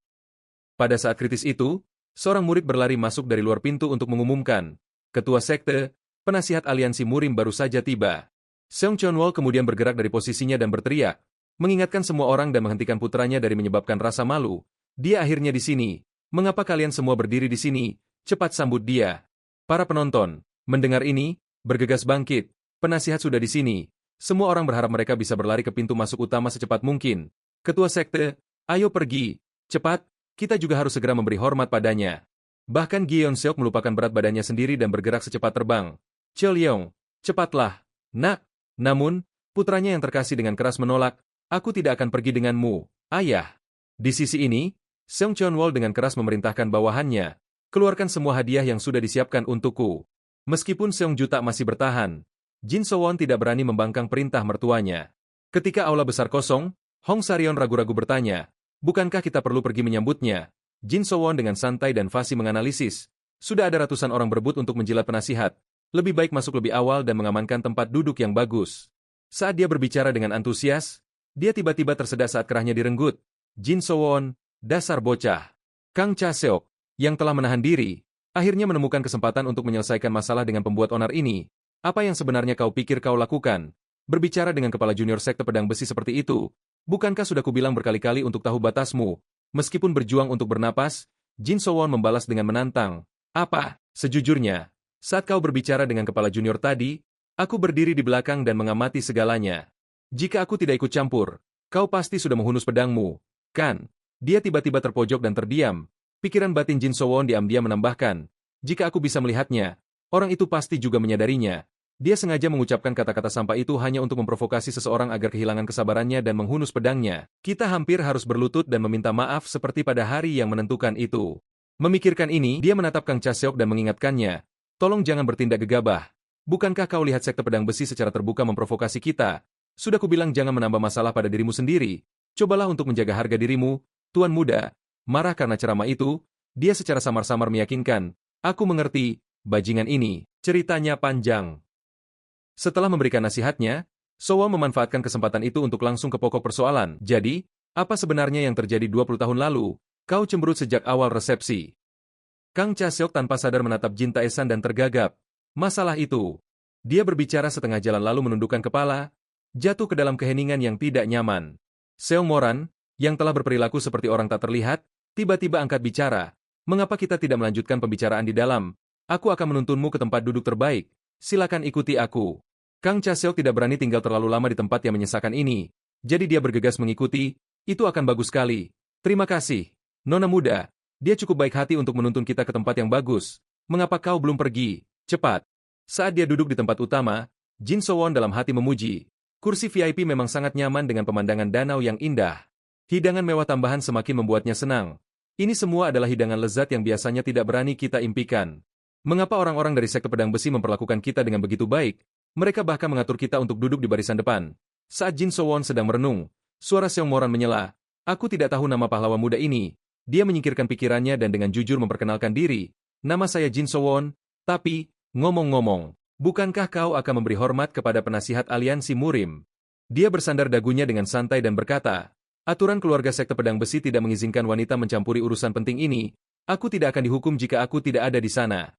Pada saat kritis itu, seorang murid berlari masuk dari luar pintu untuk mengumumkan, ketua sekte, penasihat aliansi Murim baru saja tiba. Seong Chonwol kemudian bergerak dari posisinya dan berteriak, mengingatkan semua orang dan menghentikan putranya dari menyebabkan rasa malu. Dia akhirnya di sini. Mengapa kalian semua berdiri di sini? Cepat sambut dia. Para penonton, mendengar ini, bergegas bangkit. Penasihat sudah di sini. Semua orang berharap mereka bisa berlari ke pintu masuk utama secepat mungkin. Ketua sekte, ayo pergi. Cepat, kita juga harus segera memberi hormat padanya. Bahkan Gion Seok melupakan berat badannya sendiri dan bergerak secepat terbang. Cheo Leong, cepatlah. Nak. Namun, putranya yang terkasih dengan keras menolak, aku tidak akan pergi denganmu, ayah. Di sisi ini, Seong Chonwol dengan keras memerintahkan bawahannya, keluarkan semua hadiah yang sudah disiapkan untukku. Meskipun Seong Juta masih bertahan, Jin Sowon tidak berani membangkang perintah mertuanya. Ketika aula besar kosong, Hong Sarion ragu-ragu bertanya, bukankah kita perlu pergi menyambutnya? Jin Sowon dengan santai dan fasih menganalisis, sudah ada ratusan orang berebut untuk menjilat penasihat, lebih baik masuk lebih awal dan mengamankan tempat duduk yang bagus. Saat dia berbicara dengan antusias, dia tiba-tiba tersedak saat kerahnya direnggut. Jin Sowon, dasar bocah. Kang Cha Seok, yang telah menahan diri, akhirnya menemukan kesempatan untuk menyelesaikan masalah dengan pembuat onar ini. Apa yang sebenarnya kau pikir kau lakukan? Berbicara dengan kepala junior sekte pedang besi seperti itu, bukankah sudah kubilang berkali-kali untuk tahu batasmu? Meskipun berjuang untuk bernapas, Jin Sowon membalas dengan menantang. Apa? Sejujurnya, saat kau berbicara dengan kepala junior tadi, aku berdiri di belakang dan mengamati segalanya. Jika aku tidak ikut campur, kau pasti sudah menghunus pedangmu. Kan? Dia tiba-tiba terpojok dan terdiam. Pikiran batin Jin Sowon diam-diam menambahkan, jika aku bisa melihatnya, orang itu pasti juga menyadarinya. Dia sengaja mengucapkan kata-kata sampah itu hanya untuk memprovokasi seseorang agar kehilangan kesabarannya dan menghunus pedangnya. Kita hampir harus berlutut dan meminta maaf seperti pada hari yang menentukan itu. Memikirkan ini, dia menatap Kang Chaseok dan mengingatkannya, tolong jangan bertindak gegabah. Bukankah kau lihat sekte pedang besi secara terbuka memprovokasi kita? Sudah kubilang jangan menambah masalah pada dirimu sendiri. Cobalah untuk menjaga harga dirimu, Tuan Muda. Marah karena ceramah itu, dia secara samar-samar meyakinkan, aku mengerti, bajingan ini, ceritanya panjang. Setelah memberikan nasihatnya, Sowon memanfaatkan kesempatan itu untuk langsung ke pokok persoalan. Jadi, apa sebenarnya yang terjadi 20 tahun lalu? Kau cemberut sejak awal resepsi. Kang Chaseok tanpa sadar menatap Jin Taesan dan tergagap. Masalah itu. Dia berbicara setengah jalan lalu menundukkan kepala, jatuh ke dalam keheningan yang tidak nyaman. Seong Moran, yang telah berperilaku seperti orang tak terlihat, tiba-tiba angkat bicara. Mengapa kita tidak melanjutkan pembicaraan di dalam? Aku akan menuntunmu ke tempat duduk terbaik. Silakan ikuti aku. Kang Chaseok tidak berani tinggal terlalu lama di tempat yang menyesakan ini, jadi dia bergegas mengikuti, itu akan bagus sekali. Terima kasih. Nona muda, dia cukup baik hati untuk menuntun kita ke tempat yang bagus. Mengapa kau belum pergi? Cepat. Saat dia duduk di tempat utama, Jin Sowon dalam hati memuji. Kursi VIP memang sangat nyaman dengan pemandangan danau yang indah. Hidangan mewah tambahan semakin membuatnya senang. Ini semua adalah hidangan lezat yang biasanya tidak berani kita impikan. Mengapa orang-orang dari sekte pedang besi memperlakukan kita dengan begitu baik? Mereka bahkan mengatur kita untuk duduk di barisan depan. Saat Jin Sowon sedang merenung, suara Seong Moran menyela. Aku tidak tahu nama pahlawan muda ini. Dia menyingkirkan pikirannya dan dengan jujur memperkenalkan diri. Nama saya Jin Sowon, tapi, ngomong-ngomong, bukankah kau akan memberi hormat kepada penasihat aliansi Murim? Dia bersandar dagunya dengan santai dan berkata, aturan keluarga sekte pedang besi tidak mengizinkan wanita mencampuri urusan penting ini. Aku tidak akan dihukum jika aku tidak ada di sana.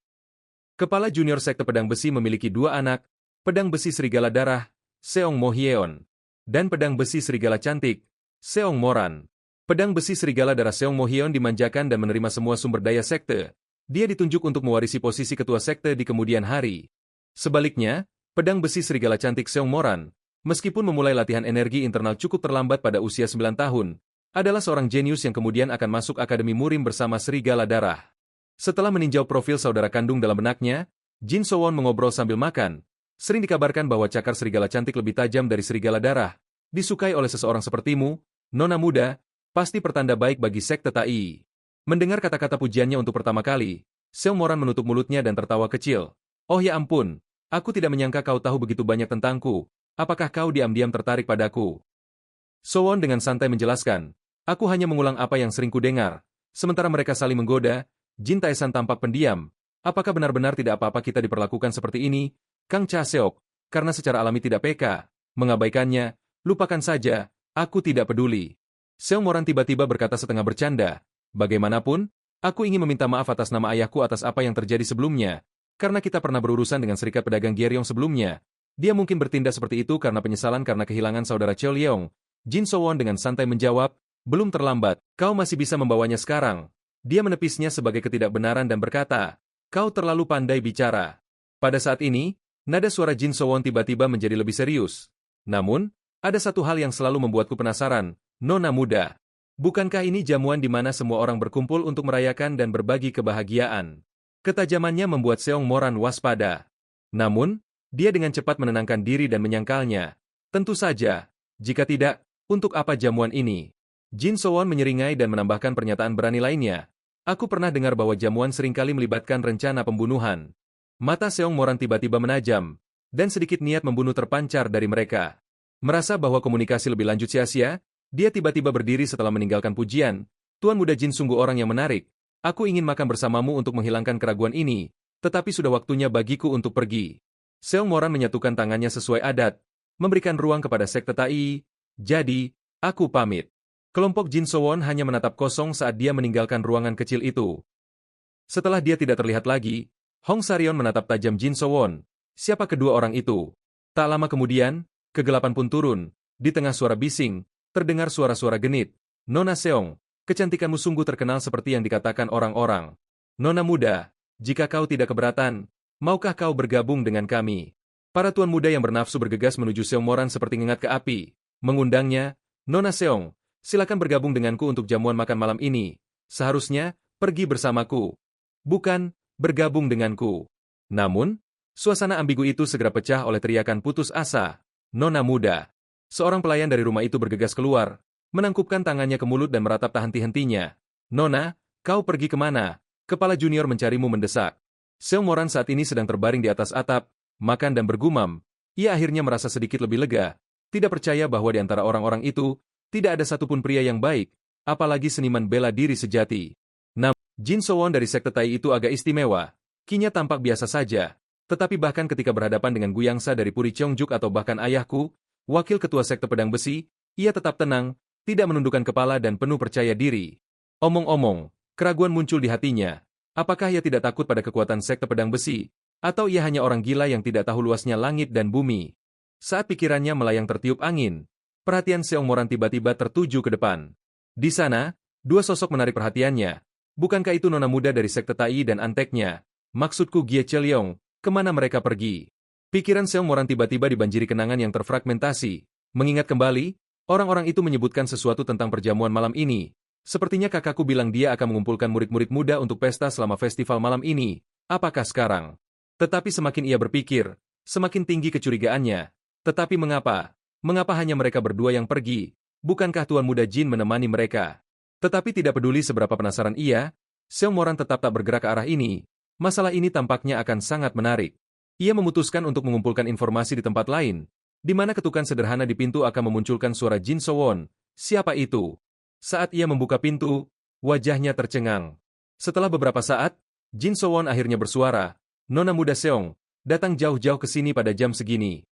Kepala junior sekte pedang besi memiliki 2 anak, pedang besi serigala darah, Seong Mohyeon, dan pedang besi serigala cantik, Seong Moran. Pedang besi serigala darah Seong Mohyeon dimanjakan dan menerima semua sumber daya sekte. Dia ditunjuk untuk mewarisi posisi ketua sekte di kemudian hari. Sebaliknya, pedang besi serigala cantik Seong Moran, meskipun memulai latihan energi internal cukup terlambat pada usia 9 tahun, adalah seorang jenius yang kemudian akan masuk Akademi Murim bersama serigala darah. Setelah meninjau profil saudara kandung dalam benaknya, Jin Sowon mengobrol sambil makan. Sering dikabarkan bahwa cakar serigala cantik lebih tajam dari serigala darah. Disukai oleh seseorang sepertimu, nona muda, pasti pertanda baik bagi sekte Tai. Mendengar kata-kata pujiannya untuk pertama kali, Seong Moran menutup mulutnya dan tertawa kecil. Oh ya ampun, aku tidak menyangka kau tahu begitu banyak tentangku. Apakah kau diam-diam tertarik padaku? Sowon dengan santai menjelaskan, aku hanya mengulang apa yang sering kudengar. Sementara mereka saling menggoda, Jin Taesan tampak pendiam. Apakah benar-benar tidak apa-apa kita diperlakukan seperti ini? Kang Chaseok, karena secara alami tidak peka, mengabaikannya, lupakan saja, aku tidak peduli. Seong Moran tiba-tiba berkata setengah bercanda, bagaimanapun, aku ingin meminta maaf atas nama ayahku atas apa yang terjadi sebelumnya, karena kita pernah berurusan dengan serikat pedagang Gyeryong sebelumnya. Dia mungkin bertindak seperti itu karena penyesalan karena kehilangan saudara Cheo Leong. Jin Sowon dengan santai menjawab, belum terlambat, kau masih bisa membawanya sekarang. Dia menepisnya sebagai ketidakbenaran dan berkata, kau terlalu pandai bicara. Pada saat ini, nada suara Jin Sowon tiba-tiba menjadi lebih serius. Namun, ada satu hal yang selalu membuatku penasaran, nona muda. Bukankah ini jamuan di mana semua orang berkumpul untuk merayakan dan berbagi kebahagiaan? Ketajamannya membuat Seong Moran waspada. Namun, dia dengan cepat menenangkan diri dan menyangkalnya. Tentu saja, jika tidak, untuk apa jamuan ini? Jin Sowon menyeringai dan menambahkan pernyataan berani lainnya. Aku pernah dengar bahwa jamuan seringkali melibatkan rencana pembunuhan. Mata Seong Moran tiba-tiba menajam, dan sedikit niat membunuh terpancar dari mereka. Merasa bahwa komunikasi lebih lanjut sia-sia, dia tiba-tiba berdiri setelah meninggalkan pujian. Tuan Muda Jin sungguh orang yang menarik. Aku ingin makan bersamamu untuk menghilangkan keraguan ini, tetapi sudah waktunya bagiku untuk pergi. Seong Moran menyatukan tangannya sesuai adat, memberikan ruang kepada sekte Tai. Jadi, aku pamit. Kelompok Jin Sowon hanya menatap kosong saat dia meninggalkan ruangan kecil itu. Setelah dia tidak terlihat lagi, Hong Saryeon menatap tajam Jin Sowon. Siapa kedua orang itu? Tak lama kemudian, kegelapan pun turun. Di tengah suara bising, terdengar suara-suara genit. Nona Seong, kecantikanmu sungguh terkenal seperti yang dikatakan orang-orang. Nona muda, jika kau tidak keberatan, maukah kau bergabung dengan kami? Para tuan muda yang bernafsu bergegas menuju Seong Moran seperti ngengat ke api. Mengundangnya, Nona Seong, silakan bergabung denganku untuk jamuan makan malam ini. Seharusnya, pergi bersamaku. Bukan, bergabung denganku. Namun, Suasana ambigu itu segera pecah oleh teriakan putus asa. Nona muda. Seorang pelayan dari rumah itu bergegas keluar, menangkupkan tangannya ke mulut dan meratap tak henti-hentinya. Nona, kau pergi kemana? Kepala junior mencarimu mendesak. Seong Moran saat ini sedang terbaring di atas atap, makan dan bergumam. Ia akhirnya merasa sedikit lebih lega. Tidak percaya bahwa di antara orang-orang itu, tidak ada satupun pria yang baik, apalagi seniman bela diri sejati. Namun, Jin So-won dari sekte Tai itu agak istimewa. Kinya tampak biasa saja. Tetapi bahkan ketika berhadapan dengan Gu Yangsa dari Puri Cheongjuk atau bahkan ayahku, wakil ketua sekte pedang besi, ia tetap tenang, tidak menundukkan kepala dan penuh percaya diri. Omong-omong, keraguan muncul di hatinya. Apakah ia tidak takut pada kekuatan sekte pedang besi? Atau ia hanya orang gila yang tidak tahu luasnya langit dan bumi? Saat pikirannya melayang tertiup angin, perhatian Seong Moran tiba-tiba tertuju ke depan. Di sana, dua sosok menarik perhatiannya. Bukankah itu nona muda dari sekte Tai dan anteknya? Maksudku Gie Chelyong, kemana mereka pergi? Pikiran Seong Moran tiba-tiba dibanjiri kenangan yang terfragmentasi. Mengingat kembali, orang-orang itu menyebutkan sesuatu tentang perjamuan malam ini. Sepertinya kakakku bilang dia akan mengumpulkan murid-murid muda untuk pesta selama festival malam ini. Apakah sekarang? Tetapi semakin ia berpikir, semakin tinggi kecurigaannya. Tetapi mengapa? Mengapa hanya mereka berdua yang pergi? Bukankah Tuan Muda Jin menemani mereka? Tetapi tidak peduli seberapa penasaran ia, Seong Moran tetap tak bergerak ke arah ini. Masalah ini tampaknya akan sangat menarik. Ia memutuskan untuk mengumpulkan informasi di tempat lain, di mana ketukan sederhana di pintu akan memunculkan suara Jin So-won. Siapa itu? Saat ia membuka pintu, wajahnya tercengang. Setelah beberapa saat, Jin So-won akhirnya bersuara, Nona muda Seong, datang jauh-jauh ke sini pada jam segini.